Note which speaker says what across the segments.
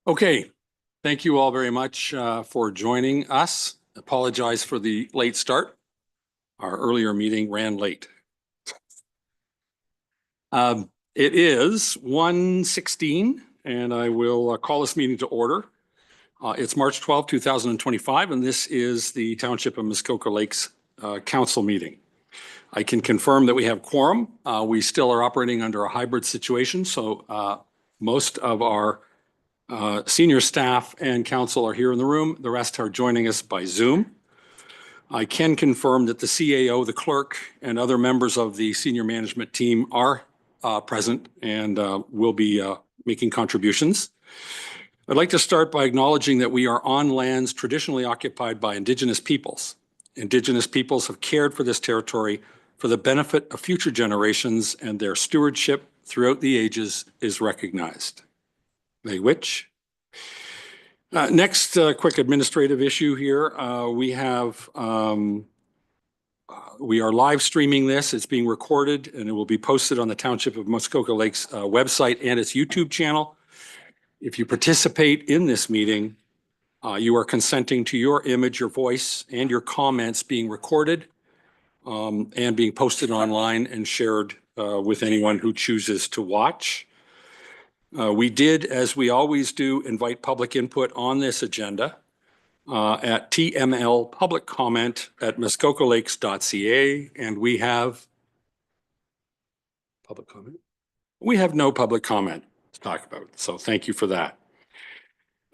Speaker 1: Okay, thank you all very much for joining us. Apologize for the late start. Our earlier meeting ran late. It is 1:16 and I will call this meeting to order. It's March 12, 2025, and this is the Township of Muskoka Lakes Council meeting. I can confirm that we have quorum. We still are operating under a hybrid situation, so most of our senior staff and council are here in the room. The rest are joining us by Zoom. I can confirm that the CAO, the clerk, and other members of the senior management team are present and will be making contributions. I'd like to start by acknowledging that we are on lands traditionally occupied by Indigenous peoples. Indigenous peoples have cared for this territory for the benefit of future generations, and their stewardship throughout the ages is recognized. They which? Next, quick administrative issue here. We are live streaming this. It's being recorded and it will be posted on the Township of Muskoka Lakes website and its YouTube channel. If you participate in this meeting, you are consenting to your image, your voice, and your comments being recorded and being posted online and shared with anyone who chooses to watch. We did, as we always do, invite public input on this agenda at TML public comment at muskokalakes.ca, and we have public comment. We have no public comment to talk about, so thank you for that.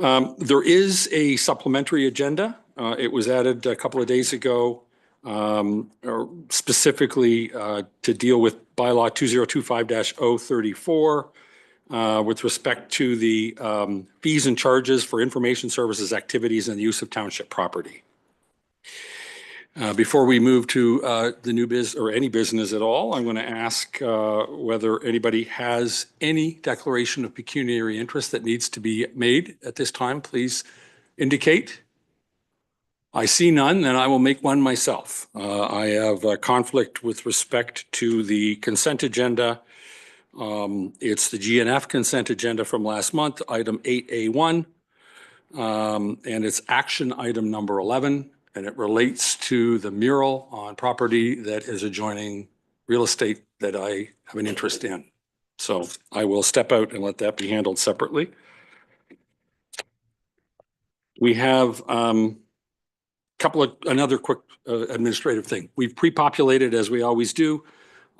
Speaker 1: There is a supplementary agenda. It was added a couple of days ago, specifically to deal with bylaw 2025-034 with respect to the fees and charges for information services activities and the use of township property. Before we move to the new business or any business at all, I'm going to ask whether anybody has any declaration of pecuniary interest that needs to be made at this time. Please indicate. I see none, then I will make one myself. I have a conflict with respect to the consent agenda. It's the GNF consent agenda from last month, item 8A1, and it's action item number 11. And it relates to the mural on property that is adjoining real estate that I have an interest in. So I will step out and let that be handled separately. We have another quick administrative thing. We've pre-populated, as we always do,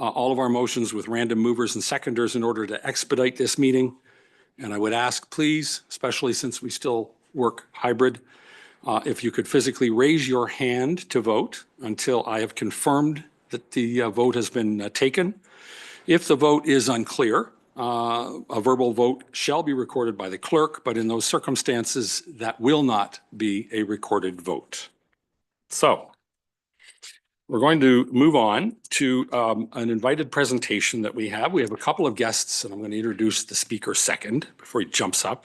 Speaker 1: all of our motions with random movers and seconders in order to expedite this meeting. And I would ask, please, especially since we still work hybrid, if you could physically raise your hand to vote until I have confirmed that the vote has been taken. If the vote is unclear, a verbal vote shall be recorded by the clerk, but in those circumstances, that will not be a recorded vote. So we're going to move on to an invited presentation that we have. We have a couple of guests, and I'm going to introduce the speaker second before he jumps up.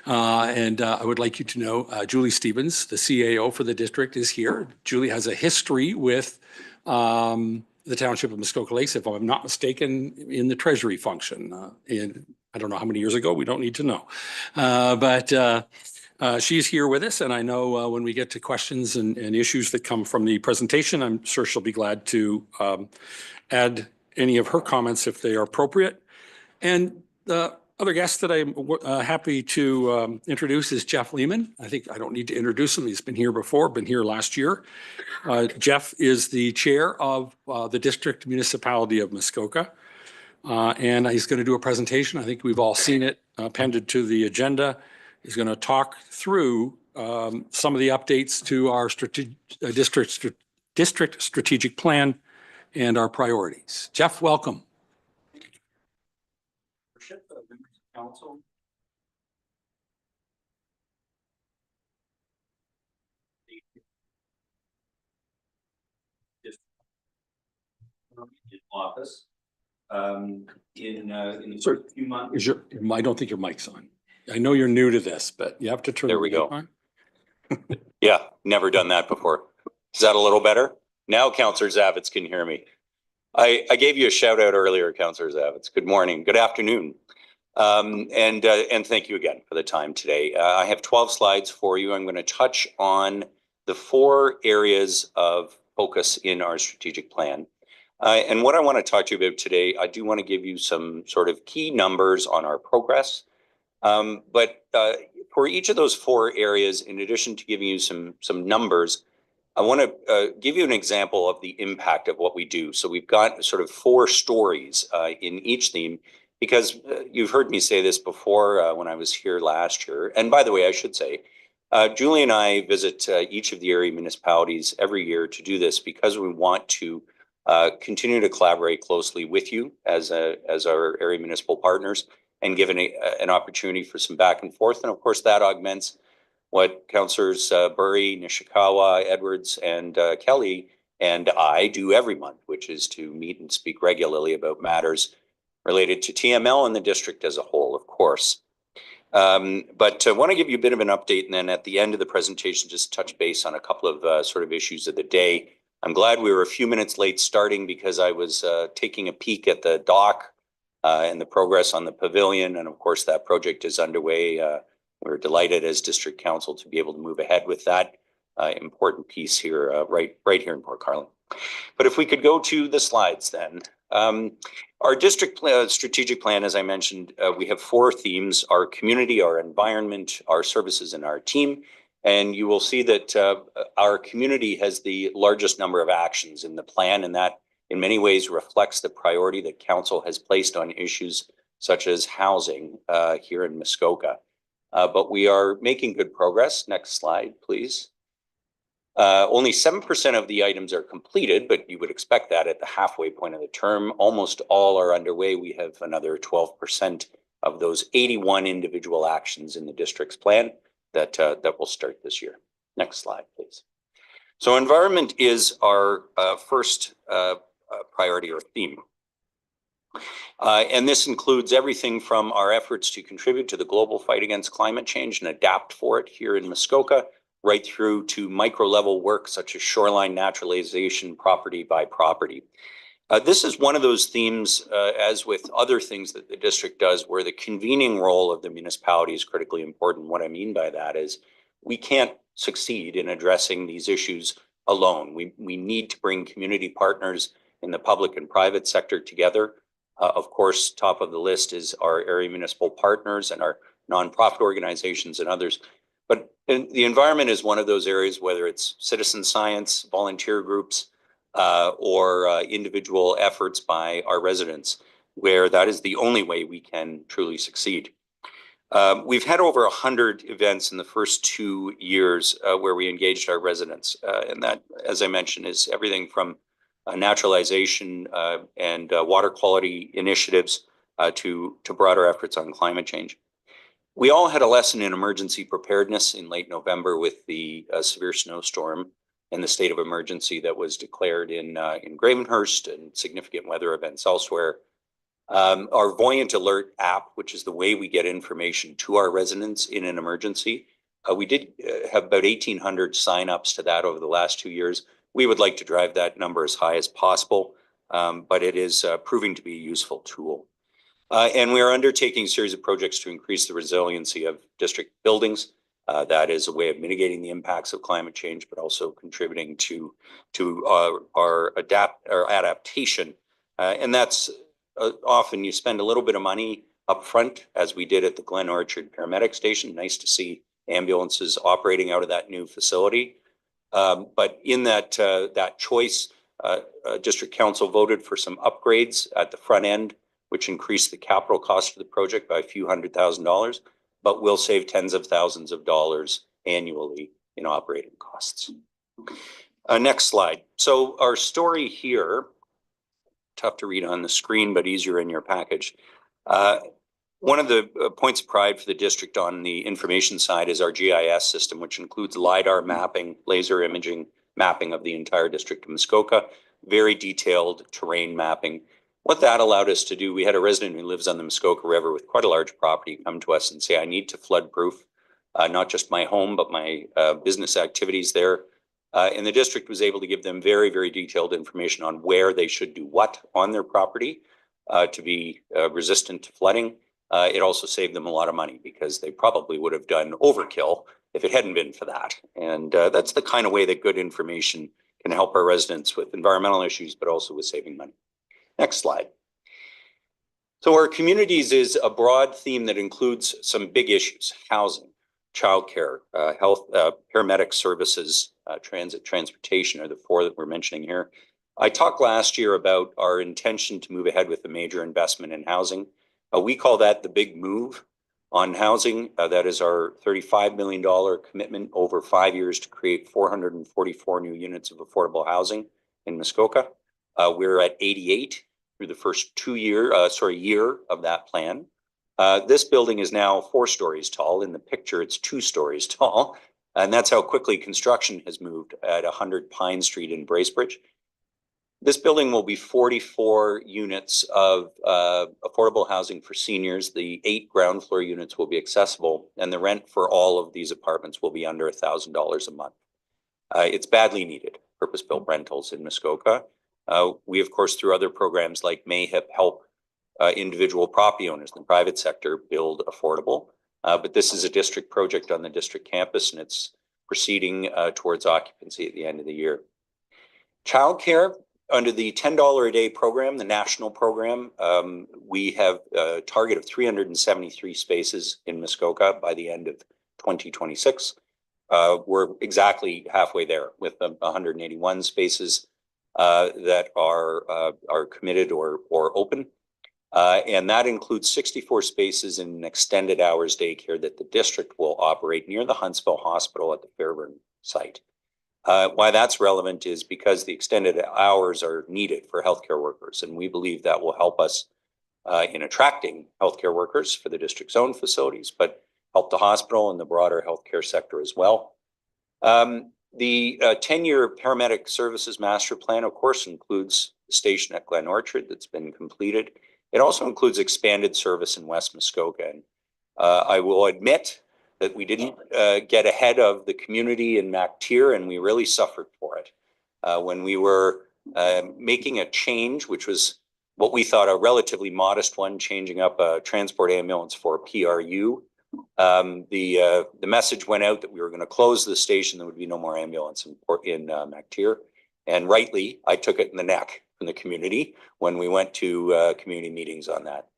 Speaker 1: I would like you to know Julie Stevens, the CAO for the district, is here. Julie has a history with the Township of Muskoka Lakes, if I'm not mistaken, in the treasury function. I don't know how many years ago, we don't need to know. She's here with us, and I know when we get to questions and issues that come from the presentation, I'm sure she'll be glad to add any of her comments if they are appropriate. And the other guest that I'm happy to introduce is Jeff Lehman. I think I don't need to introduce him. He's been here before, been here last year. Jeff is the chair of the District Municipality of Muskoka, and he's going to do a presentation. I think we've all seen it appended to the agenda. He's going to talk through some of the updates to our district strategic plan and our priorities. Jeff, welcome. Council. Office in a few months. I don't think your mic's on. I know you're new to this, but you have to turn.
Speaker 2: There we go. On. Yeah, never done that before. Is that a little better? Now Councillor Zavitz can hear me. I gave you a shout out earlier, Councillor Zavitz. Good morning. Good afternoon. And thank you again for the time today. I have 12 slides for you. I'm going to touch on the 4 areas of focus in our strategic plan. And what I want to talk to you about today, I do want to give you some sort of key numbers on our progress. But for each of those 4 areas, in addition to giving you some numbers, I want to give you an example of the impact of what we do. So we've got sort of 4 stories in each theme, because you've heard me say this before when I was here last year. And by the way, I should say, Julie and I visit each of the area municipalities every year to do this because we want to continue to collaborate closely with you as our area municipal partners, and give an opportunity for some back and forth. And of course, that augments what Councillors Burry, Nishikawa, Edwards, and Kelly and I do every month, which is to meet and speak regularly about matters related to TML and the district as a whole, of course. But I want to give you a bit of an update, and then at the end of the presentation, just touch base on a couple of sort of issues of the day. I'm glad we were a few minutes late starting because I was taking a peek at the dock and the progress on the pavilion. And of course, that project is underway. We're delighted as District Council to be able to move ahead with that important piece here, right here in Port Carlin. But if we could go to the slides then. Our district strategic plan, as I mentioned, we have 4 themes: our community, our environment, our services, and our team. And you will see that our community has the largest number of actions in the plan, and that in many ways reflects the priority that Council has placed on issues such as housing here in Muskoka. But we are making good progress. Next slide, please. Only 7% of the items are completed, but you would expect that at the halfway point of the term. Almost all are underway. We have another 12% of those 81 individual actions in the district's plan that will start this year. Next slide, please. So environment is our first priority or theme. And this includes everything from our efforts to contribute to the global fight against climate change and adapt for it here in Muskoka, right through to micro-level work such as shoreline naturalization, property by property. This is one of those themes, as with other things that the district does, where the convening role of the municipality is critically important. What I mean by that is we can't succeed in addressing these issues alone. We need to bring community partners in the public and private sector together. Of course, top of the list is our area municipal partners and our nonprofit organizations and others. But the environment is one of those areas, whether it's citizen science, volunteer groups, or individual efforts by our residents, where that is the only way we can truly succeed. We've had over 100 events in the first 2 years where we engaged our residents. And that, as I mentioned, is everything from naturalization and water quality initiatives to broader efforts on climate change. We all had a lesson in emergency preparedness in late November with the severe snowstorm and the state of emergency that was declared in Gravenhurst and significant weather events elsewhere. Our Voyant Alert app, which is the way we get information to our residents in an emergency, we did have about 1,800 signups to that over the last 2 years. We would like to drive that number as high as possible, but it is proving to be a useful tool. And we are undertaking a series of projects to increase the resiliency of district buildings. That is a way of mitigating the impacts of climate change, but also contributing to our adaptation. And that's often you spend a little bit of money up front, as we did at the Glen Orchard Paramedic Station. Nice to see ambulances operating out of that new facility. But in that choice, District Council voted for some upgrades at the front end, which increased the capital cost of the project by a few $100,000, but will save tens of thousands of dollars annually in operating costs. Next slide. So our story here, tough to read on the screen, but easier in your package. One of the points of pride for the district on the information side is our GIS system, which includes LiDAR mapping, laser imaging mapping of the entire district of Muskoka, very detailed terrain mapping. What that allowed us to do, we had a resident who lives on the Muskoka River with quite a large property come to us and say, I need to flood proof, not just my home, but my business activities there. And the district was able to give them very, very detailed information on where they should do what on their property to be resistant to flooding. It also saved them a lot of money because they probably would have done overkill if it hadn't been for that. And that's the kind of way that good information can help our residents with environmental issues, but also with saving money. Next slide. So our communities is a broad theme that includes some big issues: housing, childcare, health, paramedic services, transportation are the four that we're mentioning here. I talked last year about our intention to move ahead with a major investment in housing. We call that the big move on housing. That is our $35 million commitment over 5 years to create 444 new units of affordable housing in Muskoka. We're at 88 through the first year of that plan. This building is now 4 stories tall. In the picture, it's 2 stories tall. And that's how quickly construction has moved at 100 Pine Street in Bracebridge. This building will be 44 units of affordable housing for seniors. The 8 ground floor units will be accessible, and the rent for all of these apartments will be under $1,000 a month. It's badly needed, purpose-built rentals in Muskoka. We, of course, through other programs like MAHIP, help individual property owners in the private sector build affordable. But this is a district project on the district campus, and it's proceeding towards occupancy at the end of the year. Childcare. Under the $10 a day program, the national program, we have a target of 373 spaces in Muskoka by the end of 2026. We're exactly halfway there with 181 spaces that are committed or open. And that includes 64 spaces in an extended hours daycare that the district will operate near the Huntsville Hospital at the Fairburn site. Why that's relevant is because the extended hours are needed for healthcare workers, and we believe that will help us in attracting healthcare workers for the district's own facilities, but help the hospital and the broader healthcare sector as well. The 10-year paramedic services master plan, of course, includes the station at Glen Orchard that's been completed. It also includes expanded service in West Muskoka. And I will admit that we didn't get ahead of the community in MacTier, and we really suffered for it. When we were making a change, which was what we thought a relatively modest one, changing up a transport ambulance for a PRU, the message went out that we were going to close the station. There would be no more ambulance in MacTier. And rightly, I took it in the neck from the community when we went to community meetings on that.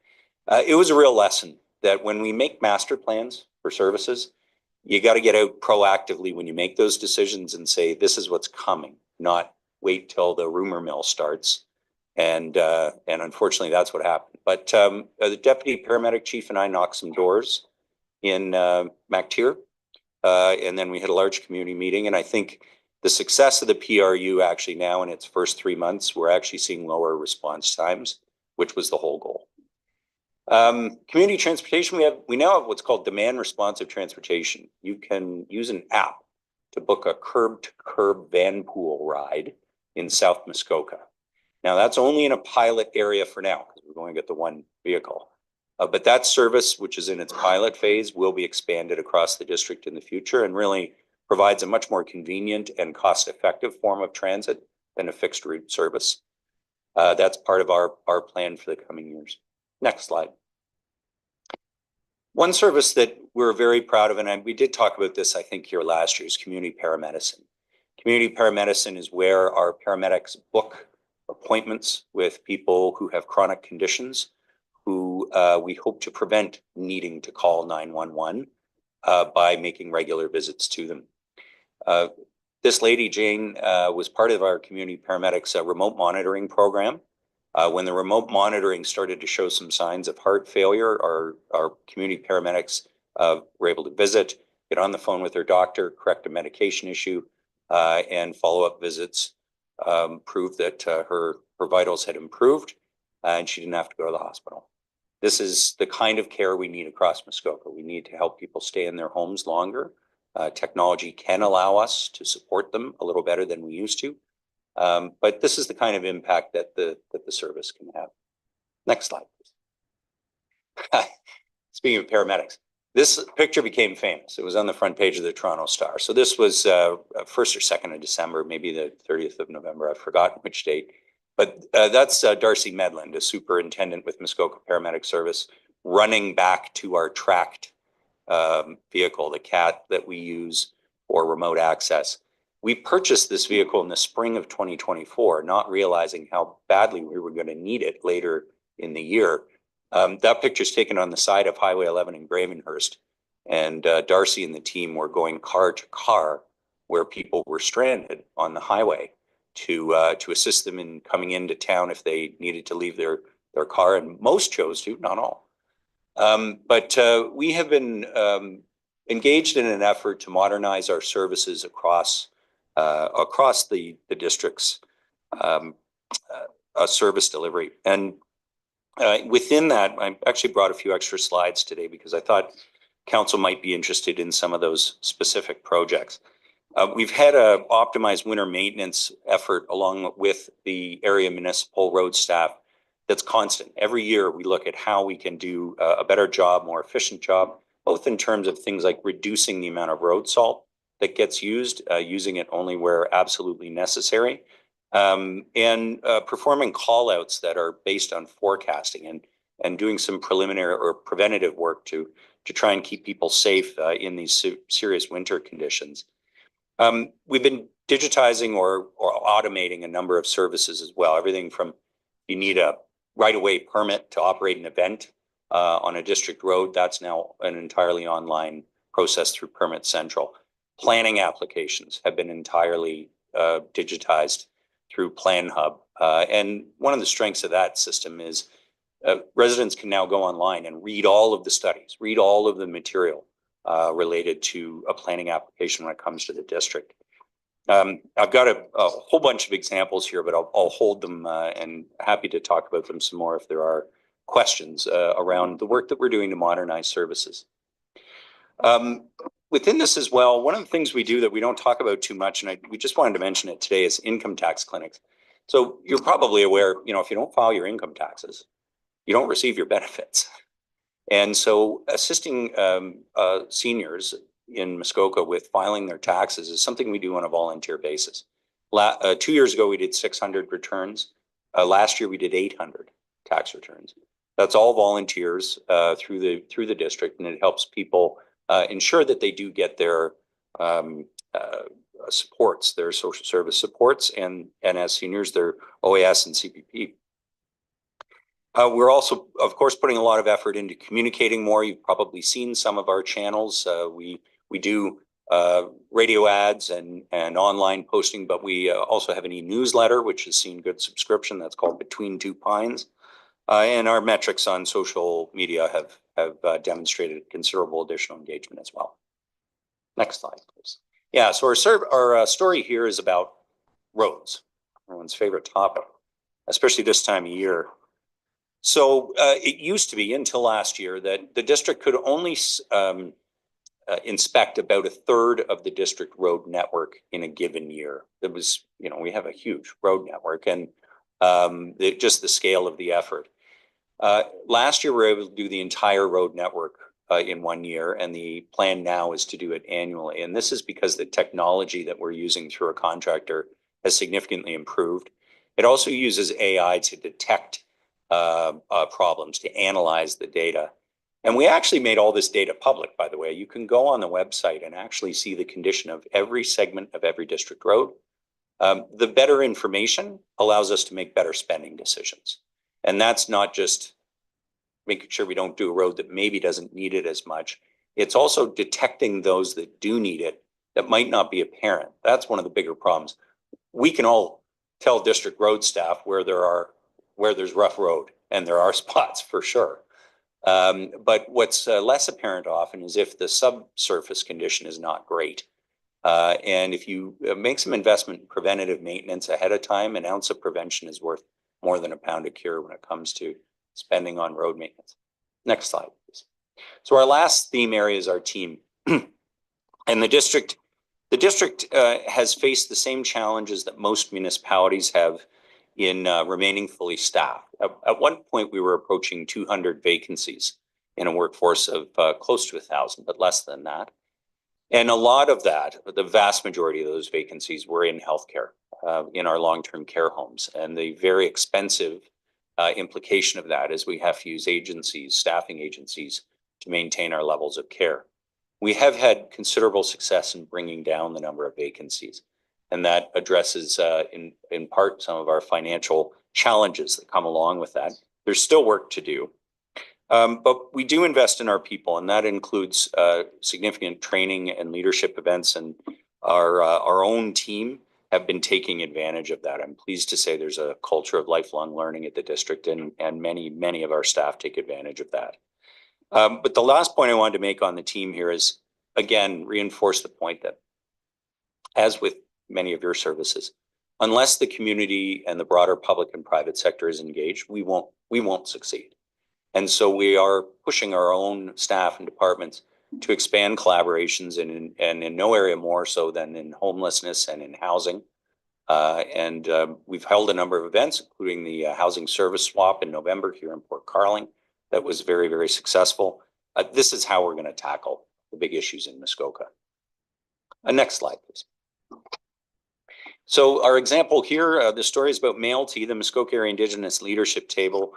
Speaker 2: It was a real lesson that when we make master plans for services, you got to get out proactively when you make those decisions and say, this is what's coming, not wait till the rumor mill starts. And unfortunately, that's what happened. But the deputy paramedic chief and I knocked some doors in MacTier, and then we had a large community meeting. And I think the success of the PRU actually now in its first 3 months, we're actually seeing lower response times, which was the whole goal. Community transportation, we now have what's called demand responsive transportation. You can use an app to book a curb-to-curb van pool ride in South Muskoka. Now that's only in a pilot area for now because we're going to get the one vehicle. But that service, which is in its pilot phase, will be expanded across the district in the future and really provides a much more convenient and cost-effective form of transit than a fixed route service. That's part of our plan for the coming years. Next slide. One service that we're very proud of, and we did talk about this, I think, here last year, is community paramedicine. Community paramedicine is where our paramedics book appointments with people who have chronic conditions, who we hope to prevent needing to call 911 by making regular visits to them. This lady, Jane, was part of our community paramedics remote monitoring program. When the remote monitoring started to show some signs of heart failure, our community paramedics were able to visit, get on the phone with her doctor, correct a medication issue, and follow-up visits proved that her vitals had improved and she didn't have to go to the hospital. This is the kind of care we need across Muskoka. We need to help people stay in their homes longer. Technology can allow us to support them a little better than we used to. But this is the kind of impact that the service can have. Next slide, please. Speaking of paramedics, this picture became famous. It was on the front page of the Toronto Star. So this was 1st or 2nd of December, maybe the 30th of November. I've forgotten which date. But that's Darcy Medland, a superintendent with Muskoka Paramedic Service, running back to our tracked vehicle, the CAT that we use for remote access. We purchased this vehicle in the spring of 2024, not realizing how badly we were going to need it later in the year. That picture is taken on the side of Highway 11 in Gravenhurst, and Darcy and the team were going car to car where people were stranded on the highway to assist them in coming into town if they needed to leave their car, and most chose to, not all. But we have been engaged in an effort to modernize our services across the district's service delivery. And within that, I actually brought a few extra slides today because I thought council might be interested in some of those specific projects. We've had a optimized winter maintenance effort along with the area municipal road staff that's constant. Every year we look at how we can do a better job, more efficient job, both in terms of things like reducing the amount of road salt that gets used, using it only where absolutely necessary, and performing call outs that are based on forecasting and doing some preliminary or preventative work to try and keep people safe in these serious winter conditions. We've been digitizing or automating a number of services as well. Everything from you need a right-of-way permit to operate an event on a district road. That's now an entirely online process through Permit Central. Planning applications have been entirely digitized through Plan Hub. And one of the strengths of that system is residents can now go online and read all of the studies, read all of the material related to a planning application when it comes to the district. I've got a whole bunch of examples here, but I'll hold them and happy to talk about them some more if there are questions around the work that we're doing to modernize services. Within this as well, one of the things we do that we don't talk about too much, and we just wanted to mention it today, is income tax clinics. So you're probably aware, if you don't file your income taxes, you don't receive your benefits. And so assisting seniors in Muskoka with filing their taxes is something we do on a volunteer basis. 2 years ago, we did 600 returns. Last year, we did 800 tax returns. That's all volunteers through the district, and it helps people ensure that they do get their supports, their social service supports, and as seniors, their OAS and CPP. We're also, of course, putting a lot of effort into communicating more. You've probably seen some of our channels. We do radio ads and online posting, but we also have an e-newsletter, which has seen good subscription. That's called Between Two Pines. And our metrics on social media have demonstrated considerable additional engagement as well. Next slide, please. Yeah, so our story here is about roads, everyone's favorite topic, especially this time of year. So it used to be until last year that the district could only inspect about a third of the district road network in a given year. It was, we have a huge road network, and just the scale of the effort. Last year, we were able to do the entire road network in 1 year, and the plan now is to do it annually. And this is because the technology that we're using through a contractor has significantly improved. It also uses AI to detect problems, to analyze the data. And we actually made all this data public, by the way. You can go on the website and actually see the condition of every segment of every district road. The better information allows us to make better spending decisions. And that's not just making sure we don't do a road that maybe doesn't need it as much. It's also detecting those that do need it that might not be apparent. That's one of the bigger problems. We can all tell district road staff where there's rough road, and there are spots for sure. But what's less apparent often is if the subsurface condition is not great. And if you make some investment in preventative maintenance ahead of time, an ounce of prevention is worth more than a pound of cure when it comes to spending on road maintenance. Next slide, please. So our last theme area is our team. And the district has faced the same challenges that most municipalities have in remaining fully staffed. At one point, we were approaching 200 vacancies in a workforce of close to 1,000, but less than that. And a lot of that, the vast majority of those vacancies were in healthcare, in our long-term care homes. And the very expensive implication of that is we have to use agencies, staffing agencies, to maintain our levels of care. We have had considerable success in bringing down the number of vacancies, and that addresses in part some of our financial challenges that come along with that. There's still work to do, but we do invest in our people, and that includes significant training and leadership events, and our own team have been taking advantage of that. I'm pleased to say there's a culture of lifelong learning at the district, and many of our staff take advantage of that. But the last point I wanted to make on the team here is, again, reinforce the point that, as with many of your services, unless the community and the broader public and private sector is engaged, we won't succeed. And so we are pushing our own staff and departments to expand collaborations, and in no area more so than in homelessness and in housing. We've held a number of events, including the housing service swap in November here in Port Carling. That was very, very successful. This is how we're going to tackle the big issues in Muskoka. Next slide, please. So our example here, the story is about MAILT, the Muskoka Area Indigenous Leadership Table.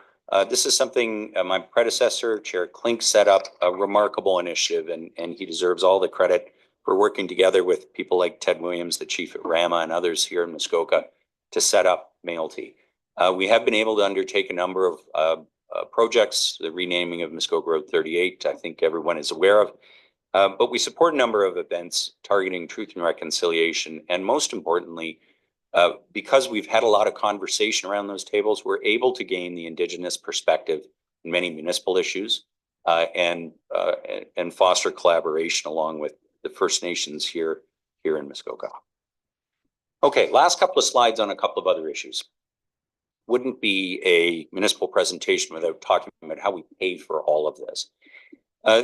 Speaker 2: This is something my predecessor, Chair Klink, set up, a remarkable initiative, and he deserves all the credit for working together with people like Ted Williams, the chief at RAMA, and others here in Muskoka to set up MAILT. We have been able to undertake a number of projects, the renaming of Muskoka Road 38, I think everyone is aware of. But we support a number of events targeting truth and reconciliation. And most importantly, because we've had a lot of conversation around those tables, we're able to gain the Indigenous perspective in many municipal issues and foster collaboration along with the First Nations here in Muskoka. Okay, last couple of slides on a couple of other issues. Wouldn't be a municipal presentation without talking about how we pay for all of this.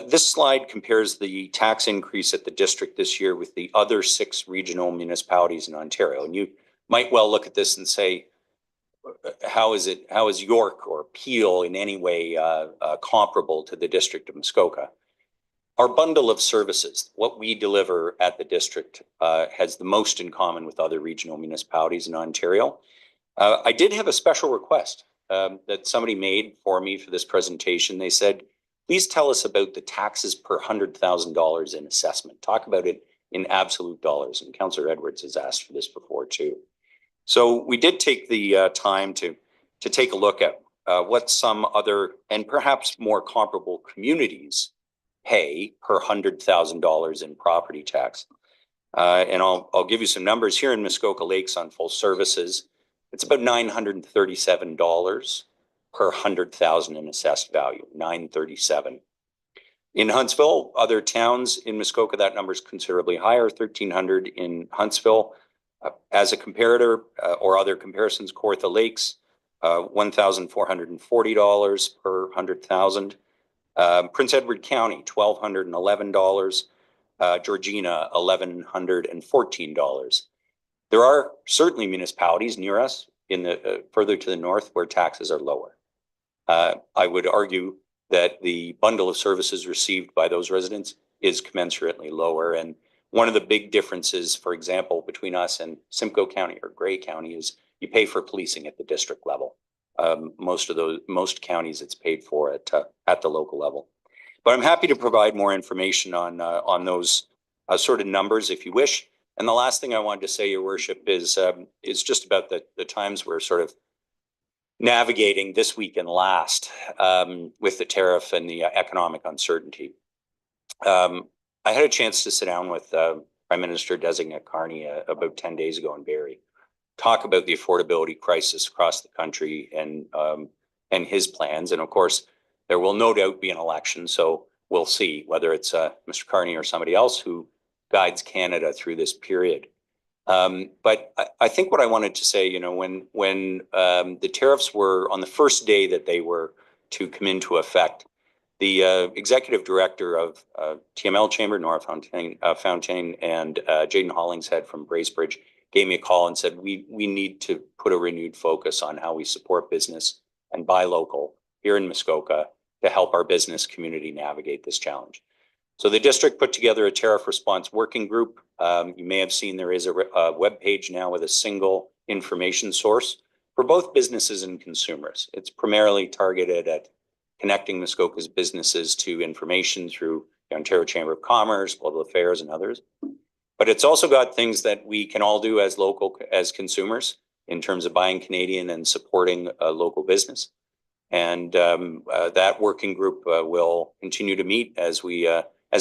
Speaker 2: This slide compares the tax increase at the district this year with the other 6 regional municipalities in Ontario. And you might well look at this and say, how is York or Peel in any way comparable to the District of Muskoka? Our bundle of services, what we deliver at the district, has the most in common with other regional municipalities in Ontario. I did have a special request that somebody made for me for this presentation. They said, please tell us about the taxes per $100,000 in assessment. Talk about it in absolute dollars. And Councillor Edwards has asked for this before too. So we did take the time to take a look at what some other and perhaps more comparable communities pay per $100,000 in property tax. And I'll give you some numbers here in Muskoka Lakes on full services. It's about $937 per 100,000 in assessed value, $937. In Huntsville, other towns in Muskoka, that number is considerably higher, $1,300 in Huntsville. As a comparator or other comparisons, Kawartha Lakes, $1,440 per 100,000. Prince Edward County, $1,211. Georgina, $1,114. There are certainly municipalities near us in the further to the north where taxes are lower. I would argue that the bundle of services received by those residents is commensurately lower. And one of the big differences, for example, between us and Simcoe County or Grey County is you pay for policing at the district level. Most counties it's paid for at the local level. But I'm happy to provide more information on those sort of numbers if you wish. And the last thing I wanted to say, Your Worship, is just about the times we're sort of navigating this week and last with the tariff and the economic uncertainty. I had a chance to sit down with Prime Minister Designate Carney about 10 days ago in Barrie, talk about the affordability crisis across the country and his plans. And of course, there will no doubt be an election, so we'll see whether it's Mr. Carney or somebody else who guides Canada through this period. But I think what I wanted to say, when the tariffs were on the first day that they were to come into effect, the executive director of TML Chamber, Nora Fontaine, and Jaden Hollingshead from Bracebridge gave me a call and said, we need to put a renewed focus on how we support business and buy local here in Muskoka to help our business community navigate this challenge. So the district put together a tariff response working group. You may have seen there is a web page now with a single information source for both businesses and consumers. It's primarily targeted at connecting Muskoka's businesses to information through the Ontario Chamber of Commerce, Global Affairs, and others. But it's also got things that we can all do as consumers in terms of buying Canadian and supporting a local business. And that working group will continue to meet as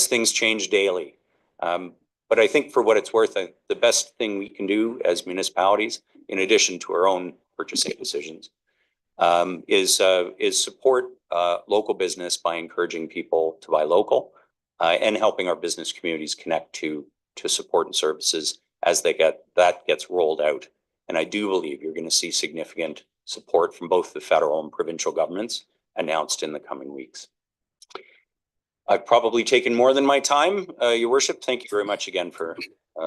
Speaker 2: things change daily. But I think for what it's worth, the best thing we can do as municipalities, in addition to our own purchasing decisions, is support local business by encouraging people to buy local and helping our business communities connect to support and services as that gets rolled out. And I do believe you're going to see significant support from both the federal and provincial governments announced in the coming weeks. I've probably taken more than my time, Your Worship. Thank you very much again for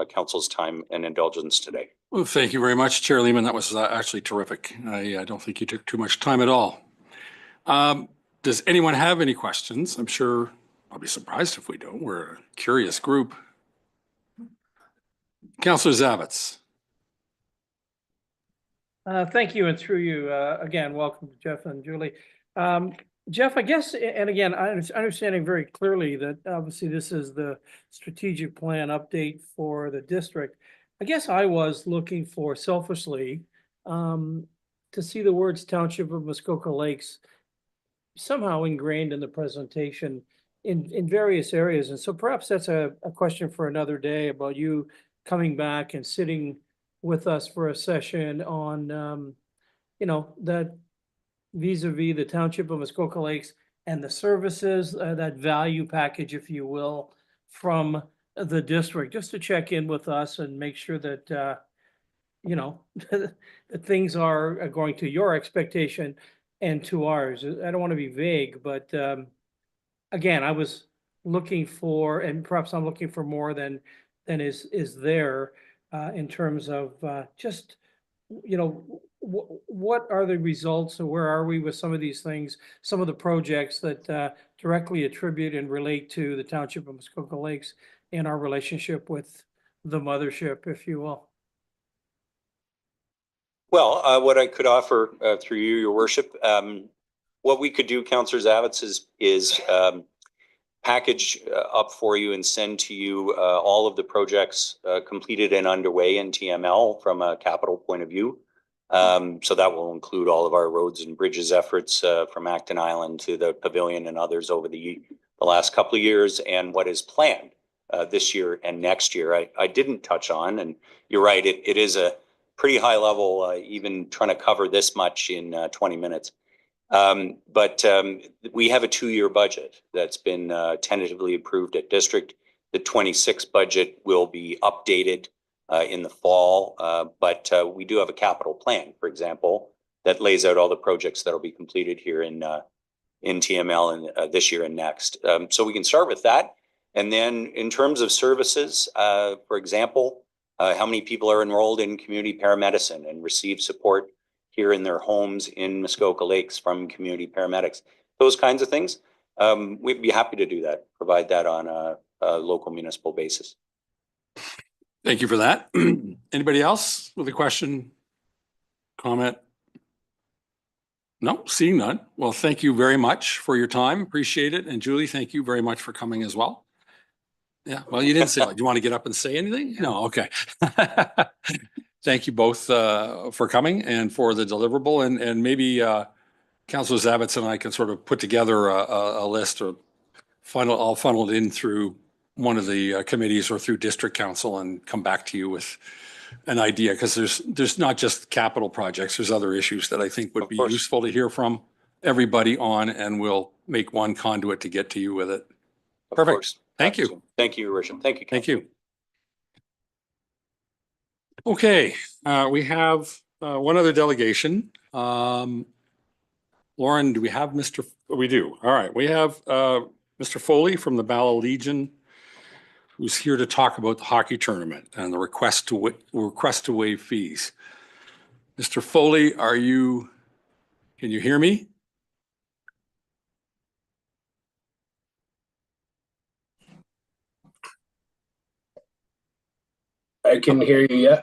Speaker 2: Council's time and indulgence today.
Speaker 1: Well, thank you very much, Chair Lehman. That was actually terrific. I don't think you took too much time at all. Does anyone have any questions? I'm sure I'll be surprised if we don't. We're a curious group. Councillor Zavitz.
Speaker 3: Thank you, and through you, again, welcome to Jeff and Julie. Jeff, I guess, and again, I'm understanding very clearly that obviously this is the strategic plan update for the district. I guess I was looking for selfishly to see the words Township of Muskoka Lakes somehow ingrained in the presentation in various areas. And so perhaps that's a question for another day about you coming back and sitting with us for a session on, that vis-a-vis the Township of Muskoka Lakes and the services, that value package, if you will, from the district, just to check in with us and make sure that, that things are going to your expectation and to ours. I don't want to be vague, but again, I was looking for, and perhaps I'm looking for more than is there in terms of just, what are the results, or where are we with some of these things, some of the projects that directly attribute and relate to the Township of Muskoka Lakes and our relationship with the mothership, if you will.
Speaker 2: Well, what I could offer through you, Your Worship, what we could do, Councillor Zavitz, is package up for you and send to you all of the projects completed and underway in TML from a capital point of view. So that will include all of our roads and bridges efforts from Acton Island to the Pavilion and others over the last couple of years, and what is planned this year and next year. I didn't touch on, and you're right, it is a pretty high level, even trying to cover this much in 20 minutes. But we have a 2-year budget that's been tentatively approved at district. The 26 budget will be updated in the fall, but we do have a capital plan, for example, that lays out all the projects that will be completed here in TML and this year and next. So we can start with that. And then in terms of services, for example, how many people are enrolled in community paramedicine and receive support here in their homes in Muskoka Lakes from community paramedics, those kinds of things. We'd be happy to do that, provide that on a local municipal basis.
Speaker 1: Thank you for that. Anybody else with a question, comment? No, seeing none. Well, thank you very much for your time. Appreciate it. And Julie, thank you very much for coming as well. Yeah, well, you didn't say, do you want to get up and say anything? No, okay. Thank you both for coming and for the deliverable, and maybe Councillor Zavitz and I can sort of put together a list, or I'll funnel it in through one of the committees or through district council and come back to you with an idea, because there's not just capital projects, there's other issues that I think would be useful to hear from everybody on, and we'll make one conduit to get to you with it. Perfect. Thank you.
Speaker 2: Thank you, Your Worship. Thank you.
Speaker 1: Thank you. Okay, we have one other delegation. Lauren, do we have Mr. We do. All right, we have Mr. Foley from the Bala Legion, who's here to talk about the hockey tournament and the request to waive fees. Mr. Foley, can you hear me?
Speaker 4: I can hear you, yeah.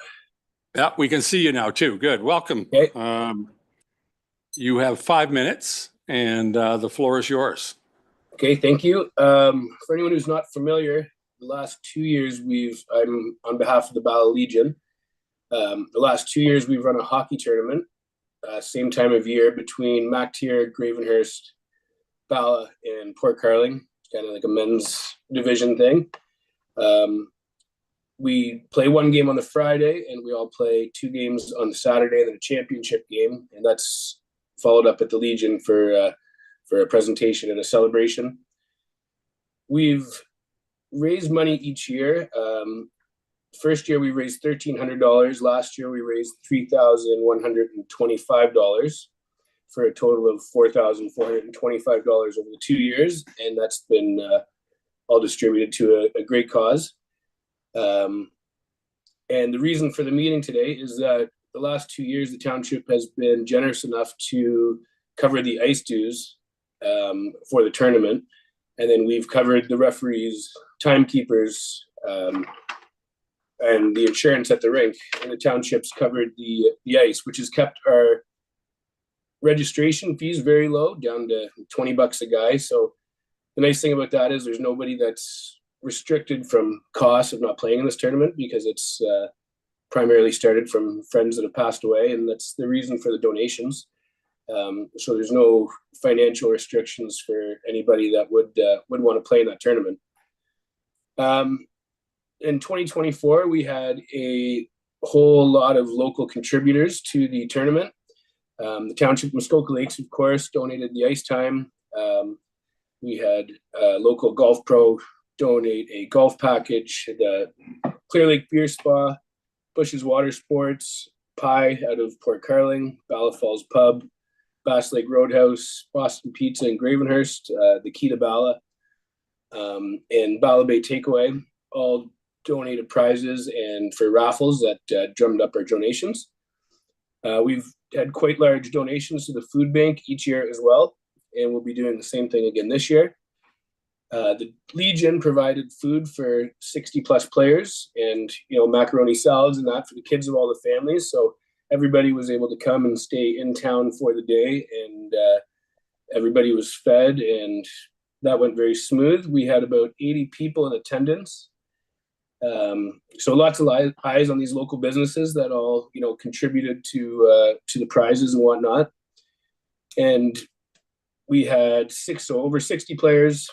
Speaker 1: Yeah, we can see you now too. Good. Welcome.
Speaker 4: Okay.
Speaker 1: You have 5 minutes and the floor is yours.
Speaker 4: Okay, thank you. For anyone who's not familiar, the last 2 years I'm on behalf of the Bala Legion. The last 2 years we've run a hockey tournament, same time of year between MacTier, Gravenhurst, Bala, and Port Carling. It's kind of like a men's division thing. We play one game on the Friday, and we all play 2 games on the Saturday, and then a championship game, and that's followed up at the Legion for a presentation and a celebration. We've raised money each year. First year we raised $1,300. Last year we raised $3,125 for a total of $4,425 over the 2 years, and that's been all distributed to a great cause. And the reason for the meeting today is that the last 2 years the township has been generous enough to cover the ice dues for the tournament, and then we've covered the referees, timekeepers, and the insurance at the rink, and the township's covered the ice, which has kept our registration fees very low, down to $20 a guy. So the nice thing about that is there's nobody that's restricted from cost of not playing in this tournament, because it's primarily started from friends that have passed away, and that's the reason for the donations. So there's no financial restrictions for anybody that would want to play in that tournament. In 2024, we had a whole lot of local contributors to the tournament. The Township of Muskoka Lakes, of course, donated the ice time. We had local golf pro donate a golf package, the Clear Lake Beer Spa, Bush's Water Sports, Pie out of Port Carling, Bala Falls Pub, Bass Lake Roadhouse, Boston Pizza in Gravenhurst, the Key to Bala, and Bala Bay Takeaway, all donated prizes and for raffles that drummed up our donations. We've had quite large donations to the food bank each year as well, and we'll be doing the same thing again this year. The Legion provided food for 60 plus players, and macaroni salads and that for the kids of all the families. So everybody was able to come and stay in town for the day, and everybody was fed, and that went very smooth. We had about 80 people in attendance. So lots of eyes on these local businesses that all contributed to the prizes and whatnot. And we had over 60 players,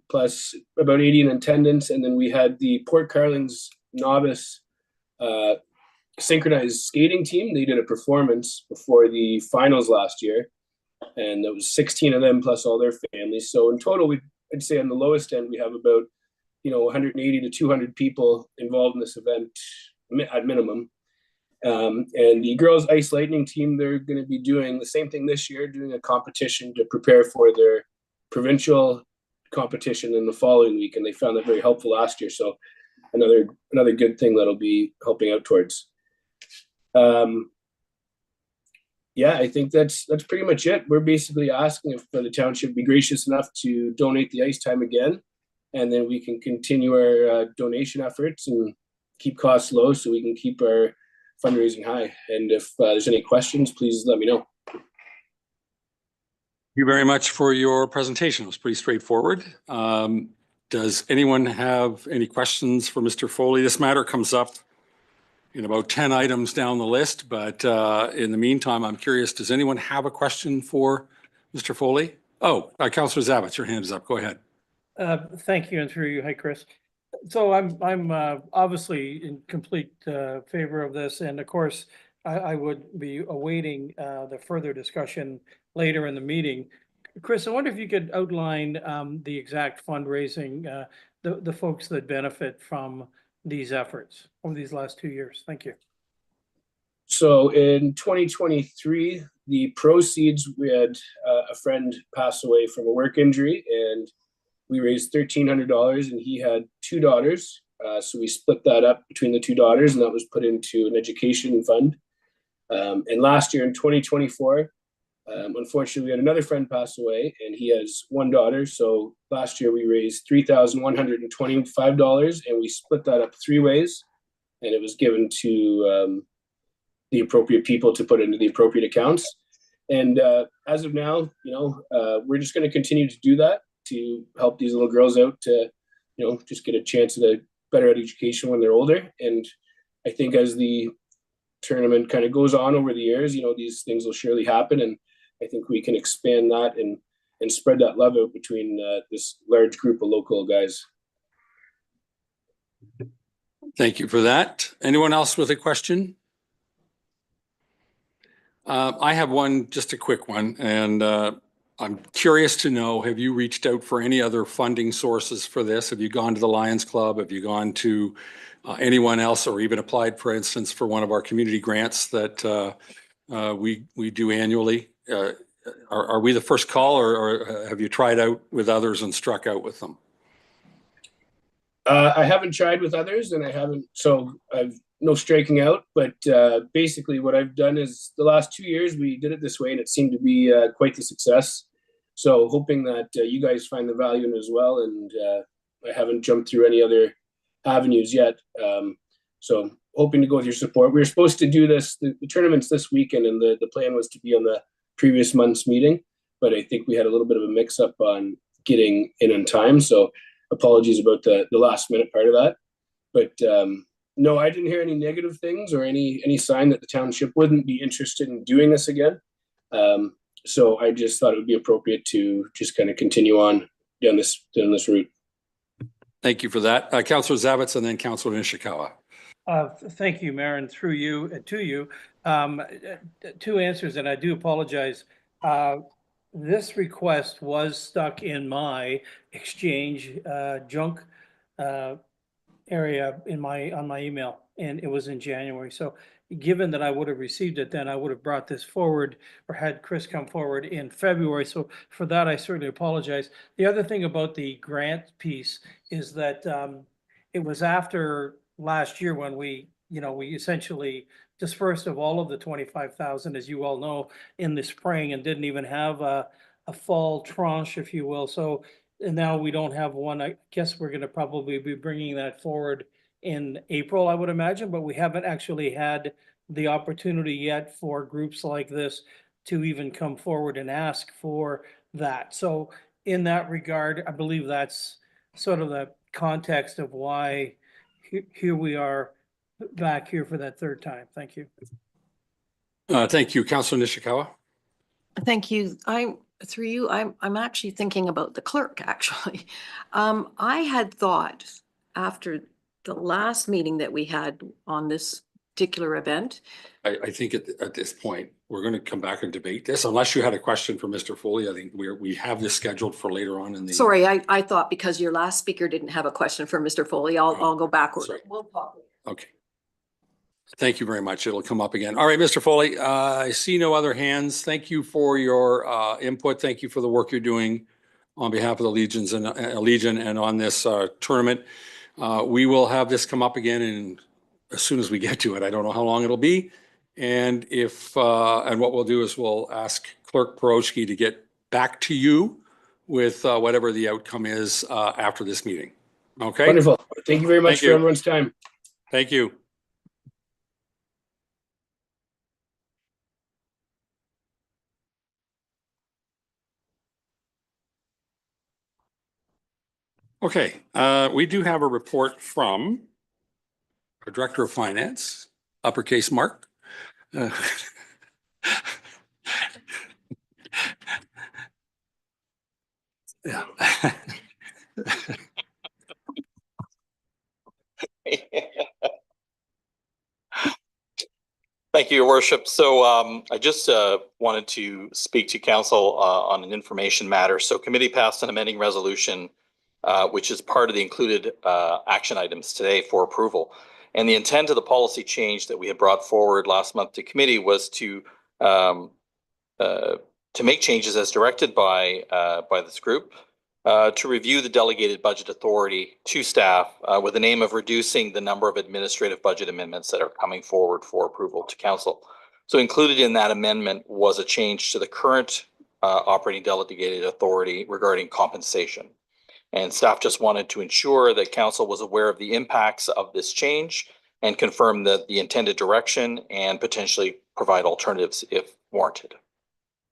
Speaker 4: plus about 80 in attendance. And then we had the Port Carling's novice synchronized skating team. They did a performance before the finals last year, and there was 16 of them plus all their families. So in total, I'd say on the lowest end, we have about 180 to 200 people involved in this event at minimum. And the girls ice lightning team, they're going to be doing the same thing this year, doing a competition to prepare for their provincial competition in the following week, and they found that very helpful last year. So another good thing that'll be helping out towards. Yeah, I think that's pretty much it. We're basically asking if the township be gracious enough to donate the ice time again, and then we can continue our donation efforts and keep costs low so we can keep our fundraising high. And if there's any questions, please let me know.
Speaker 1: Thank you very much for your presentation. It was pretty straightforward. Does anyone have any questions for Mr. Foley? This matter comes up in about 10 items down the list, but in the meantime, I'm curious, does anyone have a question for Mr. Foley? Oh, Councillor Zavitz, your hand is up. Go ahead.
Speaker 3: Thank you, and through you. Hi, Chris. So I'm obviously in complete favor of this, and of course, I would be awaiting the further discussion later in the meeting. Chris, I wonder if you could outline the exact fundraising, the folks that benefit from these efforts over these last 2 years. Thank you.
Speaker 4: So in 2023, the proceeds, we had a friend pass away from a work injury, and we raised $1,300, and he had 2 daughters. So we split that up between the 2 daughters, and that was put into an education fund. And last year in 2024, unfortunately, we had another friend pass away, and he has 1 daughter. So last year we raised $3,125, and we split that up 3 ways, and it was given to the appropriate people to put into the appropriate accounts. And as of now, we're just going to continue to do that to help these little girls out to, just get a chance at a better education when they're older. And I think as the tournament kind of goes on over the years, these things will surely happen. And I think we can expand that and spread that love out between this large group of local guys.
Speaker 1: Thank you for that. Anyone else with a question? I have one, just a quick one, and I'm curious to know, have you reached out for any other funding sources for this? Have you gone to the Lions Club? Have you gone to anyone else, or even applied, for instance, for one of our community grants that we do annually? Are we the first call, or have you tried out with others and struck out with them?
Speaker 4: I haven't tried with others, and I've no striking out, but basically what I've done is the last 2 years we did it this way, and it seemed to be quite the success. So hoping that you guys find the value in it as well, and I haven't jumped through any other avenues yet. So hoping to go with your support. We were supposed to do this, the tournament's this weekend, and the plan was to be on the previous month's meeting, but I think we had a little bit of a mix up on getting in time. So apologies about the last minute part of that. But no, I didn't hear any negative things or any sign that the township wouldn't be interested in doing this again. So I just thought it would be appropriate to just kind of continue on down this route. Thank
Speaker 1: you for that. Councillor Zavitz and then Councillor Nishikawa.
Speaker 3: Thank you, Mayor, and through you to you. Two answers, and I do apologize. This request was stuck in my exchange junk area on my email, and it was in January. So given that I would have received it, then I would have brought this forward or had Chris come forward in February. So for that, I certainly apologize. The other thing about the grant piece is that it was after last year when we essentially dispersed of all of the 25,000, as you all know, in the spring, and didn't even have a fall tranche, if you will. So and now we don't have one. I guess we're going to probably be bringing that forward in April, I would imagine, but we haven't actually had the opportunity yet for groups like this to even come forward and ask for that. So in that regard, I believe that's sort of the context of why here we are back here for that third time. Thank you.
Speaker 1: Thank you, Councillor Nishikawa.
Speaker 5: Thank you. Through you, I'm actually thinking about the clerk, actually. I had thought after the last meeting that we had on this particular event.
Speaker 1: I think at this point, we're going to come back and debate this, unless you had a question for Mr. Foley. I think we have this scheduled for later on in the.
Speaker 5: Sorry, I thought because your last speaker didn't have a question for Mr. Foley, I'll go backward.
Speaker 1: Sorry.
Speaker 5: We'll talk later.
Speaker 1: Okay. Thank you very much. It'll come up again. All right, Mr. Foley, I see no other hands. Thank you for your input. Thank you for the work you're doing on behalf of the Legion and on this tournament. We will have this come up again as soon as we get to it. I don't know how long it'll be. And and what we'll do is we'll ask Clerk Peroshki to get back to you with whatever the outcome is after this meeting. Okay.
Speaker 4: Wonderful. Thank you very much for everyone's time.
Speaker 1: Thank you. Okay, we do have a report from our Director of Finance, uppercase Mark. Yeah.
Speaker 2: Thank you, Your Worship. So I just wanted to speak to Council on an information matter. So committee passed an amending resolution, which is part of the included action items today for approval. And the intent of the policy change that we had brought forward last month to committee was to make changes as directed by this group to review the delegated budget authority to staff with the aim of reducing the number of administrative budget amendments that are coming forward for approval to council. So included in that amendment was a change to the current operating delegated authority regarding compensation. And staff just wanted to ensure that council was aware of the impacts of this change
Speaker 6: and confirm the intended direction and potentially provide alternatives if warranted.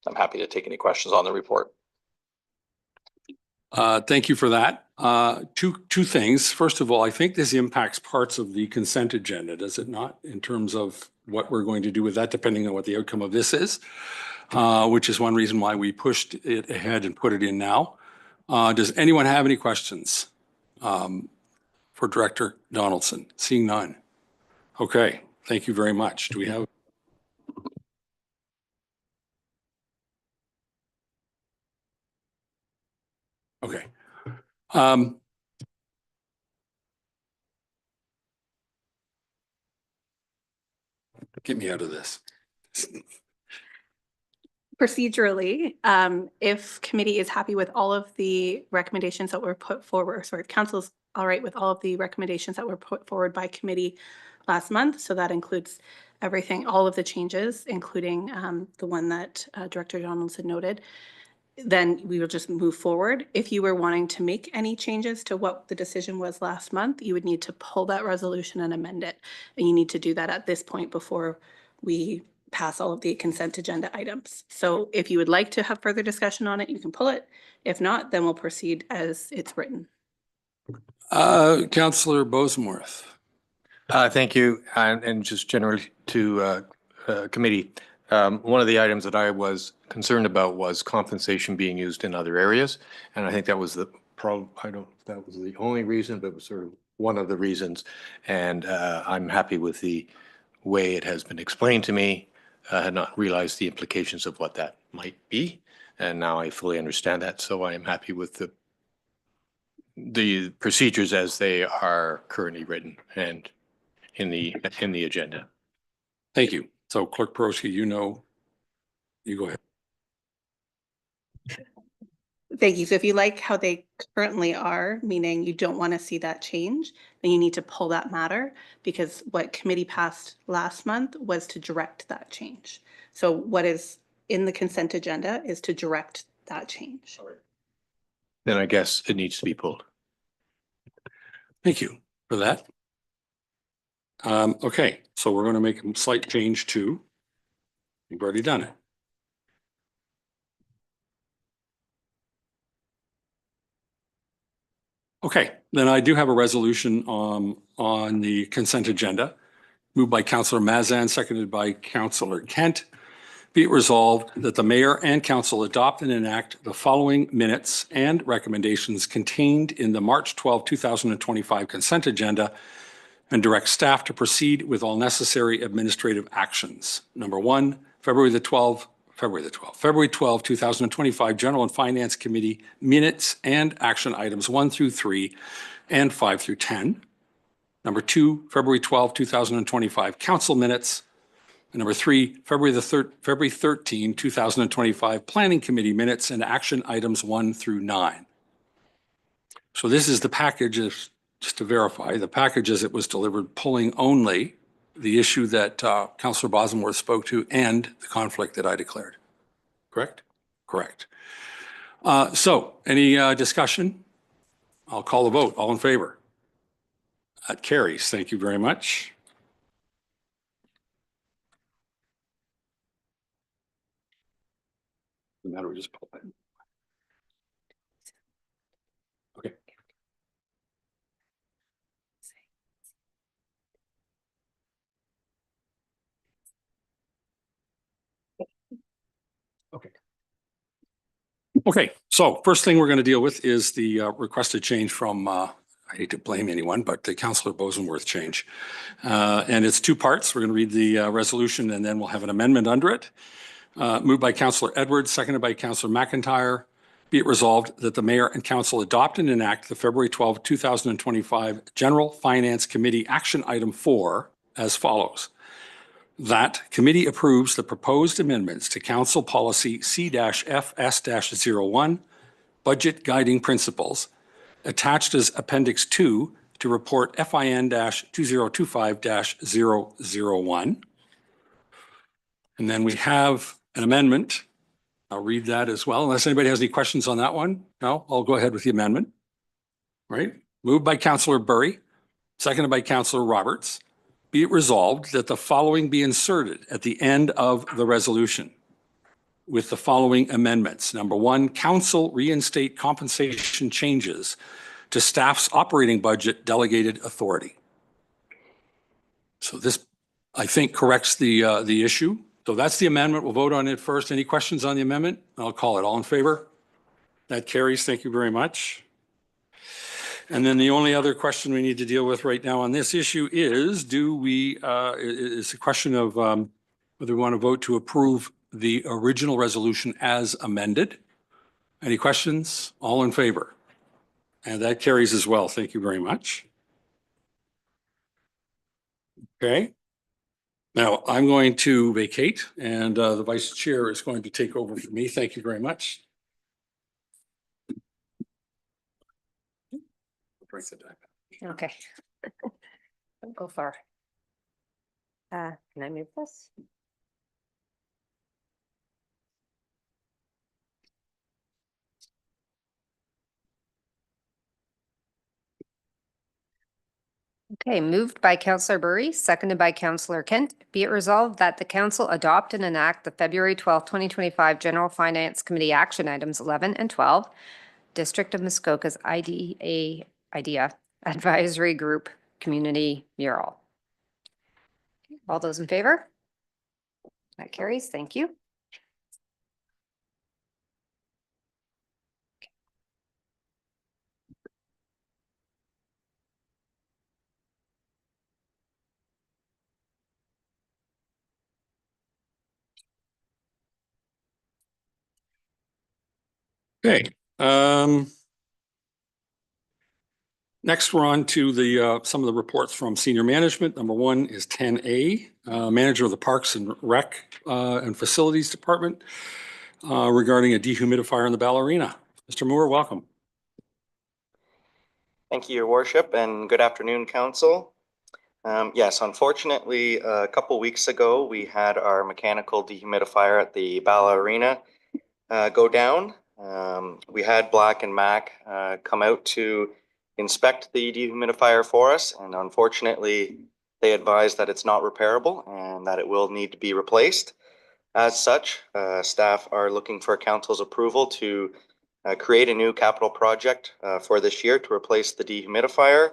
Speaker 6: I'm happy to take any questions on the report.
Speaker 1: Thank you for that. Two things. First of all, I think this impacts parts of the consent agenda, does it not? In terms of what we're going to do with that, depending on what the outcome of this is, which is one reason why we pushed it ahead and put it in now. Does anyone have any questions for Director Donaldson? Seeing none. Okay, thank you very much. Do we have? Okay. Get me out of this.
Speaker 7: Procedurally, if committee is happy with all of the recommendations that were put forward, sorry, if council's all right with all of the recommendations that were put forward by committee last month, so that includes everything, all of the changes, including the one that Director Donaldson noted, then we will just move forward. If you were wanting to make any changes to what the decision was last month, you would need to pull that resolution and amend it. And you need to do that at this point before we pass all of the consent agenda items. So if you would like to have further discussion on it, you can pull it. If not, then we'll proceed as it's written.
Speaker 1: Councillor Bosenworth.
Speaker 8: Thank you. And just generally to committee, one of the items that I was concerned about was compensation being used in other areas. And I think that was the problem. I don't know if that was the only reason, but it was sort of one of the reasons. And I'm happy with the way it has been explained to me. I had not realized the implications of what that might be. And now I fully understand that. So I am happy with the procedures as they are currently written and in the agenda.
Speaker 1: Thank you. So Clerk Peroski, you go ahead.
Speaker 7: Thank you. So if you like how they currently are, meaning you don't want to see that change, then you need to pull that matter, because what committee passed last month was to direct that change. So what is in the consent agenda is to direct that change.
Speaker 8: Then I guess it needs to be pulled.
Speaker 1: Thank you for that. Okay, so we're going to make a slight change to, we've already done it. Okay, then I do have a resolution on the consent agenda, moved by Councillor Mazan, seconded by Councillor Kent. Be it resolved that the mayor and council adopt and enact the following minutes and recommendations contained in the March 12, 2025 consent agenda, and direct staff to proceed with all necessary administrative actions. Number one, February 12, 2025 General and Finance Committee minutes and action items 1 through 3 and 5 through 10. Number two, February 12, 2025 council minutes. And number three, February 13, 2025 Planning Committee minutes and action items 1 through 9. So this is the package, just to verify, the package as it was delivered, pulling only the issue that Councillor Bosenworth spoke to and the conflict that I declared. Correct? Correct. So any discussion? I'll call the vote. All in favor? That carries. Thank you very much. Doesn't matter, we just pull it. Okay. Okay, so first thing we're going to deal with is the requested change from, I hate to blame anyone, but the Councillor Bosenworth change. And it's two parts. We're going to read the resolution and then we'll have an amendment under it. Moved by Councillor Edwards, seconded by Councillor McIntyre. Be it resolved that the mayor and council adopt and enact the February 12, 2025 General Finance Committee Action Item 4 as follows. That committee approves the proposed amendments to Council Policy C-FS-01, Budget Guiding Principles, attached as Appendix 2 to Report FIN-2025-001. And then we have an amendment. I'll read that as well, unless anybody has any questions on that one. No, I'll go ahead with the amendment. Right? Moved by Councillor Burry, seconded by Councillor Roberts. be it resolved that the following be inserted at the end of the resolution with the following amendments. Number one, council reinstate compensation changes to staff's operating budget delegated authority. So this, I think, corrects the issue. So that's the amendment. We'll vote on it first. Any questions on the amendment? I'll call it. All in favor? That carries. Thank you very much. And then the only other question we need to deal with right now on this issue is, it's a question of whether we want to vote to approve the original resolution as amended. Any questions? All in favor? And that carries as well. Thank you very much. Okay. Now I'm going to vacate and the vice chair is going to take over for me. Thank you very much.
Speaker 9: Okay. Don't go far. Can I move this? Okay, moved by Councillor Burry, seconded by Councillor Kent. Be it resolved that the council adopt and enact the February 12th, 2025 General Finance Committee action items 11 and 12, District of Muskoka's IDEA Advisory Group Community Mural. All those in favor? That carries. Thank you.
Speaker 1: Okay. Next, we're on to some of the reports from senior management. Number one is 10A, Manager of the Parks and Rec and Facilities Department regarding a dehumidifier in the Bala Arena. Mr. Moore, welcome.
Speaker 10: Thank you, Your Worship, and good afternoon, Council. Yes, unfortunately, a couple weeks ago, we had our mechanical dehumidifier at the Bala Arena go down. We had Black and Mac come out to inspect the dehumidifier for us, and unfortunately, they advised that it's not repairable and that it will need to be replaced. As such, staff are looking for Council's approval to create a new capital project for this year to replace the dehumidifier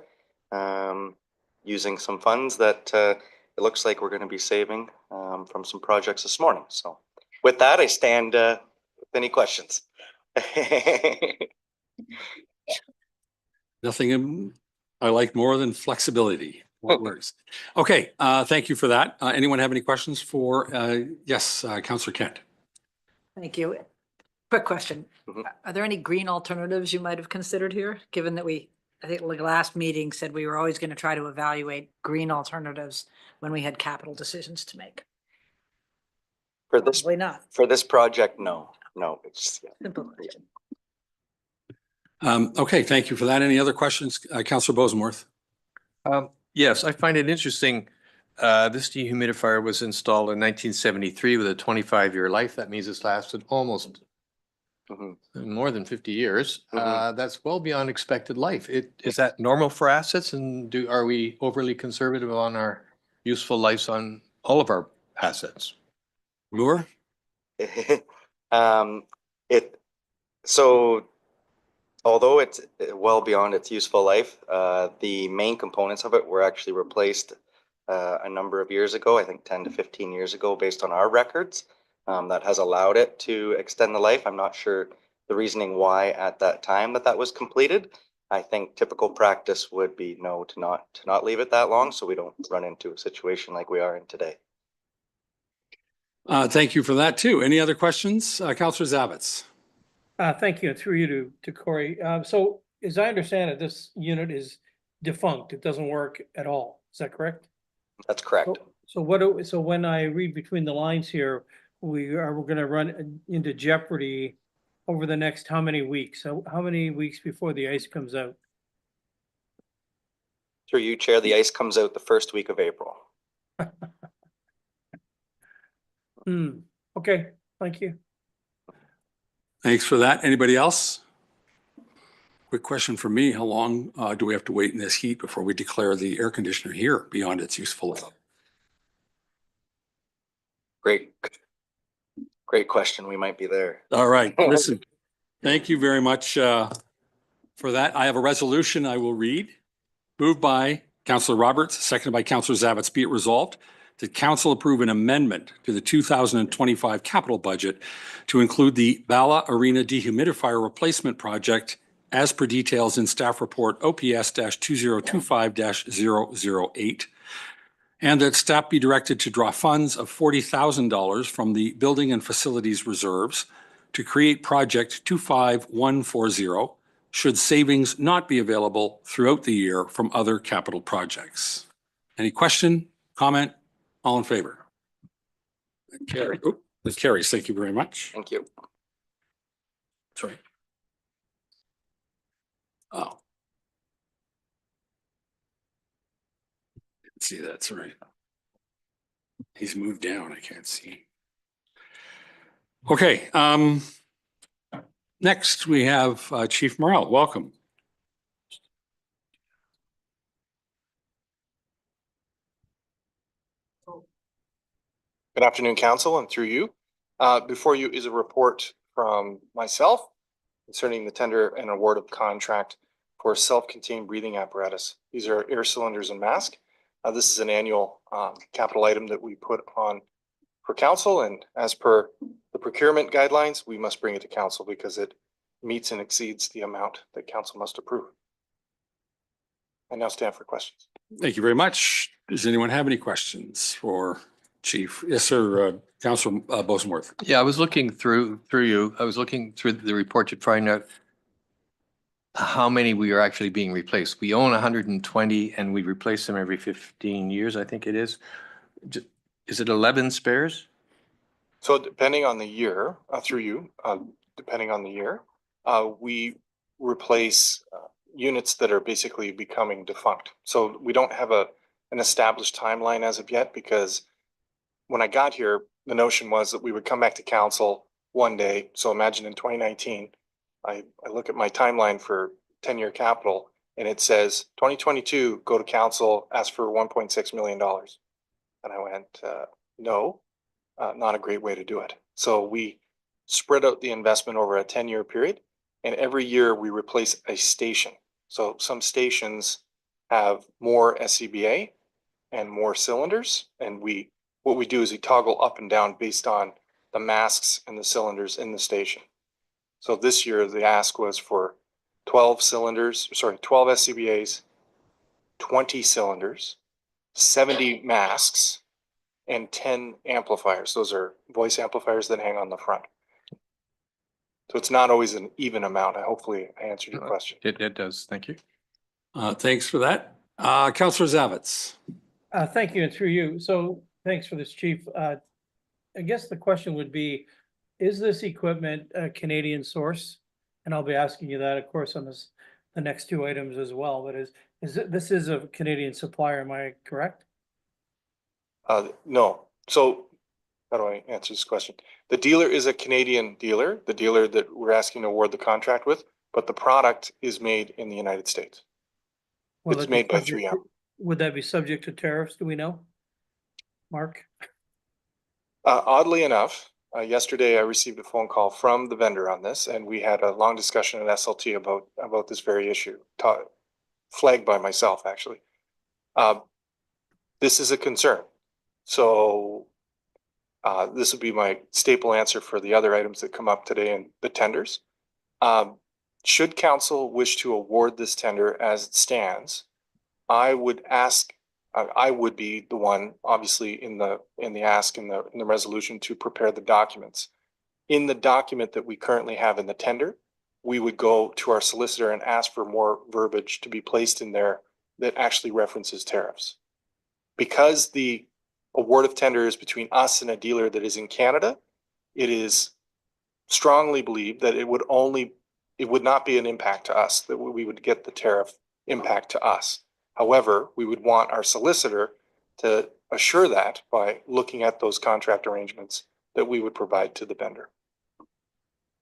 Speaker 10: using some funds that it looks like we're going to be saving from some projects this morning. So with that, I stand with any questions.
Speaker 1: Nothing I like more than flexibility. What works? Okay, thank you for that. Anyone have any questions for, yes, Councillor Kent?
Speaker 11: Thank you. Quick question.
Speaker 10: Mhm.
Speaker 11: Are there any green alternatives you might have considered here, given that I think like last meeting said we were always going to try to evaluate green alternatives when we had capital decisions to make?
Speaker 10: For this
Speaker 11: Probably not.
Speaker 10: For this project, no. It's
Speaker 11: Simple question.
Speaker 1: Okay, thank you for that. Any other questions? Councillor Bosenworth?
Speaker 8: Yes, I find it interesting. This dehumidifier was installed in 1973 with a 25-year life. That means it's lasted almost more than 50 years. That's well beyond expected life. Is that normal for assets, and are we overly conservative on our useful lives on all of our assets?
Speaker 1: Moore?
Speaker 10: So although it's well beyond its useful life, the main components of it were actually replaced a number of years ago, I think 10 to 15 years ago, based on our records. That has allowed it to extend the life. I'm not sure the reasoning why at that time that was completed. I think typical practice would be to not leave it that long, so we don't run into a situation like we are in today.
Speaker 1: Thank you for that too. Any other questions? Councillor Zavitz?
Speaker 3: Thank you. Through you to Corey. So as I understand it, this unit is defunct. It doesn't work at all. Is that correct?
Speaker 10: That's correct.
Speaker 3: So when I read between the lines here, we're going to run into jeopardy over the next how many weeks? So how many weeks before the ice comes out?
Speaker 10: Through you, Chair, the ice comes out the first week of April.
Speaker 3: Okay, thank you.
Speaker 1: Thanks for that. Anybody else? Quick question for me. How long do we have to wait in this heat before we declare the air conditioner here beyond its useful life?
Speaker 10: Great question. We might be there.
Speaker 1: All right, listen, thank you very much for that. I have a resolution I will read. Moved by Councillor Roberts, seconded by Councillor Zavitz. Be it resolved that council approve an amendment to the 2025 capital budget to include the Bala Arena dehumidifier replacement project as per details in staff report OPS-2025-008, and that staff be directed to draw funds of $40,000 from the Building and Facilities Reserves to create Project 25140 should savings not be available throughout the year from other capital projects. Any question, comment? All in favor? Carry. It carries. Thank you very much.
Speaker 10: Thank you.
Speaker 1: Sorry. Oh. Didn't see that. Sorry. He's moved down. I can't see. Okay. Next we have Chief Morrell. Welcome.
Speaker 6: Good afternoon, Council, and through you. Before you is a report from myself concerning the tender and award of contract for self-contained breathing apparatus. These are air cylinders and masks. This is an annual capital item that we put on for Council, and as per the procurement guidelines, we must bring it to Council because it meets and exceeds the amount that Council must approve. I now stand for questions.
Speaker 1: Thank you very much. Does anyone have any questions for Chief? Yes, sir. Councillor Bosenworth.
Speaker 8: Yeah, I was looking through you. I was looking through the report to find out how many we are actually being replaced. We own 120 and we replace them every 15 years, I think it is. Is it 11 spares?
Speaker 6: So depending on the year, through you, depending on the year, we replace units that are basically becoming defunct. So we don't have an established timeline as of yet, because when I got here, the notion was that we would come back to Council one day. So imagine in 2019, I look at my timeline for 10-year capital and it says 2022, go to Council, ask for $1.6 million. And I went, no, not a great way to do it. So we spread out the investment over a 10-year period, and every year we replace a station. So some stations have more SCBA and more cylinders, and what we do is we toggle up and down based on the masks and the cylinders in the station. So this year the ask was for 12 SCBAs, 20 cylinders, 70 masks, and 10 amplifiers. Those are voice amplifiers that hang on the front. So it's not always an even amount. Hopefully I answered your question.
Speaker 8: It does. Thank you.
Speaker 1: Thanks for that. Councillor Zavitz.
Speaker 3: Thank you, and through you. So thanks for this, Chief. I guess the question would be, is this equipment a Canadian source? And I'll be asking you that, of course, on the next two items as well. But this is a Canadian supplier, am I correct?
Speaker 6: No. So how do I answer this question? The dealer is a Canadian dealer, the dealer that we're asking to award the contract with, but the product is made in the United States. It's made by 3M.
Speaker 3: Would that be subject to tariffs? Do we know? Mark?
Speaker 6: Oddly enough, yesterday I received a phone call from the vendor on this, and we had a long discussion at SLT about this very issue, flagged by myself, actually. This is a concern. So this would be my staple answer for the other items that come up today in the tenders. Should Council wish to award this tender as it stands, I would be the one, obviously, in the ask in the resolution to prepare the documents. In the document that we currently have in the tender, we would go to our solicitor and ask for more verbiage to be placed in there that actually references tariffs. Because the award of tender is between us and a dealer that is in Canada, it is strongly believed that it would not be an impact to us, that we would get the tariff impact to us. However, we would want our solicitor to assure that by looking at those contract arrangements that we would provide to the vendor.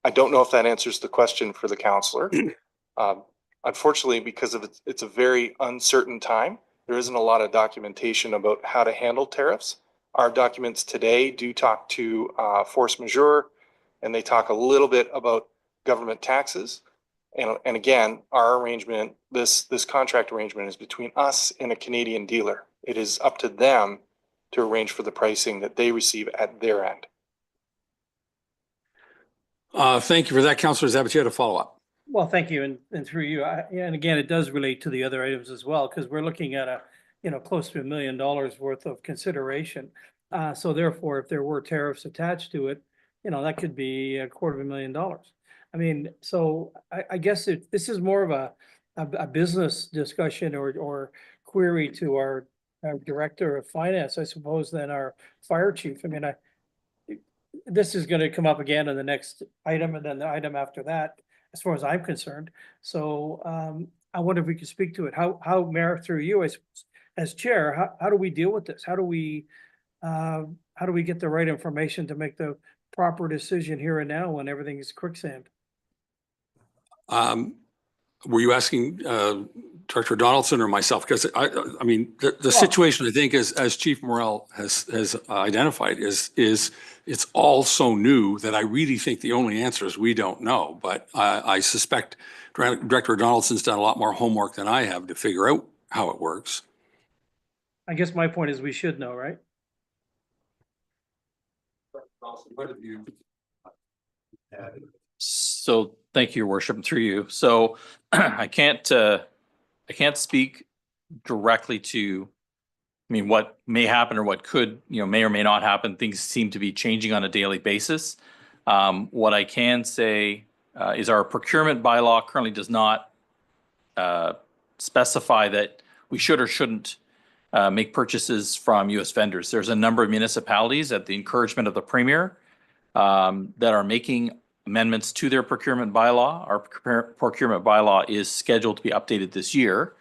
Speaker 6: I don't know if that answers the question for the councillor. unfortunately, because of it's a very uncertain time, there isn't a lot of documentation about how to handle tariffs. Our documents today do talk to force majeure, and they talk a little bit about government taxes. And again, our arrangement, this contract arrangement is between us and a Canadian dealer. It is up to them to arrange for the pricing that they receive at their end.
Speaker 1: Thank you for that, Councillor Zabit. You had a follow-up.
Speaker 3: Well, thank you, and through you, and again, it does relate to the other items as well, because we're looking at close to $1 million worth of consideration. So therefore, if there were tariffs attached to it, that could be $250,000. I mean, so I guess this is more of a business discussion or query to our director of finance, I suppose, than our fire chief. I mean, this is going to come up again in the next item and then the item after that, as far as I'm concerned. So I wonder if we could speak to it. How Mayor, through you as chair, how do we deal with this? How do we get the right information to make the proper decision here and now when everything is quicksand?
Speaker 1: Were you asking Director Donaldson or myself? Because I mean, the situation, I think, as Chief Morrell has identified, is it's all so new that I really think the only answer is we don't know. But I suspect Director Donaldson's done a lot more homework than I have to figure out how it works.
Speaker 3: I guess my point is we should know, right?
Speaker 12: So thank you, Your Worship, through you. So I can't speak directly to, I mean, what may happen or what could, may or may not happen. Things seem to be changing on a daily basis. What I can say is our procurement bylaw currently does not specify that we should or shouldn't make purchases from U.S. vendors. There's a number of municipalities at the encouragement of the Premier that are making amendments to their procurement bylaw. Our procurement bylaw is scheduled to be updated this year.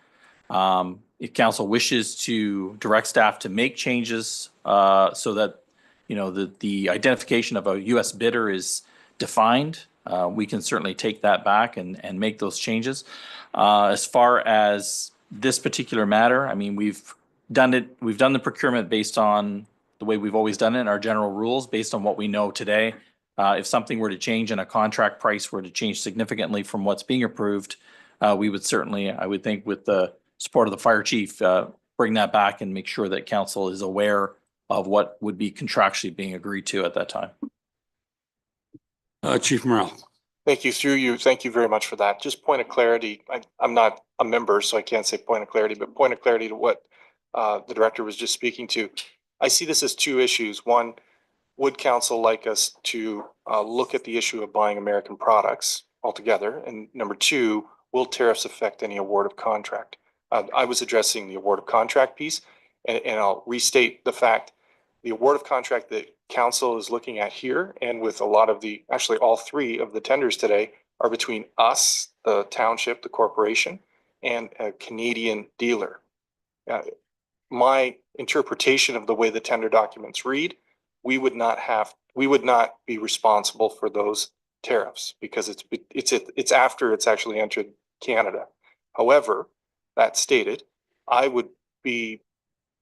Speaker 12: If council wishes to direct staff to make changes so that the identification of a U.S. bidder is defined, we can certainly take that back and make those changes. As far as this particular matter, I mean, we've done the procurement based on the way we've always done it in our general rules, based on what we know today. If something were to change and a contract price were to change significantly from what's being approved, we would certainly, I would think, with the support of the fire chief, bring that back and make sure that council is aware of what would be contractually being agreed to at that time.
Speaker 1: Chief Morrell.
Speaker 6: Thank you, through you. Thank you very much for that. Just point of clarity. I'm not a member, so I can't say point of clarity, but point of clarity to what the director was just speaking to. I see this as two issues. One, would council like us to look at the issue of buying American products altogether? And number two, will tariffs affect any award of contract? I was addressing the award of contract piece, and I'll restate the fact, the award of contract that council is looking at here, and with a lot of actually all three of the tenders today, are between us, the township, the corporation, and a Canadian dealer. My interpretation of the way the tender documents read, we would not be responsible for those tariffs because it's after it's actually entered Canada. However, that stated, I would be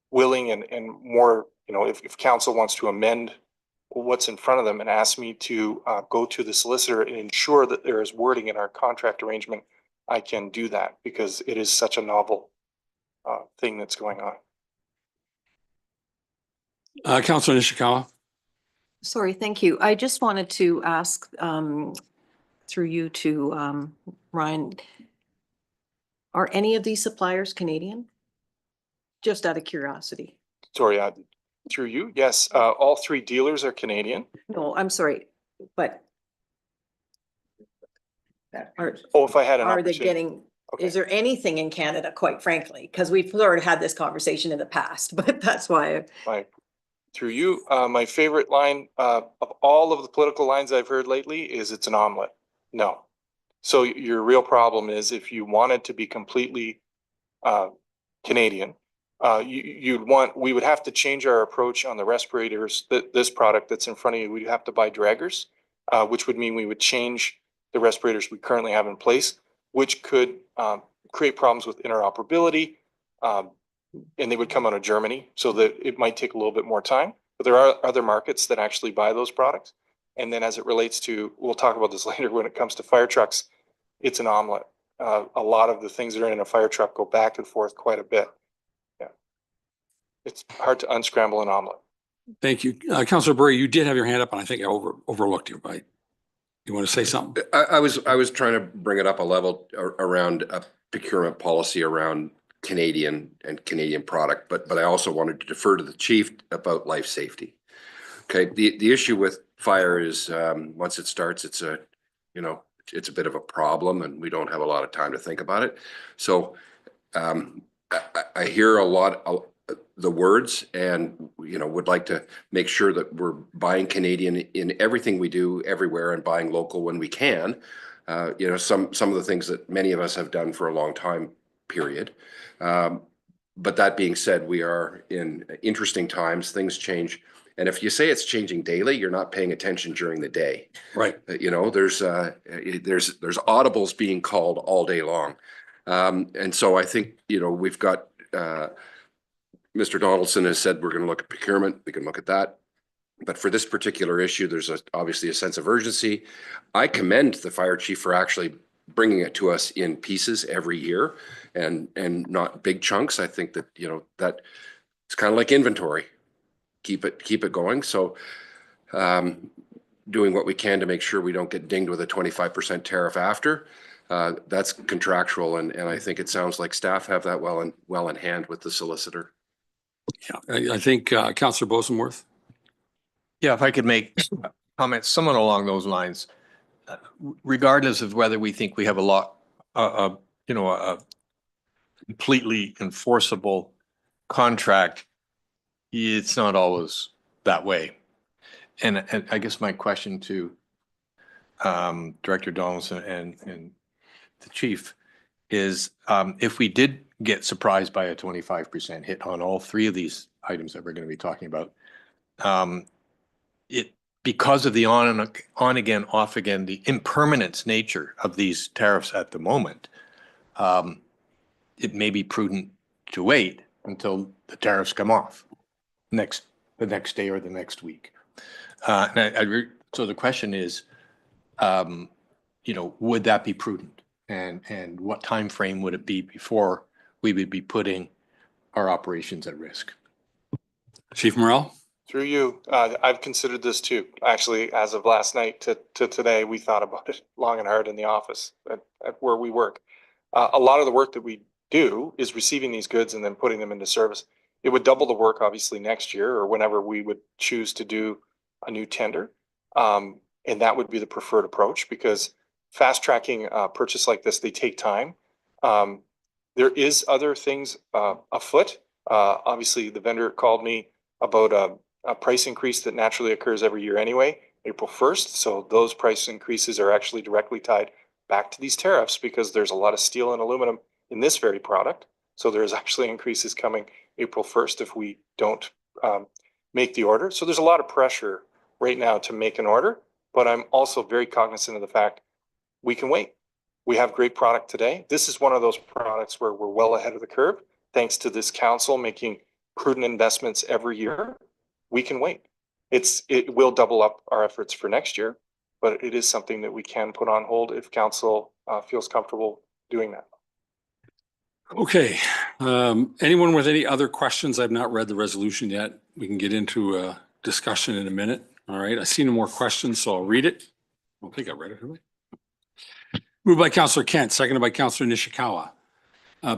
Speaker 6: willing and more, if council wants to amend what's in front of them and ask me to go to the solicitor and ensure that there is wording in our contract arrangement, I can do that because it is such a novel thing that's going on.
Speaker 1: Councilor Nishikawa.
Speaker 5: Sorry, thank you. I just wanted to ask through you to Ryan, are any of these suppliers Canadian? Just out of curiosity.
Speaker 6: Sorry, through you, yes. All three dealers are Canadian.
Speaker 5: No, I'm sorry, but
Speaker 6: If I had an
Speaker 5: are they
Speaker 6: opportunity.
Speaker 5: getting,
Speaker 6: Okay.
Speaker 5: is there anything in Canada, quite frankly? Because we've sort of had this conversation in the past, but that's why.
Speaker 6: Through you, my favorite line of all of the political lines I've heard lately is it's an omelet. No. So your real problem is if you wanted to be completely Canadian, we would have to change our approach on the respirators. This product that's in front of you, we'd have to buy draggers, which would mean we would change the respirators we currently have in place. which could create problems with interoperability. And they would come out of Germany, so that it might take a little bit more time. But there are other markets that actually buy those products. And then as it relates to, we'll talk about this later, when it comes to fire trucks, it's an omelet. A lot of the things that are in a fire truck go back and forth quite a bit. Yeah. It's hard to unscramble an omelet.
Speaker 1: Thank you. Councillor Burry, you did have your hand up and I think I overlooked you, right? You want to say something?
Speaker 13: I was trying to bring it up a level around a procurement policy around Canadian and Canadian product, but I also wanted to defer to the chief about life safety. Okay, the issue with fire is once it starts, it's a bit of a problem, and we don't have a lot of time to think about it. So I hear a lot of the words, and would like to make sure that we're buying Canadian in everything we do everywhere, and buying local when we can. Some of the things that many of us have done for a long time period. But that being said, we are in interesting times. Things change. And if you say it's changing daily, you're not paying attention during the day.
Speaker 1: Right.
Speaker 13: There's audibles being called all day long. And so I think, we've got, Mr. Donaldson has said, we're going to look at procurement. We can look at that. But for this particular issue, there's obviously a sense of urgency. I commend the fire chief for actually bringing it to us in pieces every year and not big chunks. I think that, that it's kind of like inventory. Keep it going. So doing what we can to make sure we don't get dinged with a 25% tariff after. That's contractual, and I think it sounds like staff have that well in hand with the solicitor.
Speaker 1: Yeah, I think Councillor Bosenworth.
Speaker 8: Yeah, if I could make comments somewhat along those lines, regardless of whether we think we have a completely enforceable contract, it's not always that way. And I guess my question to Director Donaldson and the chief is, if we did get surprised by a 25% hit on all three of these items that we're going to be talking about, because of the on again, off again, the impermanence nature of these tariffs at the moment, it may be prudent to wait until the tariffs come off the next day or the next week. So the question is, would that be prudent? And what time frame would it be before we would be putting our operations at risk?
Speaker 1: Chief Morrell?
Speaker 6: Through you, I've considered this too. Actually, as of last night to today, we thought about it long and hard in the office at where we work. A lot of the work that we do is receiving these goods and then putting them into service. It would double the work, obviously, next year or whenever we would choose to do a new tender. And that would be the preferred approach, because fast tracking a purchase like this, they take time. There is other things afoot. Obviously, the vendor called me about a price increase that naturally occurs every year anyway, April 1st. So those price increases are actually directly tied back to these tariffs, because there's a lot of steel and aluminum in this very product. So there's actually increases coming April 1st if we don't make the order. So there's a lot of pressure right now to make an order, but I'm also very cognizant of the fact we can wait. We have great product today. This is one of those products where we're well ahead of the curve, thanks to this council making prudent investments every year. We can wait. It will double up our efforts for next year, but it is something that we can put on hold if council feels comfortable doing that.
Speaker 1: Okay. Anyone with any other questions? I've not read the resolution yet. We can get into a discussion in a minute. All right. I see no more questions, so I'll read it. I don't think I read it, have I? Moved by Councillor Kent, seconded by Councillor Nishikawa.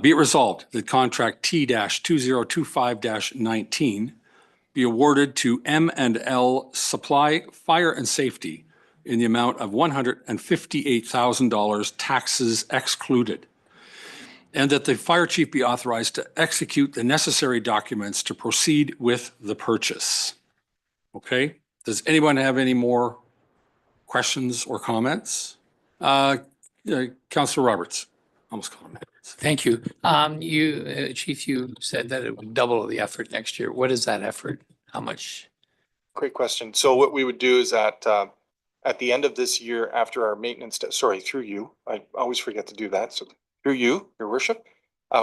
Speaker 1: Be it resolved that contract T-2025-19 be awarded to M&L Supply Fire and Safety in the amount of $158,000, taxes excluded, and that the fire chief be authorized to execute the necessary documents to proceed with the purchase. Okay. Does anyone have any more questions or comments? Councillor Roberts. Almost called him Roberts.
Speaker 14: Thank you. Chief, you said that it would double the effort next year. What is that effort? How much?
Speaker 6: Great question. So what we would do is at at the end of this year, after our maintenance, sorry, through you, I always forget to do that. So through you, your worship,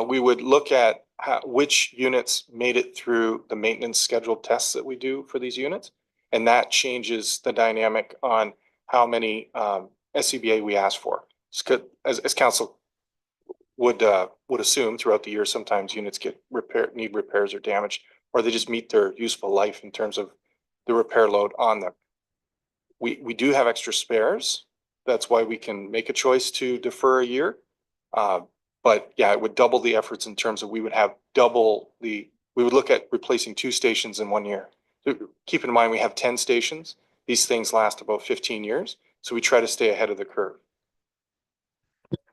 Speaker 6: we would look at which units made it through the maintenance scheduled tests that we do for these units. And that changes the dynamic on how many SCBA we ask for. As council would assume throughout the year, sometimes units get need repairs or damage, or they just meet their useful life in terms of the repair load on them. We do have extra spares. That's why we can make a choice to defer a year. But yeah, it would double the efforts in terms of we would look at replacing 2 stations in 1 year. Keep in mind, we have 10 stations. These things last about 15 years. So we try to stay ahead of the curve.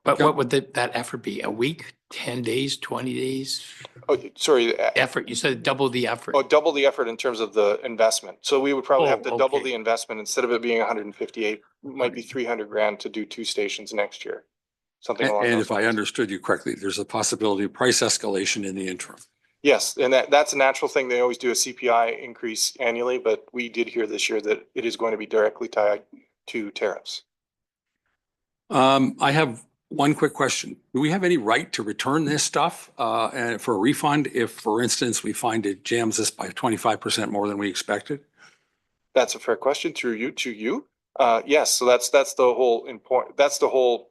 Speaker 14: But what would that effort be? A week, 10 days, 20 days?
Speaker 6: Oh, sorry.
Speaker 14: Effort, you said double the effort.
Speaker 6: Oh, double the effort in terms of the investment. So we would probably have to double
Speaker 14: okay.
Speaker 6: the investment. Instead of it being 158, it might be 300 grand to do 2 stations next year. Something along
Speaker 1: And
Speaker 6: those
Speaker 1: if I
Speaker 6: lines.
Speaker 1: understood you correctly, there's a possibility of price escalation in the interim.
Speaker 6: Yes, and that's a natural thing. They always do a CPI increase annually, but we did hear this year that it is going to be directly tied to tariffs.
Speaker 1: I have one quick question. Do we have any right to return this stuff and for a refund if, for instance, we find it jams us by 25% more than we expected?
Speaker 6: That's a fair question. Through you to you. Yes, so that's the whole important. That's the whole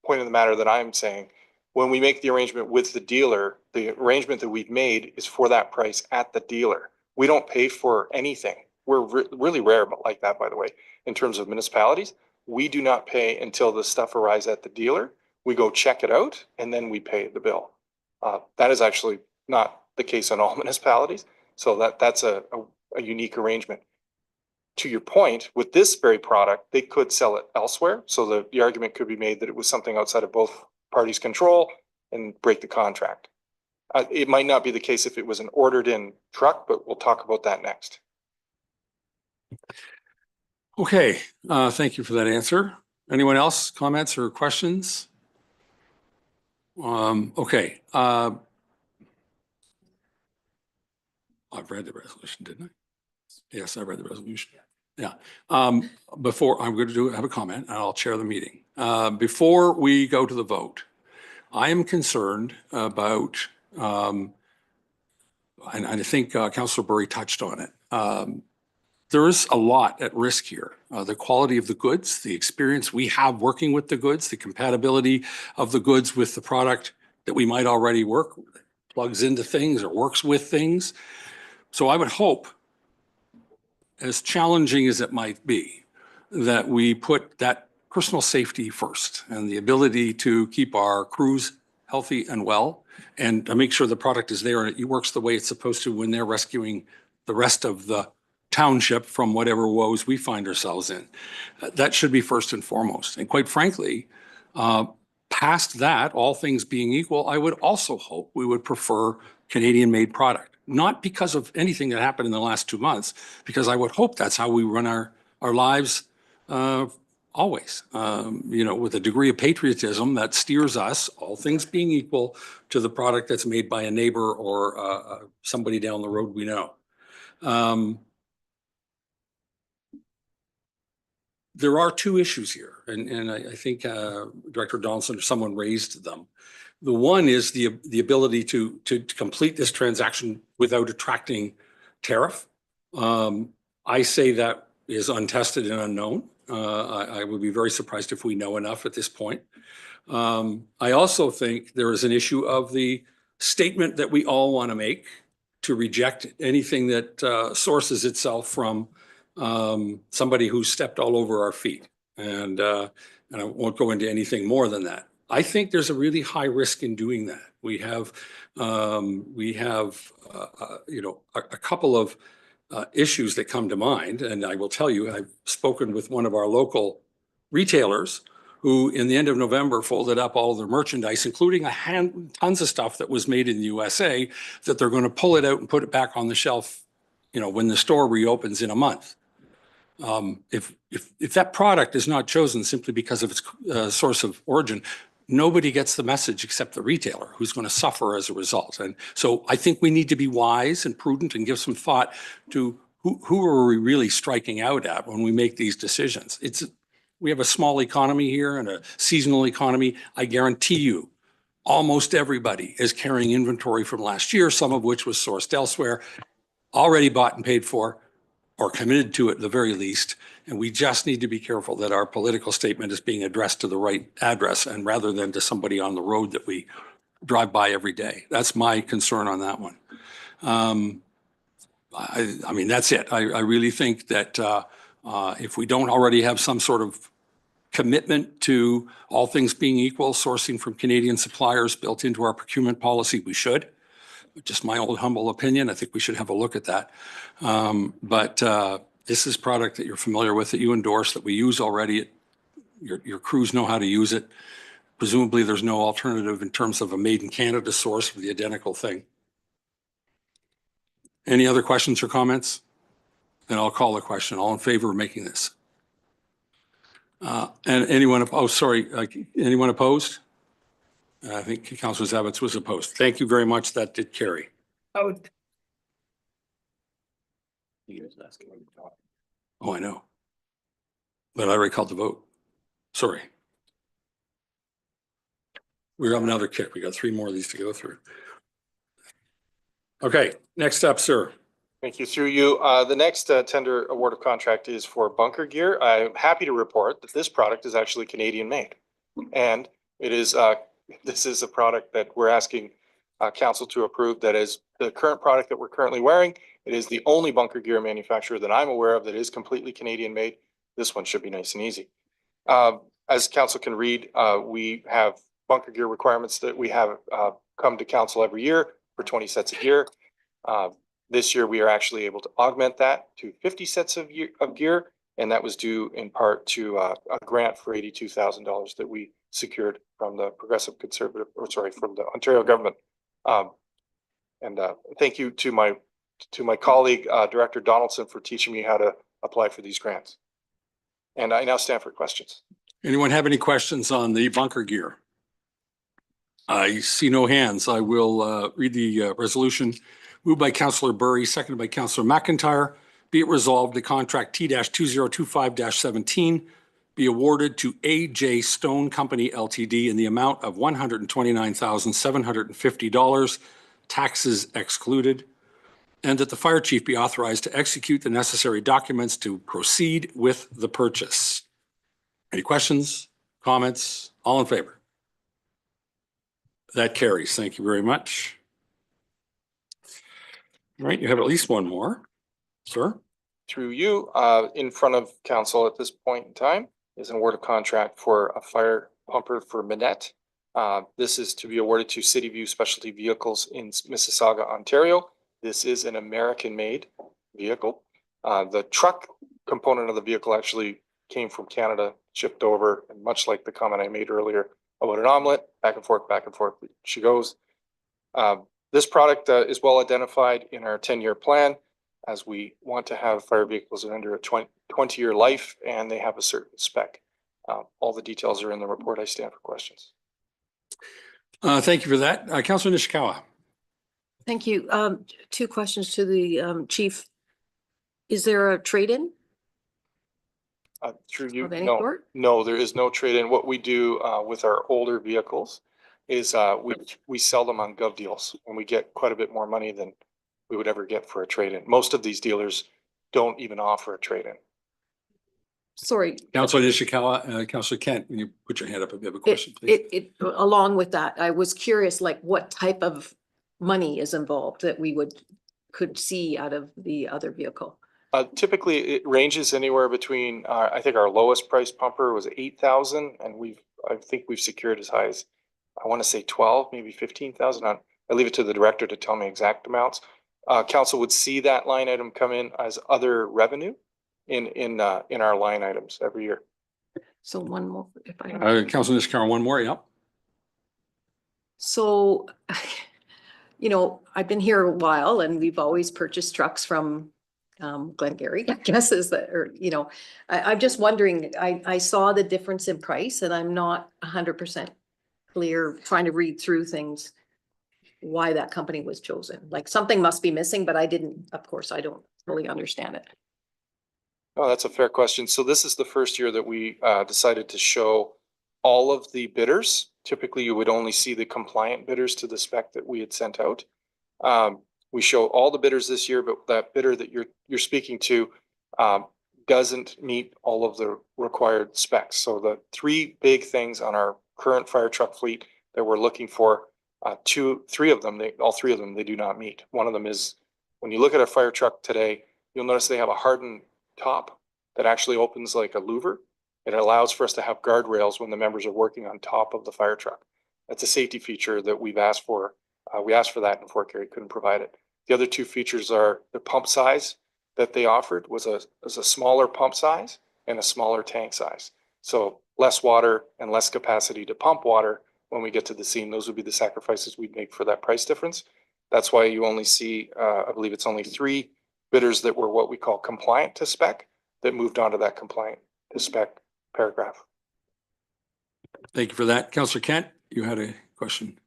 Speaker 6: point of the matter that I'm saying. When we make the arrangement with the dealer, the arrangement that we've made is for that price at the dealer. We don't pay for anything. We're really rare, but like that, by the way, in terms of municipalities, we do not pay until the stuff arrives at the dealer. We go check it out and then we pay the bill. That is actually not the case in all municipalities. So that's a unique arrangement. To your point, with this very product, they could sell it elsewhere. So the argument could be made that it was something outside of both parties' control and break the contract. It might not be the case if it was an ordered in truck, but we'll talk about that next.
Speaker 1: Okay, thank you for that answer. Anyone else, comments or questions? Okay. I've read the resolution, didn't I? Yes, I read the resolution. Yeah. Before I'm going to have a comment and I'll chair the meeting. Before we go to the vote, I am concerned about, and I think Councillor Burry touched on it. There is a lot at risk here. The quality of the goods, the experience we have working with the goods, the compatibility of the goods with the product that we might already work with, plugs into things or works with things. So I would hope, as challenging as it might be, that we put that personal safety first and the ability to keep our crews healthy and well and to make sure the product is there and it works the way it's supposed to when they're rescuing the rest of the township from whatever woes we find ourselves in. That should be first and foremost. And quite frankly, past that, all things being equal, I would also hope we would prefer Canadian-made product. Not because of anything that happened in the last 2 months, because I would hope that's how we run our lives always, with a degree of patriotism that steers us, all things being equal, to the product that's made by a neighbor or somebody down the road we know. There are 2 issues here, and I think Director Donaldson or someone raised them. The one is the ability to complete this transaction without attracting tariff. I say that is untested and unknown. I would be very surprised if we know enough at this point. I also think there is an issue of the statement that we all want to make to reject anything that sources itself from somebody who stepped all over our feet. And I won't go into anything more than that. I think there's a really high risk in doing that. We have a couple of issues that come to mind. And I will tell you, I've spoken with one of our local retailers who in the end of November folded up all of their merchandise, including tons of stuff that was made in the USA, that they're going to pull it out and put it back on the shelf, when the store reopens in a month. If that product is not chosen simply because of its source of origin, nobody gets the message except the retailer, who's going to suffer as a result. And so I think we need to be wise and prudent and give some thought to who are we really striking out at when we make these decisions? We have a small economy here and a seasonal economy. I guarantee you, almost everybody is carrying inventory from last year, some of which was sourced elsewhere, already bought and paid for, or committed to at the very least. And we just need to be careful that our political statement is being addressed to the right address and rather than to somebody on the road that we drive by every day. That's my concern on that one. I mean, that's it. I really think that if we don't already have some sort of commitment to all things being equal, sourcing from Canadian suppliers built into our procurement policy, we should. Just my own humble opinion. I think we should have a look at that. But this is product that you're familiar with, that you endorse, that we use already. Your crews know how to use it. Presumably there's no alternative in terms of a made in Canada source for the identical thing. Any other questions or comments? Then I'll call the question. All in favor of making this? And anyone, oh, sorry, anyone opposed? I think Councillor Zavitz was opposed. Thank you very much. That did carry.
Speaker 3: Oh,
Speaker 1: Oh, I know. But I already called the vote. Sorry. We have another kick. We got 3 more of these to go through. Okay, next up, sir.
Speaker 6: Thank you. Through you. The next tender award of contract is for bunker gear. I'm happy to report that this product is actually Canadian made. And it is, this is a product that we're asking council to approve. That is the current product that we're currently wearing. It is the only bunker gear manufacturer that I'm aware of that is completely Canadian made. This one should be nice and easy. As council can read, we have bunker gear requirements that we have come to council every year for 20 sets of gear. This year, we are actually able to augment that to 50 sets of gear, and that was due in part to a grant for $82,000 that we secured from the Progressive Conservative, or sorry, from the Ontario government. Thank you to my colleague, Director Donaldson, for teaching me how to apply for these grants. And I now stand for questions.
Speaker 1: Anyone have any questions on the bunker gear? I see no hands. I will read the resolution. Moved by Councillor Burry, seconded by Councillor McIntyre. Be it resolved, the contract T-2025-17 be awarded to AJ Stone Company Ltd. in the amount of $129,750, taxes excluded, and that the fire chief be authorized to execute the necessary documents to proceed with the purchase. Any questions, comments? All in favor? That carries. Thank you very much. All right, you have at least one more, sir.
Speaker 6: Through you, in front of council at this point in time is an award of contract for a fire pumper for Minette. This is to be awarded to City View Specialty Vehicles in Mississauga, Ontario. This is an American-made vehicle. The truck component of the vehicle actually came from Canada, shipped over, and much like the comment I made earlier about an omelet, back and forth, she goes. This product is well identified in our 10-year plan, as we want to have fire vehicles under a 20-year life, and they have a certain spec. All the details are in the report. I stand for questions.
Speaker 1: Thank you for that. Councillor Nishikawa.
Speaker 5: Thank you. 2 questions to the chief. Is there a trade-in?
Speaker 6: Through you,
Speaker 5: Of any
Speaker 6: no,
Speaker 5: sort?
Speaker 6: no, there is no trade-in. What we do with our older vehicles is we sell them on gov deals, and we get quite a bit more money than we would ever get for a trade-in. Most of these dealers don't even offer a trade-in.
Speaker 5: Sorry.
Speaker 1: Councillor Nishikawa, Councillor Kent, can you put your hand up if you have a question, please?
Speaker 5: Along with that, I was curious, like what type of money is involved that we could see out of the other vehicle?
Speaker 6: Typically, it ranges anywhere between, I think our lowest price pumper was 8,000, and I think we've secured as high as, I want to say 12, maybe 15,000. I leave it to the director to tell me exact amounts. Council would see that line item come in as other revenue in our line items every year.
Speaker 5: So one more, if I.
Speaker 1: Councillor Nishikawa, one more, yeah.
Speaker 5: So, I've been here a while, and we've always purchased trucks from Glengarry, I guess is that, or, I'm just wondering, I saw the difference in price, and I'm not 100% clear, trying to read through things, why that company was chosen. Like something must be missing, but of course, I don't fully understand it.
Speaker 6: Oh, that's a fair question. So this is the first year that we decided to show all of the bidders. Typically, you would only see the compliant bidders to the spec that we had sent out. We show all the bidders this year, but that bidder that you're speaking to doesn't meet all of the required specs. So the three big things on our current fire truck fleet that we're looking for, three of them, all three of them, they do not meet. One of them is, when you look at a fire truck today, you'll notice they have a hardened top that actually opens like a louver. It allows for us to have guardrails when the members are working on top of the fire truck. That's a safety feature that we've asked for. We asked for that and Fort Garry couldn't provide it. The other two features are the pump size that they offered was a smaller pump size and a smaller tank size. So less water and less capacity to pump water when we get to the scene. Those would be the sacrifices we'd make for that price difference. That's why you only see, I believe it's only 3 bidders that were what we call compliant to spec that moved on to that compliant to spec paragraph.
Speaker 1: Thank you for that. Councillor Kent, you had a question.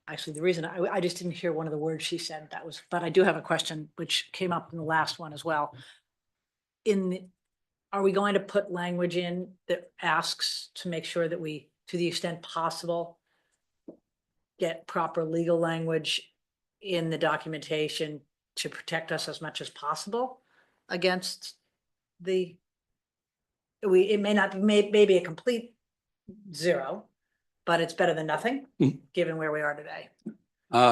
Speaker 11: Actually, the reason I just didn't hear one of the words she said, but I do have a question which came up in the last one as well. Are we going to put language in that asks to make sure that we, to the extent possible, get proper legal language in the documentation to protect us as much as possible against it may not, maybe a complete zero, but it's better than nothing, given where we are today.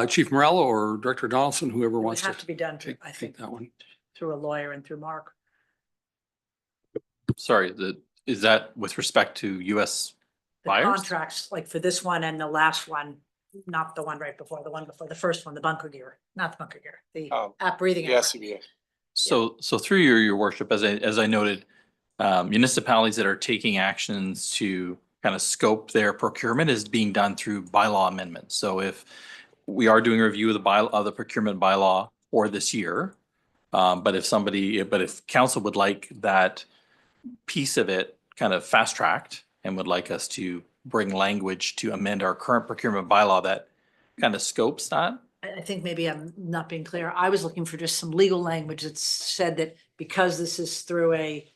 Speaker 1: Chief Morello or Director Donaldson, whoever
Speaker 11: It would
Speaker 1: wants
Speaker 11: have
Speaker 1: to
Speaker 11: to be done, I
Speaker 1: take
Speaker 11: think,
Speaker 1: that one.
Speaker 11: through a lawyer and through Mark.
Speaker 12: Sorry, is that with respect to US
Speaker 11: The
Speaker 12: buyers?
Speaker 11: contracts, like for this one and the last one, not the one right before, the one before, the first one, the bunker gear, not the bunker gear, the breathing.
Speaker 6: Yes,
Speaker 11: apparatus.
Speaker 12: So through your worship, as I noted, municipalities that are taking actions to kind of scope their procurement is being done through bylaw amendments. So if we are doing a review of the procurement bylaw for this year, but if council would like that piece of it kind of fast tracked and would like us to bring language to amend our current procurement bylaw that kind of scopes that.
Speaker 11: I think maybe I'm not being clear. I was looking for just some legal language that said that because this is through a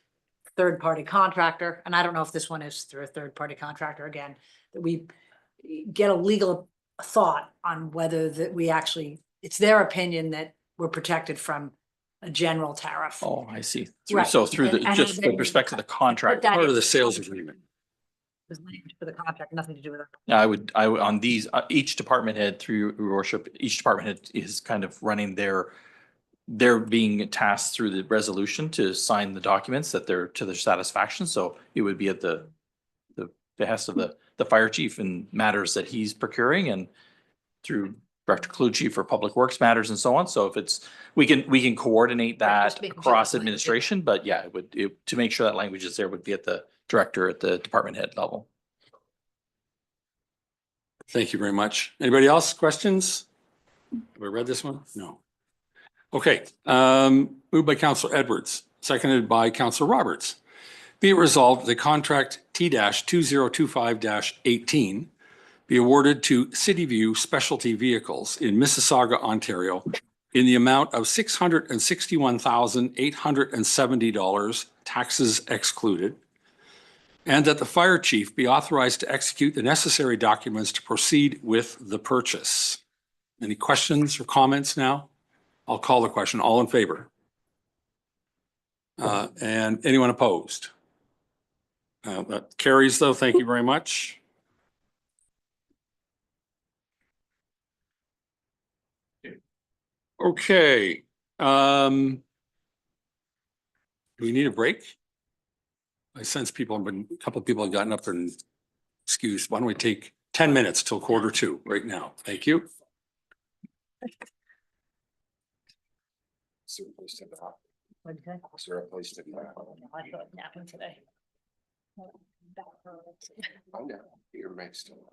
Speaker 11: third-party contractor, and I don't know if this one is through a third-party contractor again, that we get a legal thought on whether that we actually, it's their opinion that we're protected from a general tariff.
Speaker 12: Oh, I see.
Speaker 11: Right.
Speaker 12: So through
Speaker 11: And
Speaker 12: just with respect to the contract.
Speaker 11: that
Speaker 1: Part of
Speaker 11: is-
Speaker 1: the sales agreement.
Speaker 11: There's language for the contract, nothing to do with it.
Speaker 12: I would on these, each department head through your worship, each department head is kind of running they're being tasked through the resolution to sign the documents that they're to their satisfaction. So it would be at the behest of the fire chief and matters that he's procuring and through Director Clucci for Public Works matters and so on. So if it's, we can coordinate
Speaker 11: Right, just
Speaker 12: that
Speaker 11: making sure
Speaker 12: across
Speaker 11: it's language.
Speaker 12: administration, but yeah, to make sure that language is there would be at the director at the department head level.
Speaker 1: Thank you very much. Anybody else? Questions? Have we read this one? No. Okay, moved by Councillor Edwards, seconded by Councillor Roberts. Be it resolved, the contract T-2025-18 be awarded to CityView Specialty Vehicles in Mississauga, Ontario, in the amount of $661,870, taxes excluded, and that the fire chief be authorized to execute the necessary documents to proceed with the purchase. Any questions or comments now? I'll call the question. All in favor? And anyone opposed? That carries though. Thank you very much. Okay. Do we need a break? I sense a couple of people have gotten up and excused. Why don't we take 10 minutes till 1:45 right now? Thank you.
Speaker 11: What did you think? I feel like napping today.
Speaker 13: Find out. Your mic's still on.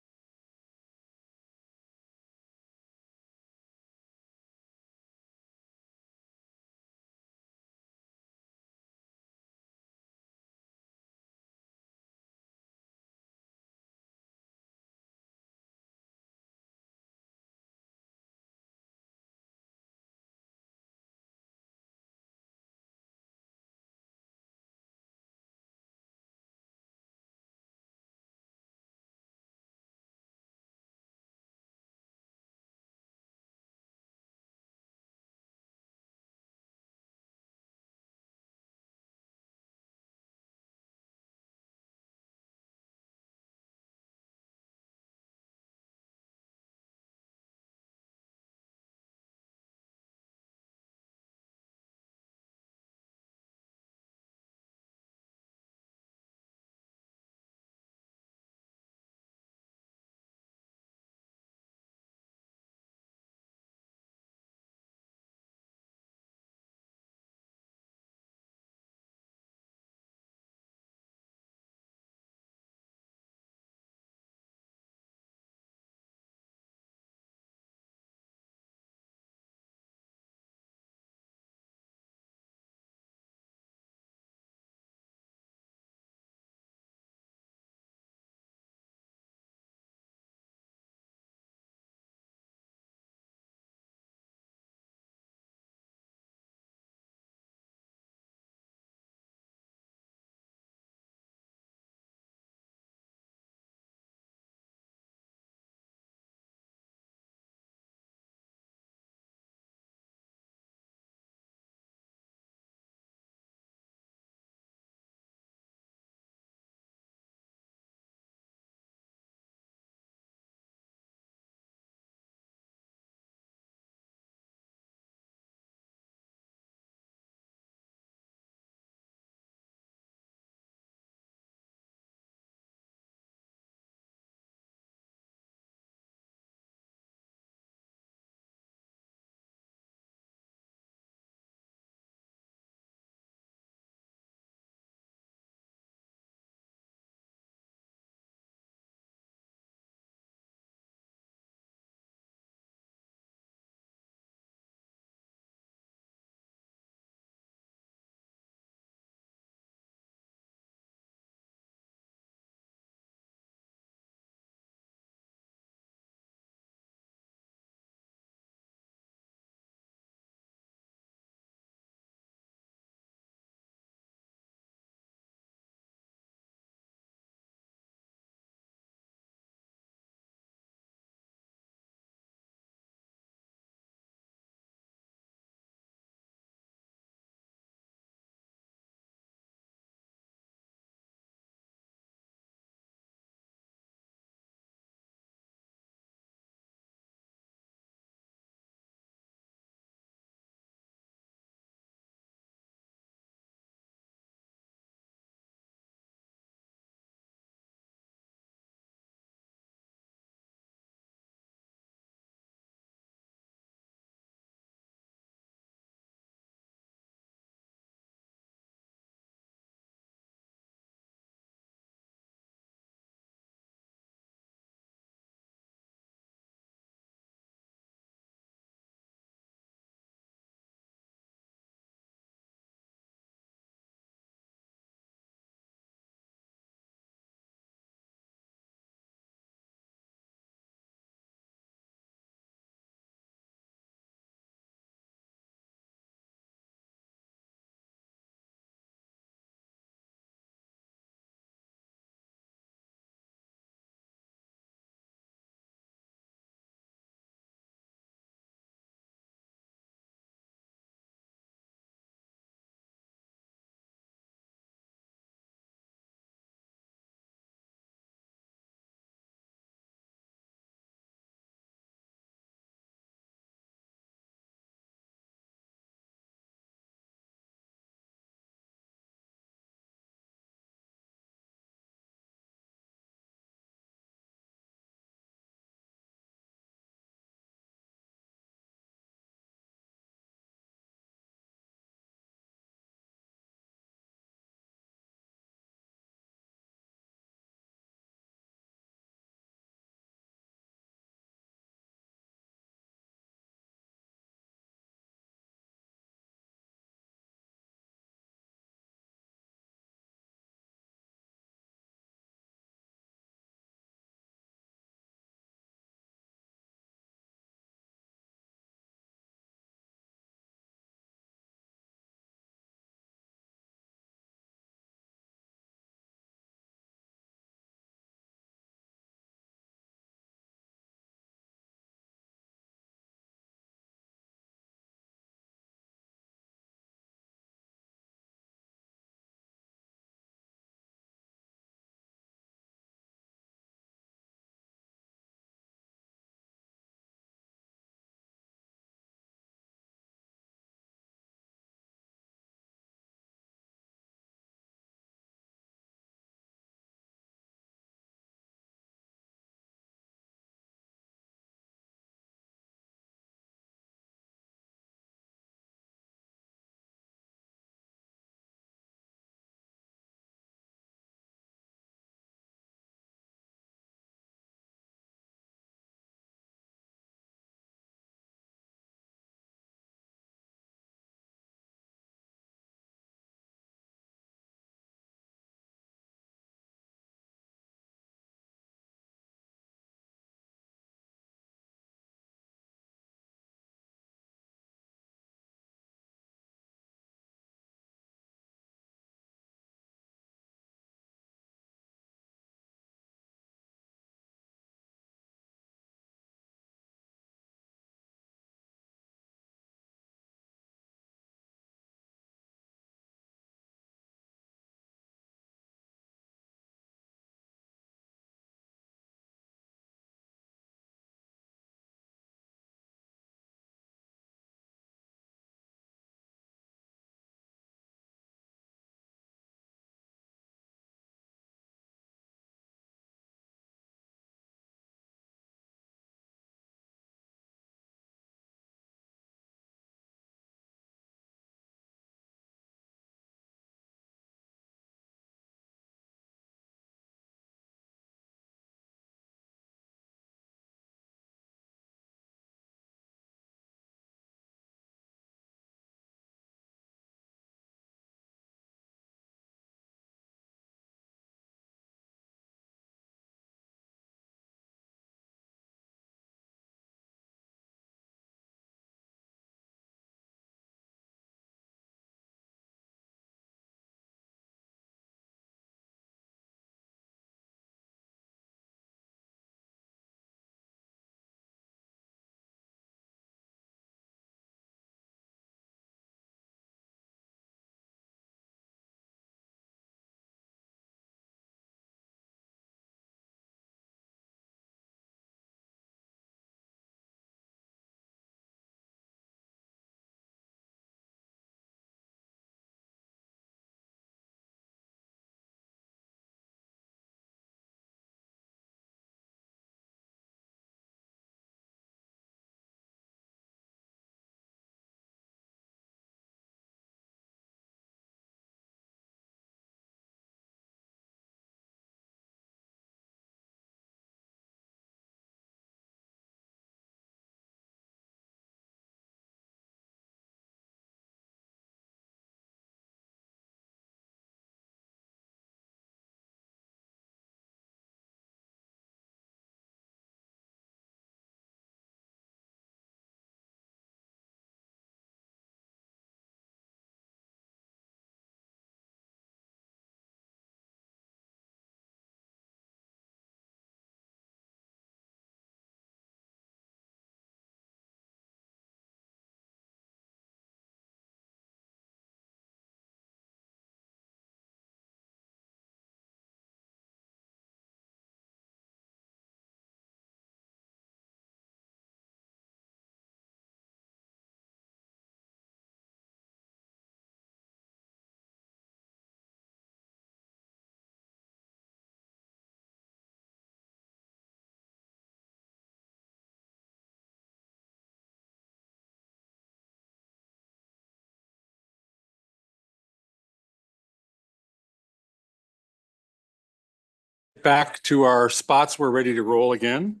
Speaker 1: back to our spots. We're ready to roll again.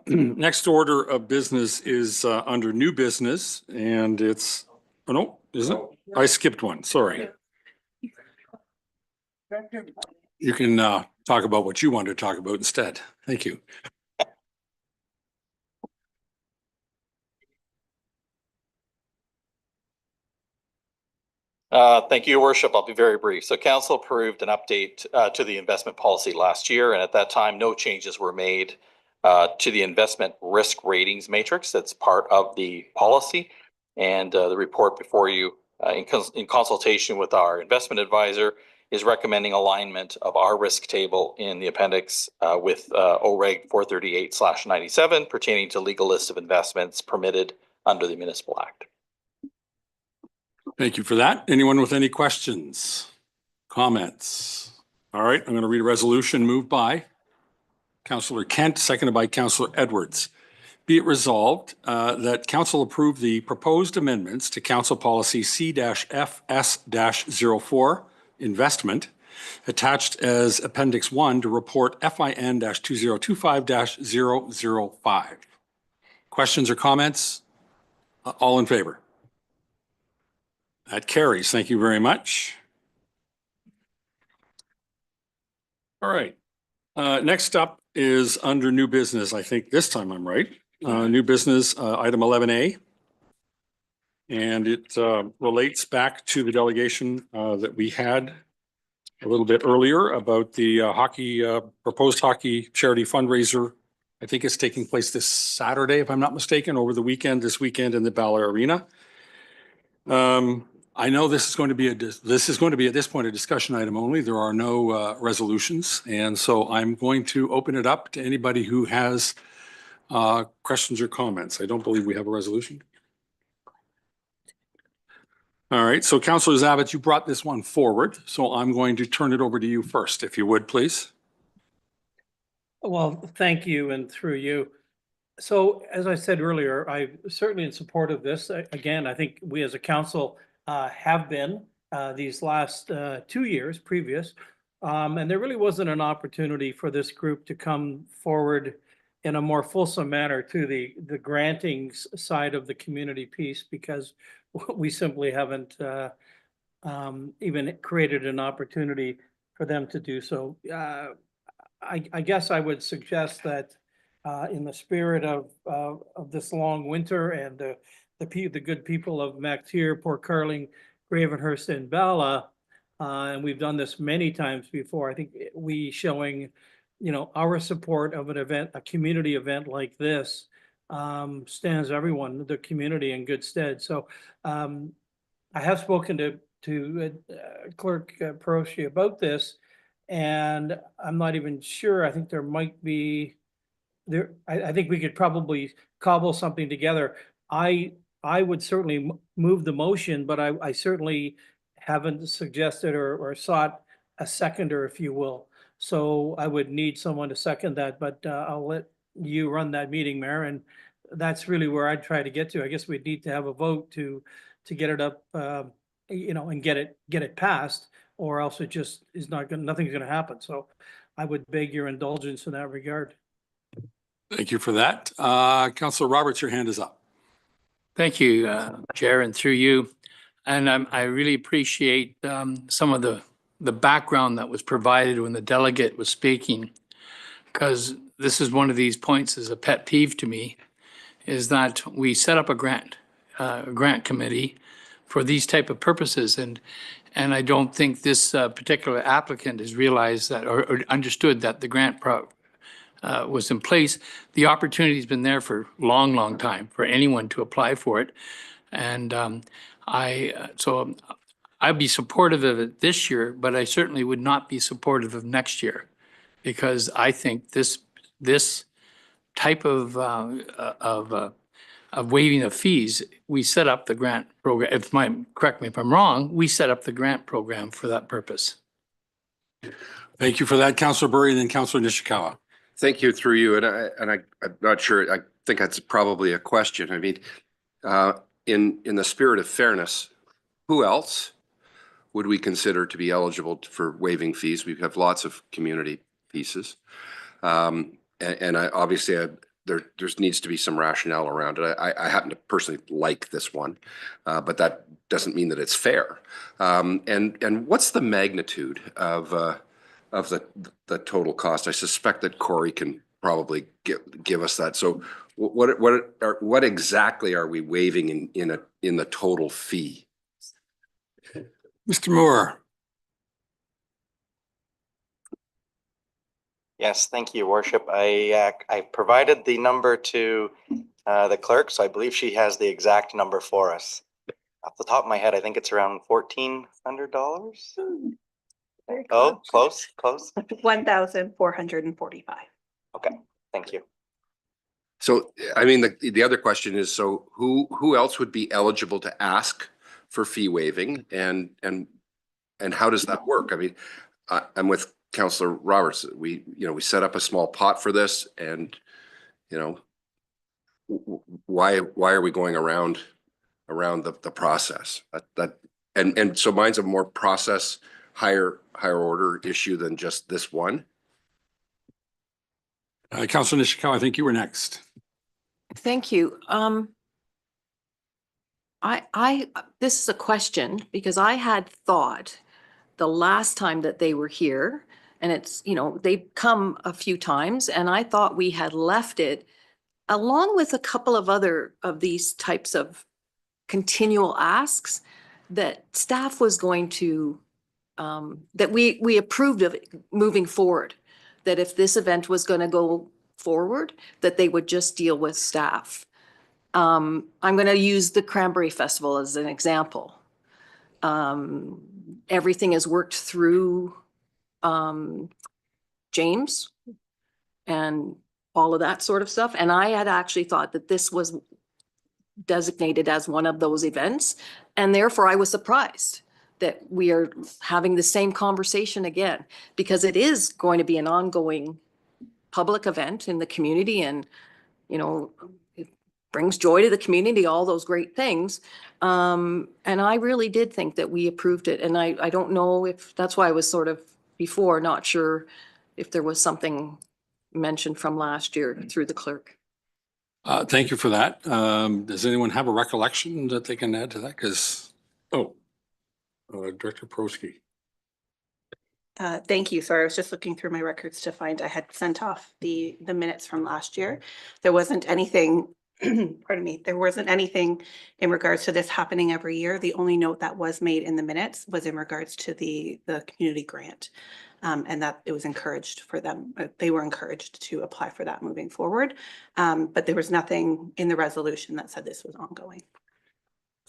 Speaker 1: Next order of business is under new business, and it's, oh no, is it? I skipped one, sorry. You can talk about what you wanted to talk about instead. Thank you.
Speaker 12: Thank you, Your Worship. I'll be very brief. So council approved an update to the investment policy last year, and at that time, no changes were made to the investment risk ratings matrix that's part of the policy. And the report before you, in consultation with our investment advisor, is recommending alignment of our risk table in the appendix with OREG 438/97 pertaining to legal list of investments permitted under the Municipal Act.
Speaker 1: Thank you for that. Anyone with any questions, comments? All right, I'm going to read a resolution moved by Councillor Kent, seconded by Councillor Edwards. Be it resolved that council approve the proposed amendments to Council Policy C-FS-04 Investment attached as Appendix 1 to Report FIN-2025-005. Questions or comments? All in favor? That carries. Thank you very much. All right. Next up is under new business. I think this time I'm right. New business, item 11A. And it relates back to the delegation that we had a little bit earlier about the proposed hockey charity fundraiser. I think it's taking place this Saturday, if I'm not mistaken, over the weekend, this weekend in the Bala Arena. I know this is going to be at this point a discussion item only. There are no resolutions, and so I'm going to open it up to anybody who has questions or comments. I don't believe we have a resolution. All right, so Councillor Zabit, you brought this one forward, so I'm going to turn it over to you first, if you would, please.
Speaker 3: Well, thank you, and through you. So as I said earlier, I'm certainly in support of this. Again, I think we as a council have been these last 2 years previous. And there really wasn't an opportunity for this group to come forward in a more fulsome manner to the granting side of the community piece, because we simply haven't even created an opportunity for them to do so. I guess I would suggest that in the spirit of this long winter and the good people of MacTier, Port Carling, Gravenhurst, and Bala, and we've done this many times before. I think we showing, our support of an event, a community event like this, stands everyone, the community, in good stead. So I have spoken to Clerk Peroshi about this, and I'm not even sure. I think there might be there. I think we could probably cobble something together. I would certainly move the motion, but I certainly haven't suggested or sought a seconder, if you will. So I would need someone to second that, but I'll let you run that meeting, Mayor, and that's really where I'd try to get to. I guess we'd need to have a vote to get it up, and get it passed, or else it just is nothing's gonna happen. So I would beg your indulgence in that regard.
Speaker 1: Thank you for that. Councillor Roberts, your hand is up.
Speaker 14: Thank you, Chair, and through you. And I really appreciate some of the background that was provided when the delegate was speaking, because this is one of these points is a pet peeve to me, is that we set up a grant committee for these type of purposes, and I don't think this particular applicant has realized that or understood that the grant was in place. The opportunity's been there for a long time for anyone to apply for it. And so I'd be supportive of it this year, but I certainly would not be supportive of next year, because I think this type of waiving of fees, we set up the grant program. Correct me if I'm wrong, we set up the grant program for that purpose.
Speaker 1: Thank you for that, Councillor Burry, and then Councillor Nishikawa.
Speaker 13: Thank you through you. I'm not sure, I think that's probably a question. I mean, in the spirit of fairness, who else would we consider to be eligible for waiving fees? We have lots of community pieces. And I obviously there needs to be some rationale around it. I happen to personally like this one, but that doesn't mean that it's fair. And what's the magnitude of the total cost? I suspect that Corey can probably give us that. So what exactly are we waiving in the total fee?
Speaker 1: Mr. Moore.
Speaker 10: Yes, thank you, Worship. I provided the number to the clerk, so I believe she has the exact number for us. Off the top of my head, I think it's around $1,400. Oh, close.
Speaker 7: 1,445.
Speaker 10: Okay, thank you.
Speaker 13: So, I mean, the other question is, so who else would be eligible to ask for fee waiving, and how does that work? I mean, I'm with Councillor Roberts. We set up a small pot for this, and why are we going around the process? And so mine's a more process, higher order issue than just this one.
Speaker 1: Councillor Nishikawa, I think you were next.
Speaker 5: Thank you. This is a question because I had thought the last time that they were here, and it's, they've come a few times, and I thought we had left it along with a couple of other of these types of continual asks that staff was going to, that we approved of it moving forward, that if this event was going to go forward, that they would just deal with staff. I'm going to use the Cranberry Festival as an example. Everything is worked through James and all of that sort of stuff. And I had actually thought that this was designated as one of those events. And therefore I was surprised that we are having the same conversation again, because it is going to be an ongoing public event in the community, and, it brings joy to the community, all those great things. And I really did think that we approved it. And I don't know if that's why I was sort of before not sure if there was something mentioned from last year through the clerk.
Speaker 1: Thank you for that. Does anyone have a recollection that they can add to that? Because, Director Prosky.
Speaker 7: Thank you. Sorry, I was just looking through my records to find I had sent off the minutes from last year. There wasn't anything, pardon me, there wasn't anything in regards to this happening every year. The only note that was made in the minutes was in regards to the community grant, and that it was encouraged for them. They were encouraged to apply for that moving forward. But there was nothing in the resolution that said this was ongoing.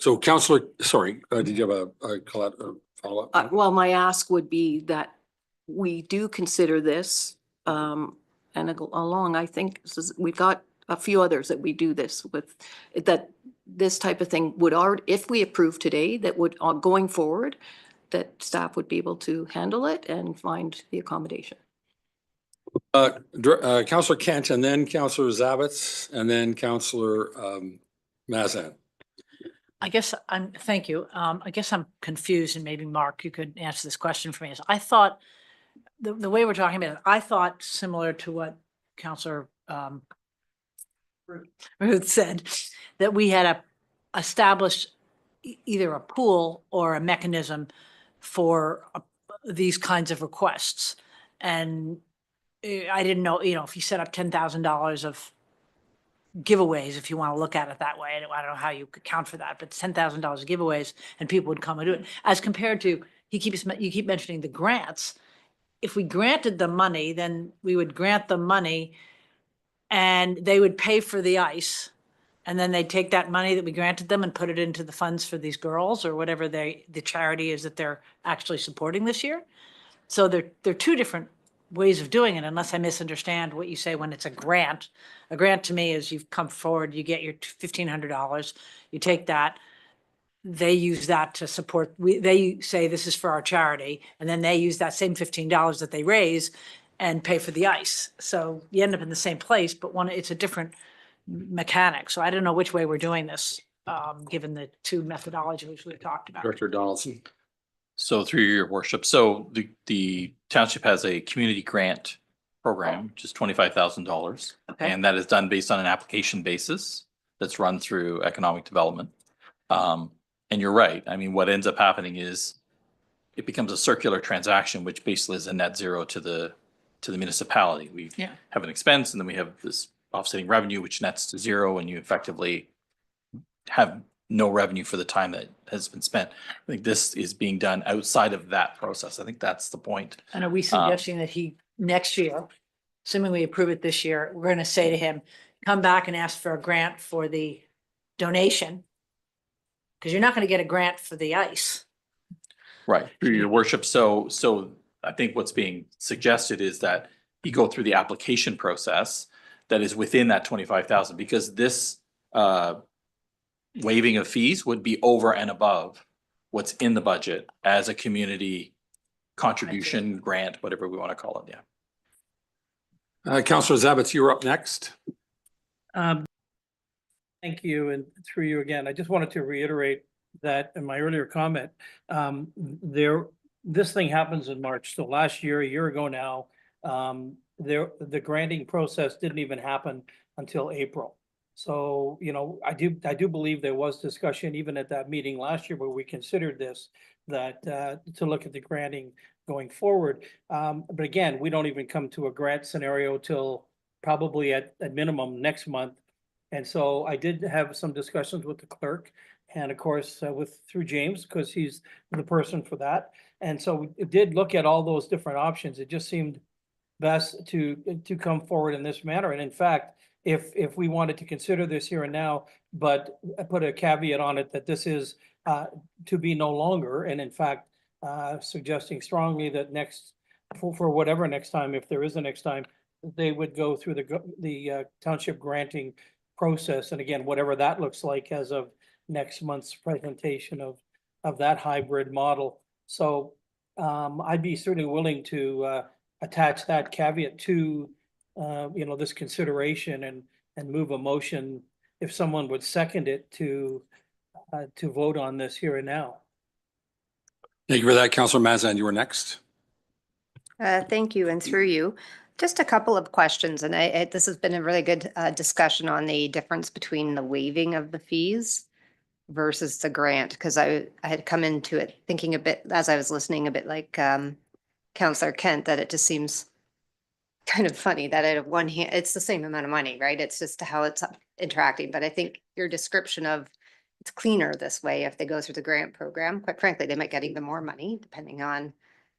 Speaker 1: So Councillor, sorry, did you have a follow-up?
Speaker 5: Well, my ask would be that we do consider this, and along, I think we've got a few others that we do this with, that this type of thing would already, if we approve today, that would, going forward, that staff would be able to handle it and find the accommodation.
Speaker 1: Councillor Kent, and then Councillor Zavitz, and then Councillor Mazan.
Speaker 11: Thank you. I guess I'm confused, and maybe Mark, you could answer this question for me. I thought the way we're talking about it, I thought similar to what Councillor Ruth said, that we had established either a pool or a mechanism for these kinds of requests. And I didn't know, if you set up $10,000 of giveaways, if you want to look at it that way, I don't know how you could count for that, but $10,000 giveaways and people would come and do it, as compared to, you keep mentioning the grants. If we granted the money, then we would grant the money and they would pay for the ice, and then they'd take that money that we granted them and put it into the funds for these girls or whatever the charity is that they're actually supporting this year. So they're two different ways of doing it, unless I misunderstand what you say when it's a grant. A grant to me is you've come forward, you get your $1,500, you take that, they use that to support, they say this is for our charity, and then they use that same $15 that they raise and pay for the ice. So you end up in the same place, but it's a different mechanic. So I don't know which way we're doing this, given the two methodologies we talked about.
Speaker 1: Director Donaldson.
Speaker 12: So through your worship, so the township has a community grant program, which is $25,000.
Speaker 11: Okay.
Speaker 12: And that is done based on an application basis that's run through economic development. And you're right. I mean, what ends up happening is it becomes a circular transaction, which basically is a net zero to the municipality. We
Speaker 11: Yeah.
Speaker 12: have an expense and then we have this offsetting revenue, which nets to zero, and you effectively have no revenue for the time that has been spent. I think this is being done outside of that process. I think that's the point.
Speaker 11: And are we suggesting that he, next year, assuming we approve it this year, we're gonna say to him, come back and ask for a grant for the donation? Because you're not gonna get a grant for the ice.
Speaker 12: Right, through your worship. So I think what's being suggested is that you go through the application process that is within that 25,000, because this waiving of fees would be over and above what's in the budget as a community contribution, grant, whatever we want to call it, yeah.
Speaker 1: Councillor Zabitz, you're up next.
Speaker 3: Thank you, and through you again, I just wanted to reiterate that in my earlier comment, this thing happens in March. So last year, a year ago now, the granting process didn't even happen until April. So, you know, I do believe there was discussion even at that meeting last year where we considered this, that to look at the granting going forward. But again, we don't even come to a grant scenario till probably at minimum next month. And so I did have some discussions with the clerk and of course through James, because he's the person for that. And so we did look at all those different options. It just seemed best to come forward in this manner. And in fact, if we wanted to consider this here and now, but put a caveat on it that this is to be no longer, and in fact, suggesting strongly that for whatever next time, if there is a next time, they would go through the township granting process. And again, whatever that looks like as of next month's presentation of that hybrid model. So I'd be certainly willing to attach that caveat to this consideration and move a motion if someone would second it to vote on this here and now.
Speaker 1: Thank you for that. Councillor Mazan, you were next.
Speaker 9: Thank you, and through you. Just a couple of questions, and this has been a really good discussion on the difference between the waiving of the fees versus the grant, because I had come into it thinking a bit, as I was listening, a bit like Councillor Kent, that it just seems kind of funny that at one hand, it's the same amount of money, right? It's just how it's interacting. But I think your description of it's cleaner this way if they go through the grant program. Quite frankly, they might get even more money depending on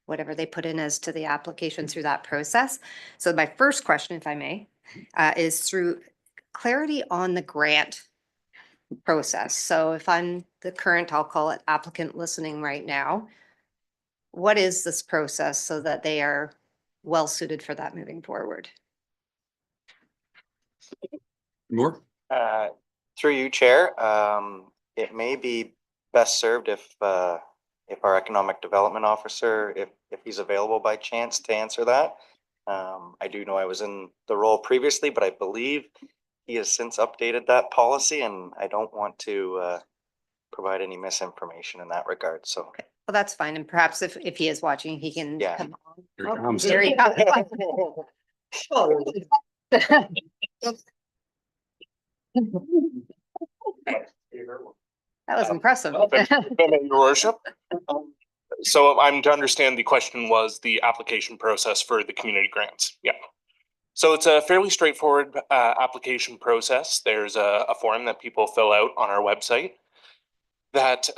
Speaker 9: whatever they put in as to the application through that process. So my first question, if I may, is through clarity on the grant process. So if I'm the current, I'll call it applicant listening right now, what is this process so that they are well suited for that moving forward?
Speaker 1: Moore?
Speaker 10: Through you, Chair, it may be best served if our economic development officer, if he's available by chance to answer that. I do know I was in the role previously, but I believe he has since updated that policy, and I don't want to provide any misinformation in that regard. So,
Speaker 9: Okay. Well, that's fine. And perhaps if he is watching, he can come on.
Speaker 1: Here it comes.
Speaker 9: There he comes. That was impressive.
Speaker 6: Your worship. So I'm to understand the question was the application process for the community grants. Yeah. So it's a fairly straightforward application process. There's a form that people fill out on our website that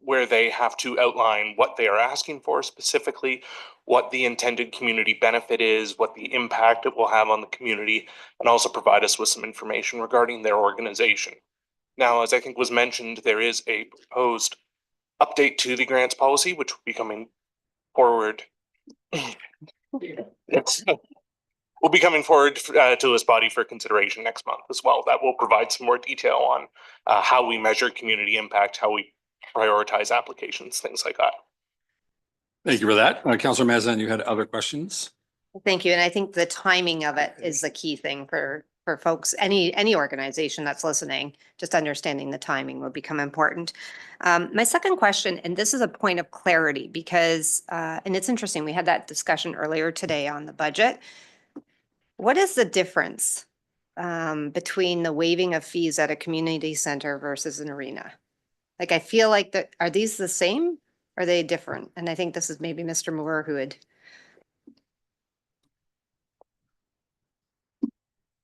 Speaker 6: where they have to outline what they are asking for specifically, what the intended community benefit is, what the impact it will have on the community, and also provide us with some information regarding their organization. Now, as I think was mentioned, there is a proposed update to the grants policy, which will be coming forward. Will be coming forward to this body for consideration next month as well. That will provide some more detail on how we measure community impact, how we prioritize applications, things like that.
Speaker 1: Thank you for that. Councillor Mazan, you had other questions?
Speaker 9: Thank you. And I think the timing of it is the key thing for folks, any organization that's listening, just understanding the timing will become important. My second question, and this is a point of clarity because, and it's interesting, we had that discussion earlier today on the budget. What is the difference between the waiving of fees at a community center versus an arena? Like, I feel like are these the same? Are they different? And I think this is maybe Mr. Moore who would.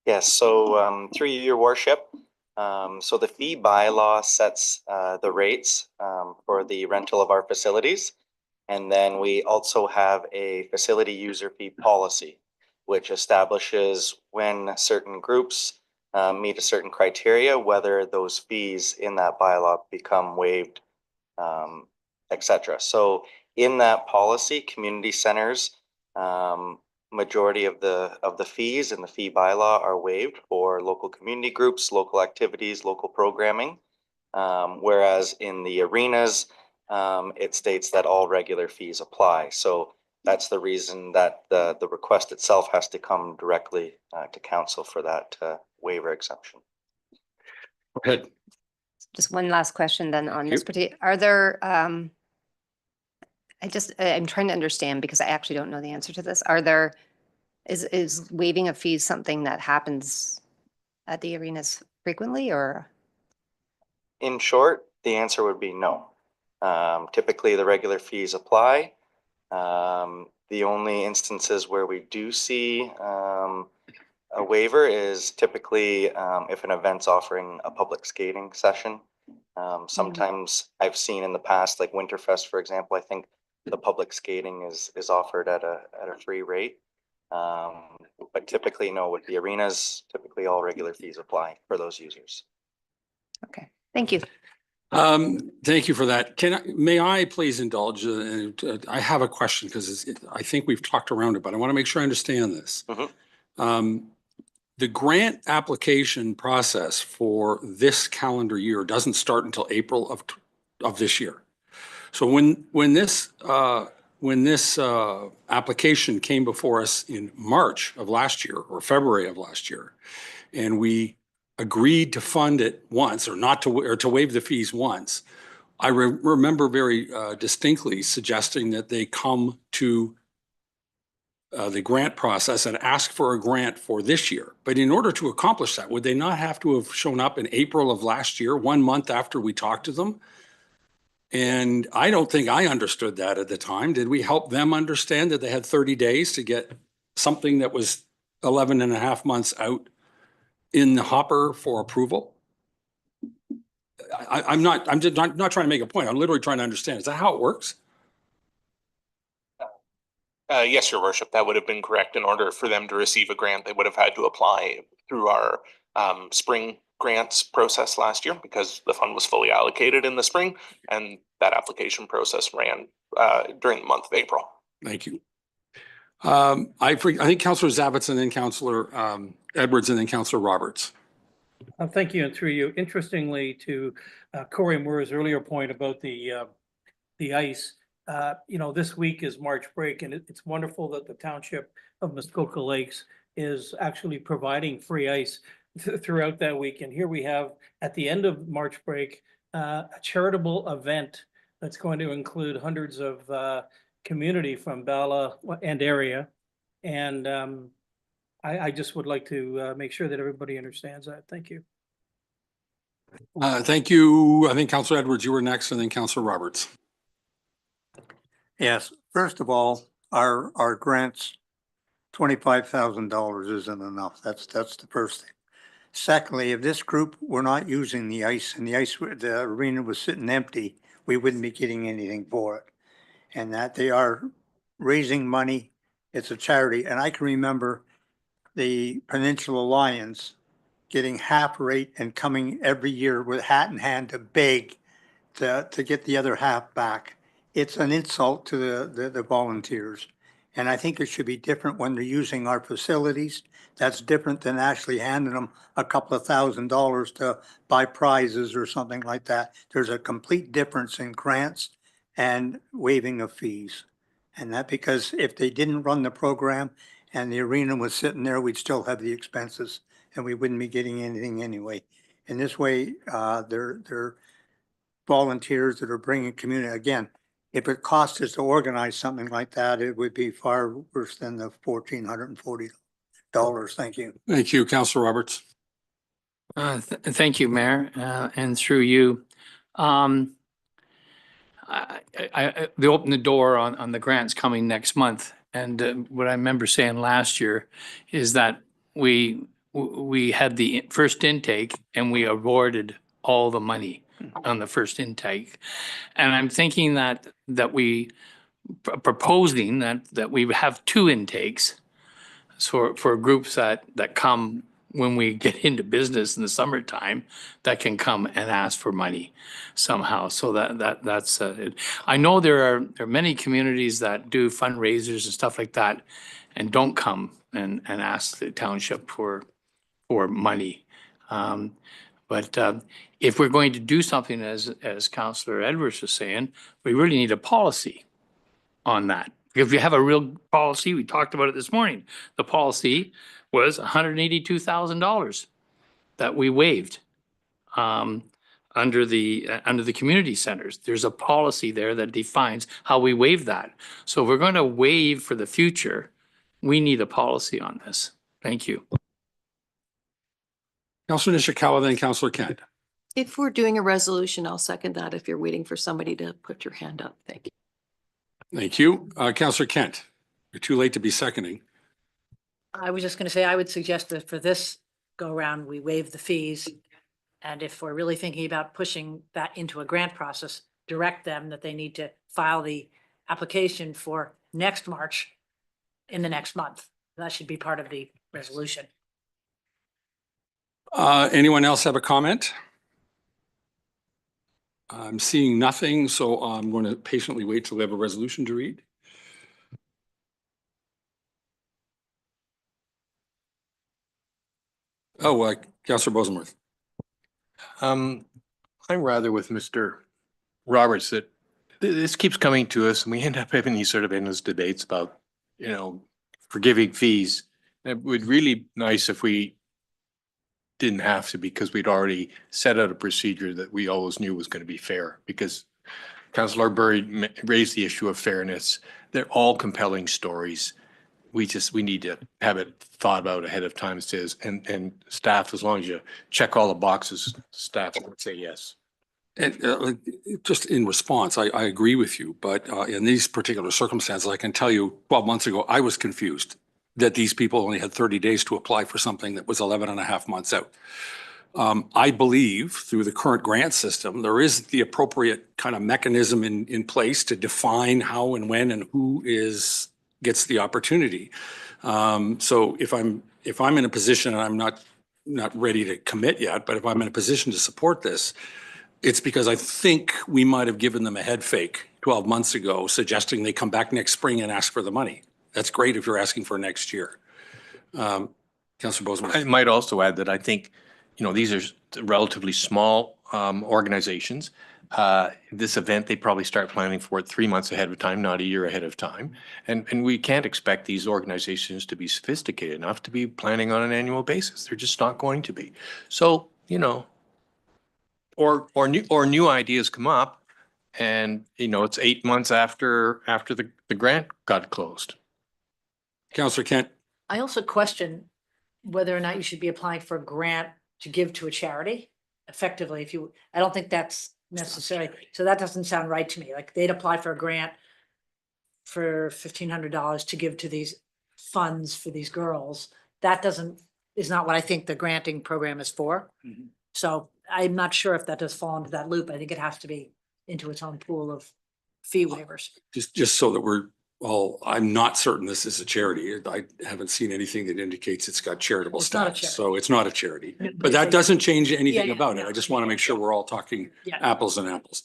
Speaker 10: Yes, so through your worship, so the fee bylaw sets the rates for the rental of our facilities. And then we also have a facility user fee policy, which establishes when certain groups meet a certain criteria, whether those fees in that bylaw become waived, etc. So in that policy, community centers, majority of the fees in the fee bylaw are waived for local community groups, local activities, local programming. Whereas in the arenas, it states that all regular fees apply. So that's the reason that the request itself has to come directly to council for that waiver exemption.
Speaker 1: Go ahead.
Speaker 9: Just one last question then on this particular, are there, I'm trying to understand because I actually don't know the answer to this. Is waiving of fees something that happens at the arenas frequently or?
Speaker 10: In short, the answer would be no. Typically the regular fees apply. The only instances where we do see a waiver is typically if an event's offering a public skating session. Sometimes I've seen in the past, like Winterfest, for example, I think the public skating is offered at a free rate. But typically, no, with the arenas, typically all regular fees apply for those users.
Speaker 9: Okay, thank you.
Speaker 1: Thank you for that. May I please indulge? I have a question because I think we've talked around it, but I want to make sure I understand this. The grant application process for this calendar year doesn't start until April of this year. So when this application came before us in March of last year or February of last year, and we agreed to fund it once or to waive the fees once, I remember very distinctly suggesting that they come to the grant process and ask for a grant for this year. But in order to accomplish that, would they not have to have shown up in April of last year, 1 month after we talked to them? And I don't think I understood that at the time. Did we help them understand that they had 30 days to get something that was 11 and a half months out in the hopper for approval? I'm just not trying to make a point. I'm literally trying to understand. Is that how it works?
Speaker 6: Yes, Your Worship, that would have been correct. In order for them to receive a grant, they would have had to apply through our spring grants process last year because the fund was fully allocated in the spring, and that application process ran during the month of April.
Speaker 1: Thank you. I think Councillor Zavitz and then Councillor Edwards and then Councillor Roberts.
Speaker 3: Thank you, and through you. Interestingly, to Corey Moore's earlier point about the ice, this week is March break, and it's wonderful that the Township of Muskoka Lakes is actually providing free ice throughout that week. And here we have, at the end of March break, a charitable event that's going to include hundreds of community from Bala and area. And I just would like to make sure that everybody understands that. Thank you.
Speaker 1: Thank you. I think Councillor Edwards, you were next, and then Councillor Roberts.
Speaker 15: Yes, first of all, our grants, $25,000 isn't enough. That's the first thing. Secondly, if this group were not using the ice and the arena was sitting empty, we wouldn't be getting anything for it. And that they are raising money. It's a charity. And I can remember the Peninsula Lions getting half rate and coming every year with hat in hand to beg to get the other half back. It's an insult to the volunteers. And I think it should be different when they're using our facilities. That's different than actually handing them a couple of $1,000s to buy prizes or something like that. There's a complete difference in grants and waiving of fees. And that because if they didn't run the program and the arena was sitting there, we'd still have the expenses and we wouldn't be getting anything anyway. In this way, they're volunteers that are bringing community. Again, if it cost us to organize something like that, it would be far worse than the $1,440. Thank you.
Speaker 1: Thank you, Councillor Roberts.
Speaker 14: Thank you, Mayor, and through you. They opened the door on the grants coming next month. And what I remember saying last year is that we had the first intake and we awarded all the money on the first intake. And I'm thinking that we proposing that we have two intakes for groups that come when we get into business in the summertime, that can come and ask for money somehow. So that's it. I know there are many communities that do fundraisers and stuff like that and don't come and ask the township for money. But if we're going to do something, as Councillor Edwards was saying, we really need a policy on that. If we have a real policy, we talked about it this morning, the policy was $182,000 that we waived under the community centers. There's a policy there that defines how we waive that. So if we're going to waive for the future, we need a policy on this. Thank you.
Speaker 1: Councillor Nishikawa, then Councillor Kent.
Speaker 5: If we're doing a resolution, I'll second that if you're waiting for somebody to put your hand up. Thank you.
Speaker 1: Thank you. Councillor Kent, you're too late to be seconding.
Speaker 11: I was just going to say, I would suggest that for this go round, we waive the fees. And if we're really thinking about pushing that into a grant process, direct them that they need to file the application for next March in the next month. That should be part of the resolution.
Speaker 1: Anyone else have a comment? I'm seeing nothing, so I'm going to patiently wait till we have a resolution to read. Oh, Councillor Bosenworth.
Speaker 8: I'm rather with Mr. Roberts that this keeps coming to us and we end up having these sort of endless debates about, forgiving fees. It would really be nice if we didn't have to, because we'd already set out a procedure that we always knew was going to be fair, because Councillor Burry raised the issue of fairness. They're all compelling stories. We need to have it thought out ahead of time, says, and staff, as long as you check all the boxes, staff would say yes.
Speaker 1: And just in response, I agree with you, but in these particular circumstances, I can tell you 12 months ago, I was confused that these people only had 30 days to apply for something that was 11 and a half months out. I believe through the current grant system, there is the appropriate kind of mechanism in place to define how and when and who gets the opportunity. So if I'm in a position, and I'm not ready to commit yet, but if I'm in a position to support this, it's because I think we might have given them a head fake 12 months ago, suggesting they come back next spring and ask for the money. That's great if you're asking for next year. Councillor Bozeman.
Speaker 8: I might also add that I think, these are relatively small organizations. This event, they probably start planning for it 3 months ahead of time, not a year ahead of time. And we can't expect these organizations to be sophisticated enough to be planning on an annual basis. They're just not going to be. So, or new ideas come up and, it's 8 months after the grant got closed.
Speaker 1: Councillor Kent.
Speaker 11: I also question whether or not you should be applying for a grant to give to a charity effectively. I don't think that's necessary. So that doesn't sound right to me. Like they'd apply for a grant for $1,500 to give to these funds for these girls. That is not what I think the granting program is for. Mm-hmm. So I'm not sure if that does fall into that loop. I think it has to be into its own pool of fee waivers.
Speaker 1: Just so that I'm not certain this is a charity. I haven't seen anything that indicates it's got charitable status. So it's not a charity. But that doesn't change anything about it. I just want to make sure we're all talking apples and apples.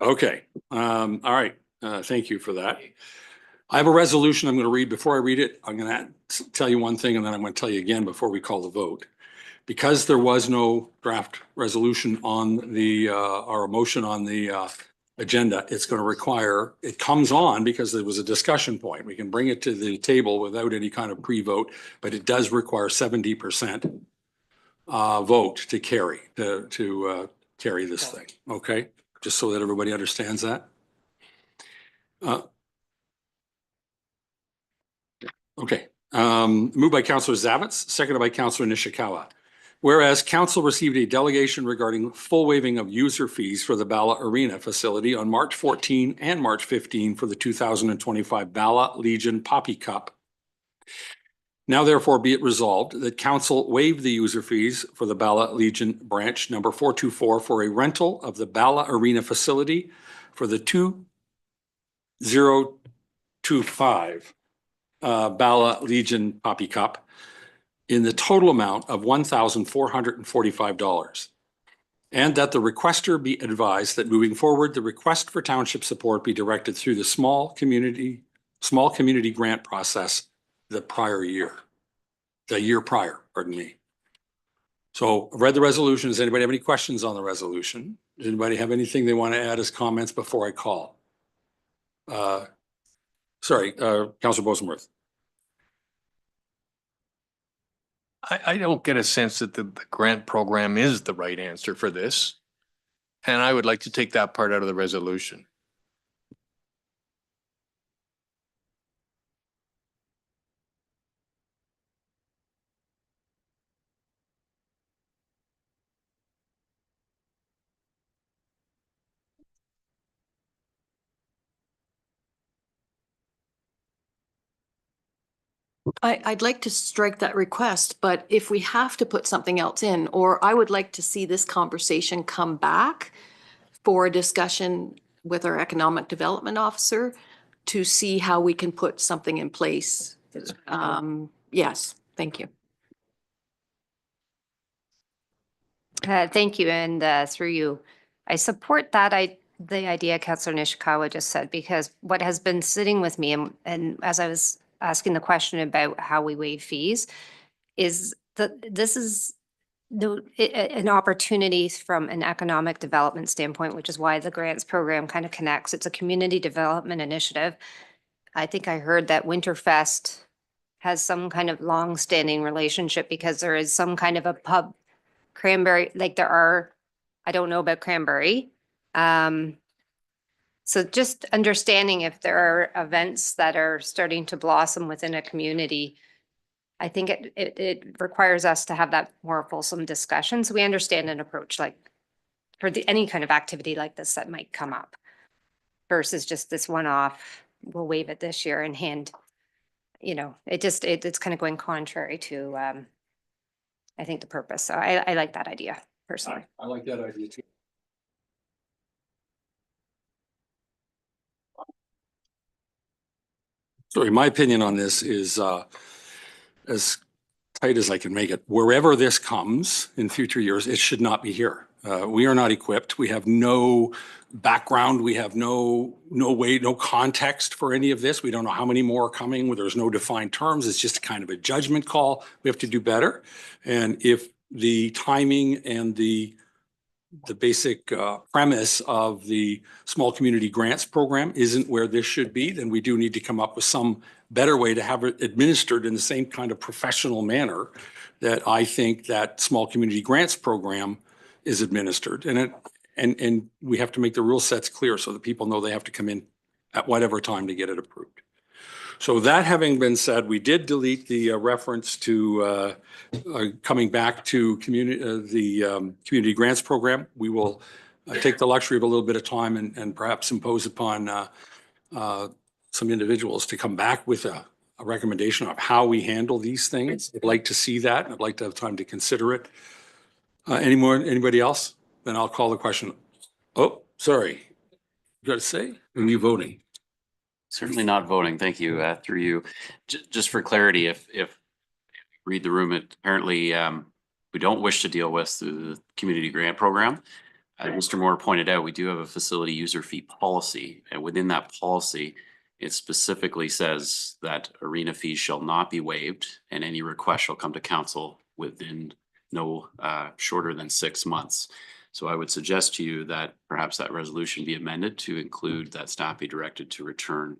Speaker 1: Okay, all right, thank you for that. I have a resolution I'm going to read. Before I read it, I'm going to tell you one thing and then I'm going to tell you again before we call the vote. Because there was no draft resolution on the, or a motion on the agenda, it's going to require, it comes on because there was a discussion point. We can bring it to the table without any kind of pre-vote, but it does require 70% vote to carry, to carry this thing, okay? Just so that everybody understands that. Okay, moved by Councillor Zavitz, seconded by Councillor Nishikawa. Whereas council received a delegation regarding full waiving of user fees for the Bala Arena facility on March 14 and March 15 for the 2025 Bala Legion Poppy Cup. Now therefore be it resolved that council waive the user fees for the Bala Legion branch number 424 for a rental of the Bala Arena facility for the 2025 Bala Legion Poppy Cup in the total amount of $1,445. And that the requester be advised that moving forward, the request for township support be directed through the small community grant process the year prior, pardon me. So I've read the resolution. Does anybody have any questions on the resolution? Does anybody have anything they want to add as comments before I call? Sorry, Councillor Bosenworth.
Speaker 8: I don't get a sense that the grant program is the right answer for this. And I would like to take that part out of the resolution.
Speaker 5: I'd like to strike that request, but if we have to put something else in, or I would like to see this conversation come back for a discussion with our economic development officer to see how we can put something in place. Yes, thank you.
Speaker 9: Thank you, and through you. I support that the idea Councillor Nishikawa just said, because what has been sitting with me, and as I was asking the question about how we waive fees, is that this is an opportunity from an economic development standpoint, which is why the grants program kind of connects. It's a community development initiative. I think I heard that Winterfest has some kind of long-standing relationship because there is some kind of a pub Cranberry, like there are, I don't know about Cranberry. So just understanding if there are events that are starting to blossom within a community, I think it requires us to have that more fulsome discussion. So we understand an approach like for any kind of activity like this that might come up versus just this one-off, we'll waive it this year and hand, it's kind of going contrary to, I think, the purpose. So I like that idea personally.
Speaker 1: I like that idea too. Sorry, my opinion on this is as tight as I can make it. Wherever this comes in future years, it should not be here. We are not equipped. We have no background. We have no way, no context for any of this. We don't know how many more are coming where there's no defined terms. It's just kind of a judgment call. We have to do better. And if the timing and the basic premise of the small community grants program isn't where this should be, then we do need to come up with some better way to have it administered in the same kind of professional manner that I think that small community grants program is administered. And we have to make the rule sets clear so that people know they have to come in at whatever time to get it approved. So that having been said, we did delete the reference to coming back to community grants program. We will take the luxury of a little bit of time and perhaps impose upon some individuals to come back with a recommendation of how we handle these things. I'd like to see that. I'd like to have time to consider it. Anybody else? Then I'll call the question. Oh, sorry. You got to say? Are you voting?
Speaker 16: Certainly not voting. Thank you. Through you. Just for clarity, if read the room, apparently we don't wish to deal with the community grant program. as Mr. Moore pointed out, we do have a facility user fee policy, and within that policy, it specifically says that arena fees shall not be waived, and any request shall come to council within no shorter than 6 months. So I would suggest to you that perhaps that resolution be amended to include that staff be directed to return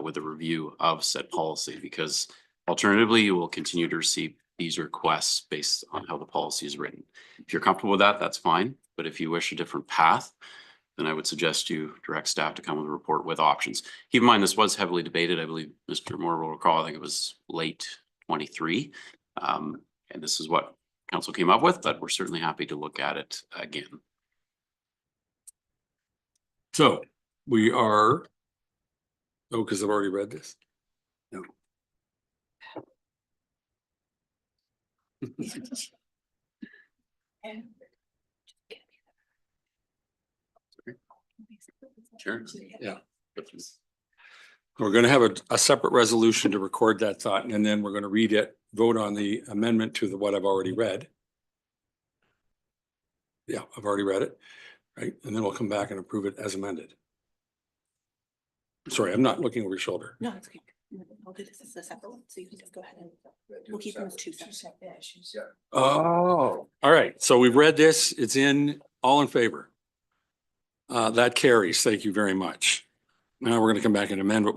Speaker 16: with a review of said policy, because alternatively, you will continue to receive these requests based on how the policy is written. If you're comfortable with that, that's fine. But if you wish a different path, then I would suggest you direct staff to come with a report with options. Keep in mind, this was heavily debated. I believe Mr. Moore will recall, I think it was late 23. And this is what council came up with, but we're certainly happy to look at it again.
Speaker 1: So we are, oh, because I've already read this. No.
Speaker 16: Sure.
Speaker 1: Yeah. We're going to have a separate resolution to record that thought, and then we're going to read it, vote on the amendment to what I've already read. Yeah, I've already read it, right? And then we'll come back and approve it as amended. Sorry, I'm not looking over your shoulder.
Speaker 7: No, it's okay. I'll do this as a separate one, so you can just go ahead and we'll keep them as two separate.
Speaker 1: Oh, all right. So we've read this. It's in, all in favor. That carries. Thank you very much. Now we're going to come back and amend what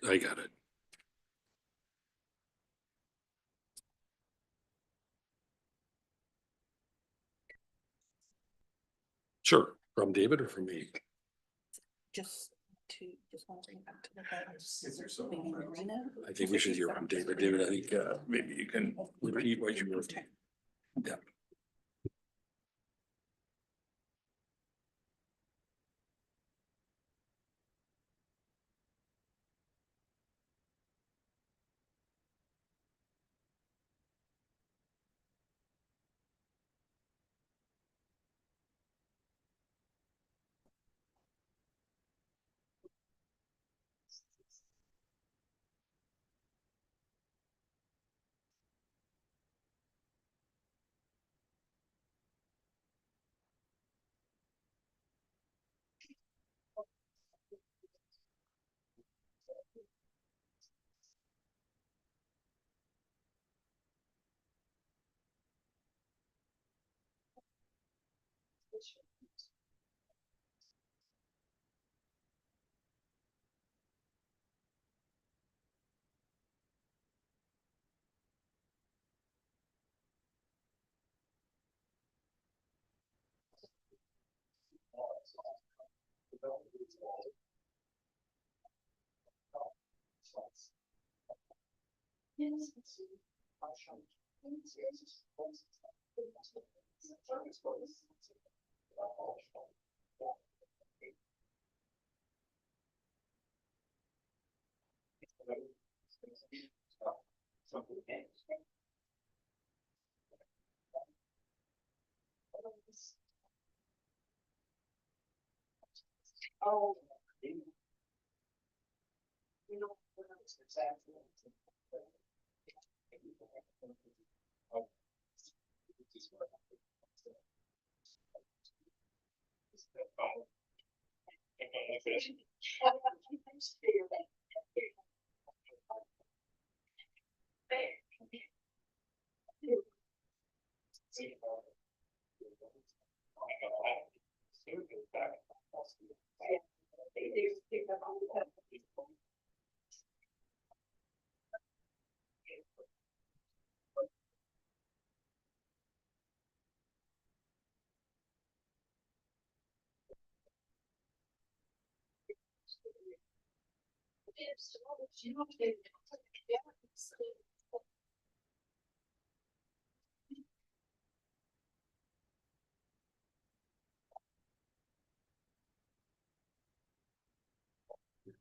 Speaker 1: I got it. Sure. From David or from me?
Speaker 7: Just want to bring it back to the maybe Marina.
Speaker 1: I think we should hear from David. David, I think maybe you can repeat what you wrote. Yeah.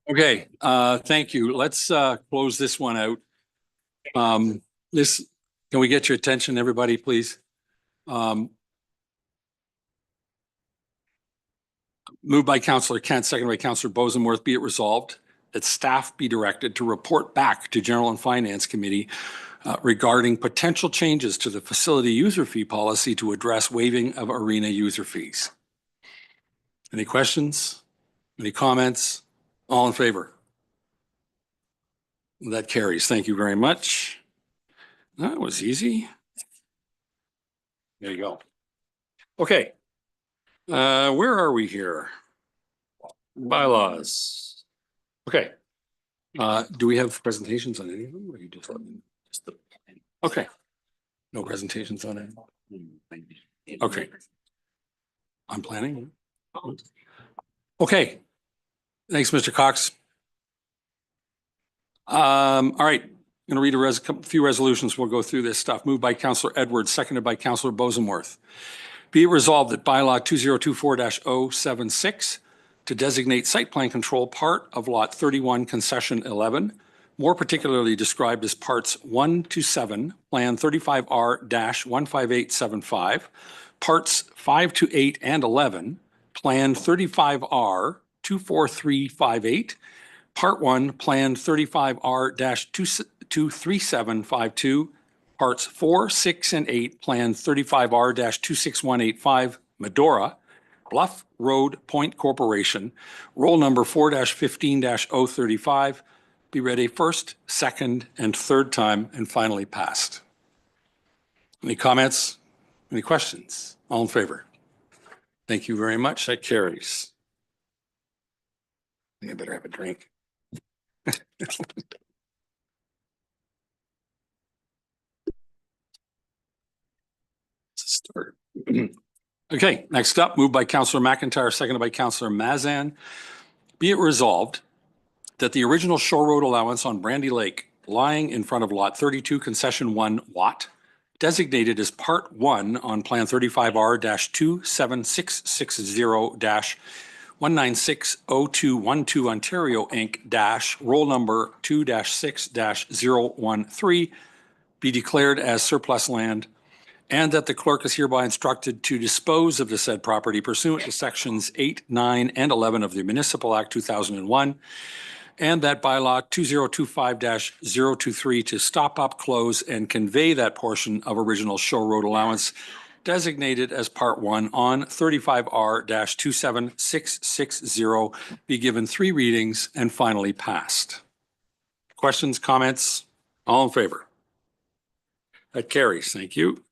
Speaker 1: Okay, thank you. Let's close this one out. Can we get your attention, everybody, please? Moved by Councillor Kent, second by Councillor Bosenworth, be it resolved that staff be directed to report back to General and Finance Committee regarding potential changes to the facility user fee policy to address waiving of arena user fees. Any questions? Any comments? All in favor? That carries. Thank you very much. That was easy. There you go. Okay. Where are we here? Bylaws. Okay. Do we have presentations on any of them? Or you just okay. No presentations on it. Okay. I'm planning. Okay. Thanks, Mr. Cox. All right. I'm going to read a few resolutions. We'll go through this stuff. Moved by Councillor Edwards, seconded by Councillor Bosenworth. Be it resolved that bylaw 2024-076 to designate site plan control part of lot 31 concession 11, more particularly described as parts 1 to 7, plan 35R-15875, parts 5 to 8 and 11, plan 35R-24358, part 1, plan 35R-23752, parts 4, 6, and 8, plan 35R-26185, Medora, Bluff Road Point Corporation, roll number 4-15-035, be read a first, second, and third time, and finally passed. Any comments? Any questions? All in favor? Thank you very much. That carries. I think I better have a drink. Start. Okay, next up, moved by Councillor McIntyre, seconded by Councillor Mazan. Be it resolved that the original shore road allowance on Brandy Lake lying in front of lot 32 concession 1 Watt, designated as part 1 on plan 35R-27660-1960212 Ontario Inc. roll number 2-6-013 be declared as surplus land, and that the clerk is hereby instructed to dispose of the said property pursuant to sections 8, 9, and 11 of the Municipal Act 2001, and that bylaw 2025-023 to stop up, close, and convey that portion of original shore road allowance designated as part 1 on 35R-27660 be given 3 readings and finally passed. Questions, comments? All in favor? That carries. Thank you.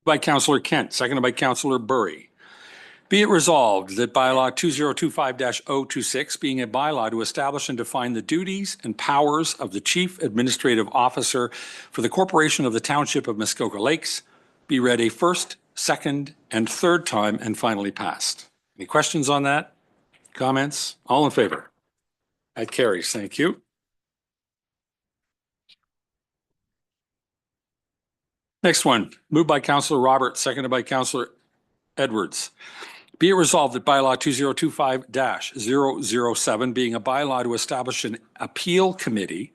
Speaker 1: By Councillor Kent, seconded by Councillor Burry. Be it resolved that bylaw 2025-026, being a bylaw to establish and define the duties and powers of the Chief Administrative Officer for the Corporation of the Township of Muskoka Lakes, be read a first, second, and third time and finally passed. Any questions on that? Comments? All in favor? That carries. Thank you. Next one, moved by Councillor Roberts, seconded by Councillor Edwards. Be it resolved that bylaw 2025-007, being a bylaw to establish an appeal committee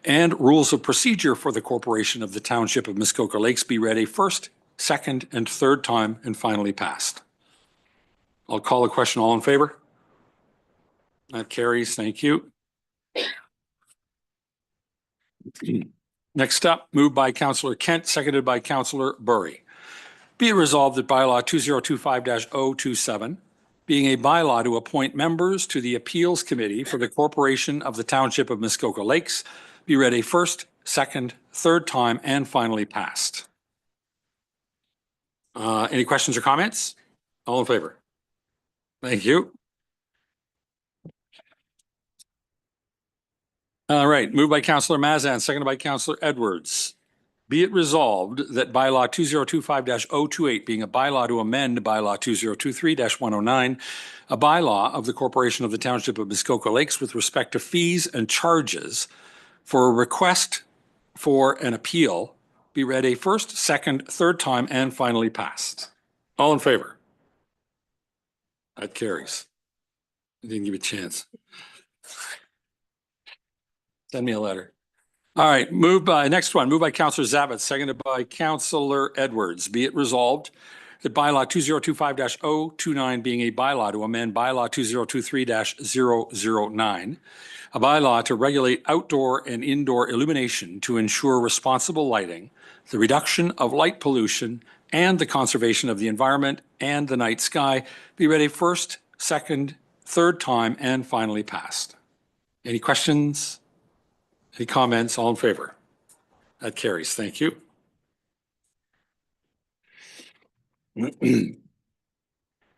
Speaker 1: and rules of procedure for the Corporation of the Township of Muskoka Lakes, be read a first, second, and third time and finally passed. I'll call a question. All in favor? That carries. Thank you. Next up, moved by Councillor Kent, seconded by Councillor Burry. Be it resolved that bylaw 2025-027, being a bylaw to appoint members to the Appeals Committee for the Corporation of the Township of Muskoka Lakes, be read a first, second, third time, and finally passed. Any questions or comments? All in favor? Thank you. All right, moved by Councillor Mazan, seconded by Councillor Edwards. Be it resolved that bylaw 2025-028, being a bylaw to amend bylaw 2023-109, a bylaw of the Corporation of the Township of Muskoka Lakes with respect to fees and charges for a request for an appeal, be read a first, second, third time, and finally passed. All in favor? That carries. I didn't give you a chance. Send me a letter. All right, next one, moved by Councillor Zabit, seconded by Councillor Edwards. Be it resolved that bylaw 2025-029, being a bylaw to amend bylaw 2023-009, a bylaw to regulate outdoor and indoor illumination to ensure responsible lighting, the reduction of light pollution, and the conservation of the environment and the night sky be read a first, second, third time, and finally passed. Any questions? Any comments? All in favor? That carries. Thank you.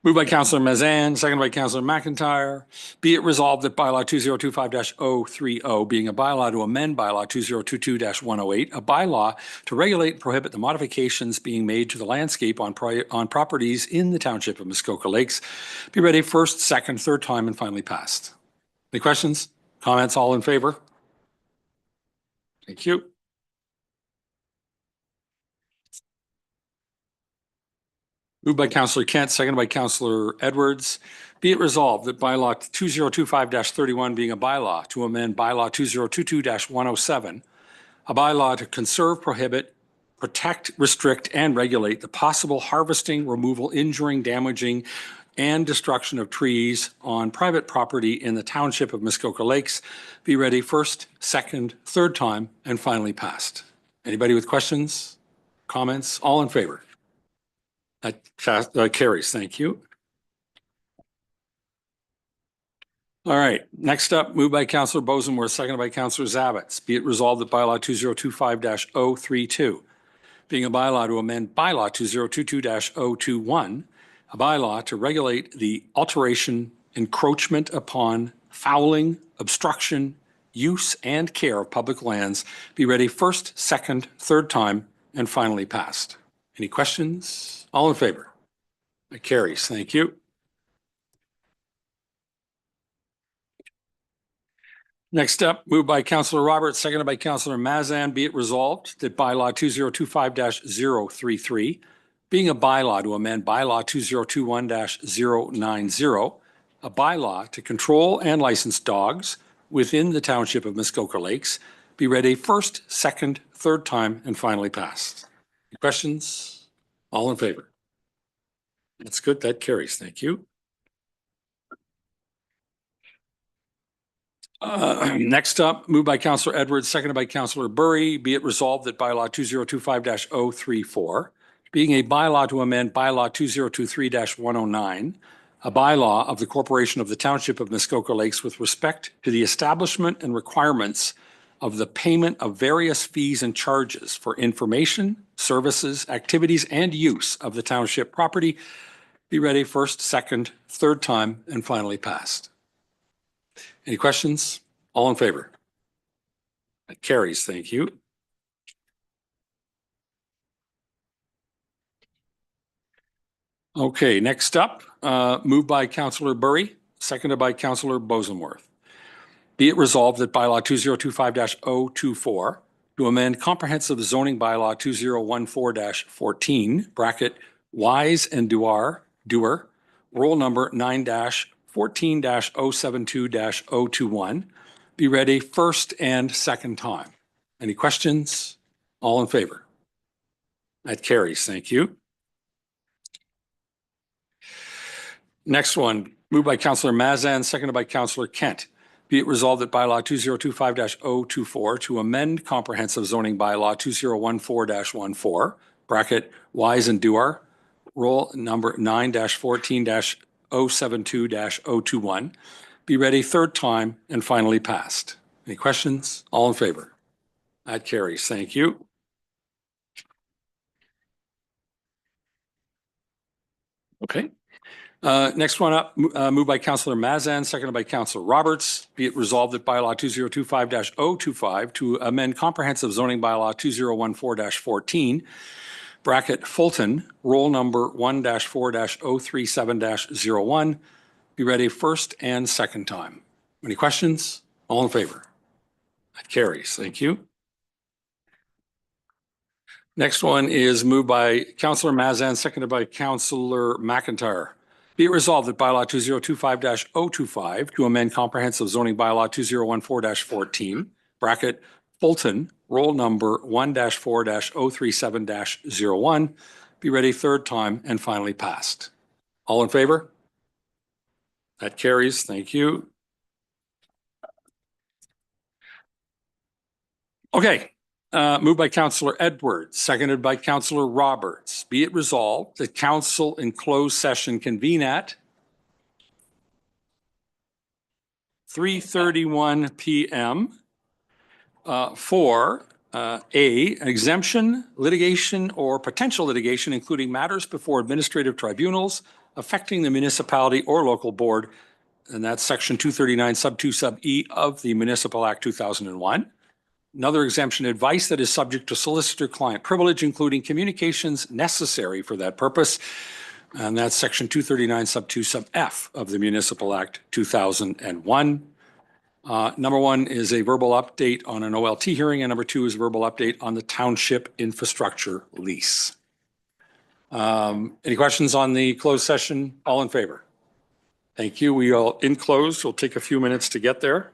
Speaker 1: Moved by Councillor Mazan, seconded by Councillor McIntyre. Be it resolved that bylaw 2025-030, being a bylaw to amend bylaw 2022-108, a bylaw to regulate and prohibit the modifications being made to the landscape on properties in the township of Muskoka Lakes, be read a first, second, third time, and finally passed. Any questions? Comments? All in favor? Thank you. Moved by Councillor Kent, seconded by Councillor Edwards. Be it resolved that bylaw 2025-31 being a bylaw to amend bylaw 2022-107, a bylaw to conserve, prohibit, protect, restrict, and regulate the possible harvesting, removal, injuring, damaging, and destruction of trees on private property in the township of Muskoka Lakes, be read a first, second, third time, and finally passed. Anybody with questions, comments? All in favor? That carries. Thank you. All right. Next up, moved by Councillor Bosenworth, seconded by Councillor Zavitz. Be it resolved that bylaw 2025-032, being a bylaw to amend bylaw 2022-021, a bylaw to regulate the alteration, encroachment upon, fouling, obstruction, use, and care of public lands, be read a first, second, third time, and finally passed. Any questions? All in favor? That carries. Thank you. Next up, moved by Councillor Roberts, seconded by Councillor Mazan, be it resolved that bylaw 2025-033, being a bylaw to amend bylaw 2021-090, a bylaw to control and license dogs within the township of Muskoka Lakes, be read a first, second, third time, and finally passed. Any questions? All in favor? That's good. That carries. Thank you. Next up, moved by Councillor Edwards, seconded by Councillor Burry, be it resolved that bylaw 2025-034, being a bylaw to amend bylaw 2023-109, a bylaw of the Corporation of the Township of Muskoka Lakes with respect to the establishment and requirements of the payment of various fees and charges for information, services, activities, and use of the township property, be read a first, second, third time, and finally passed. Any questions? All in favor? That carries. Thank you. Okay, next up, moved by Councillor Burry, seconded by Councillor Bosenworth. Be it resolved that bylaw 2025-024 to amend comprehensive zoning bylaw 2014-14, bracket Wise and Doer, roll number 9-14-072-021, be read a first and second time. Any questions? All in favor? That carries. Thank you. Next one, moved by Councillor Mazan, seconded by Councillor Kent. Be it resolved that bylaw 2025-024 to amend comprehensive zoning bylaw 2014-14, bracket Wise and Doer, roll number 9-14-072-021, be read a third time and finally passed. Any questions? All in favor? That carries. Thank you. Okay. Next one up, moved by Councillor Mazan, seconded by Councillor Roberts. Be it resolved that bylaw 2025-025 to amend comprehensive zoning bylaw 2014-14, bracket Fulton, roll number 1-4-037-01, be read a first and second time. Any questions? All in favor? That carries. Thank you. Next one is moved by Councillor Mazan, seconded by Councillor McIntyre. Be it resolved that bylaw 2025-025 to amend comprehensive zoning bylaw 2014-14, bracket Fulton, roll number 1-4-037-01, be read a third time and finally passed. All in favor? That carries. Thank you. Okay. Moved by Counselor Edwards, seconded by Counselor Roberts. Be it resolved that council in closed session convene at 3:31 PM for an exemption, litigation, or potential litigation, including matters before administrative tribunals affecting the municipality or local board, and that's section 239 sub 2 sub E of the Municipal Act 2001. Another exemption, advice that is subject to solicitor-client privilege, including communications necessary for that purpose, and that's section 239 sub 2 sub F of the Municipal Act 2001. Number one is a verbal update on an OLT hearing, and number two is a verbal update on the township infrastructure lease. Any questions on the closed session? All in favor? Thank you. We are in closed. We'll take a few minutes to get there.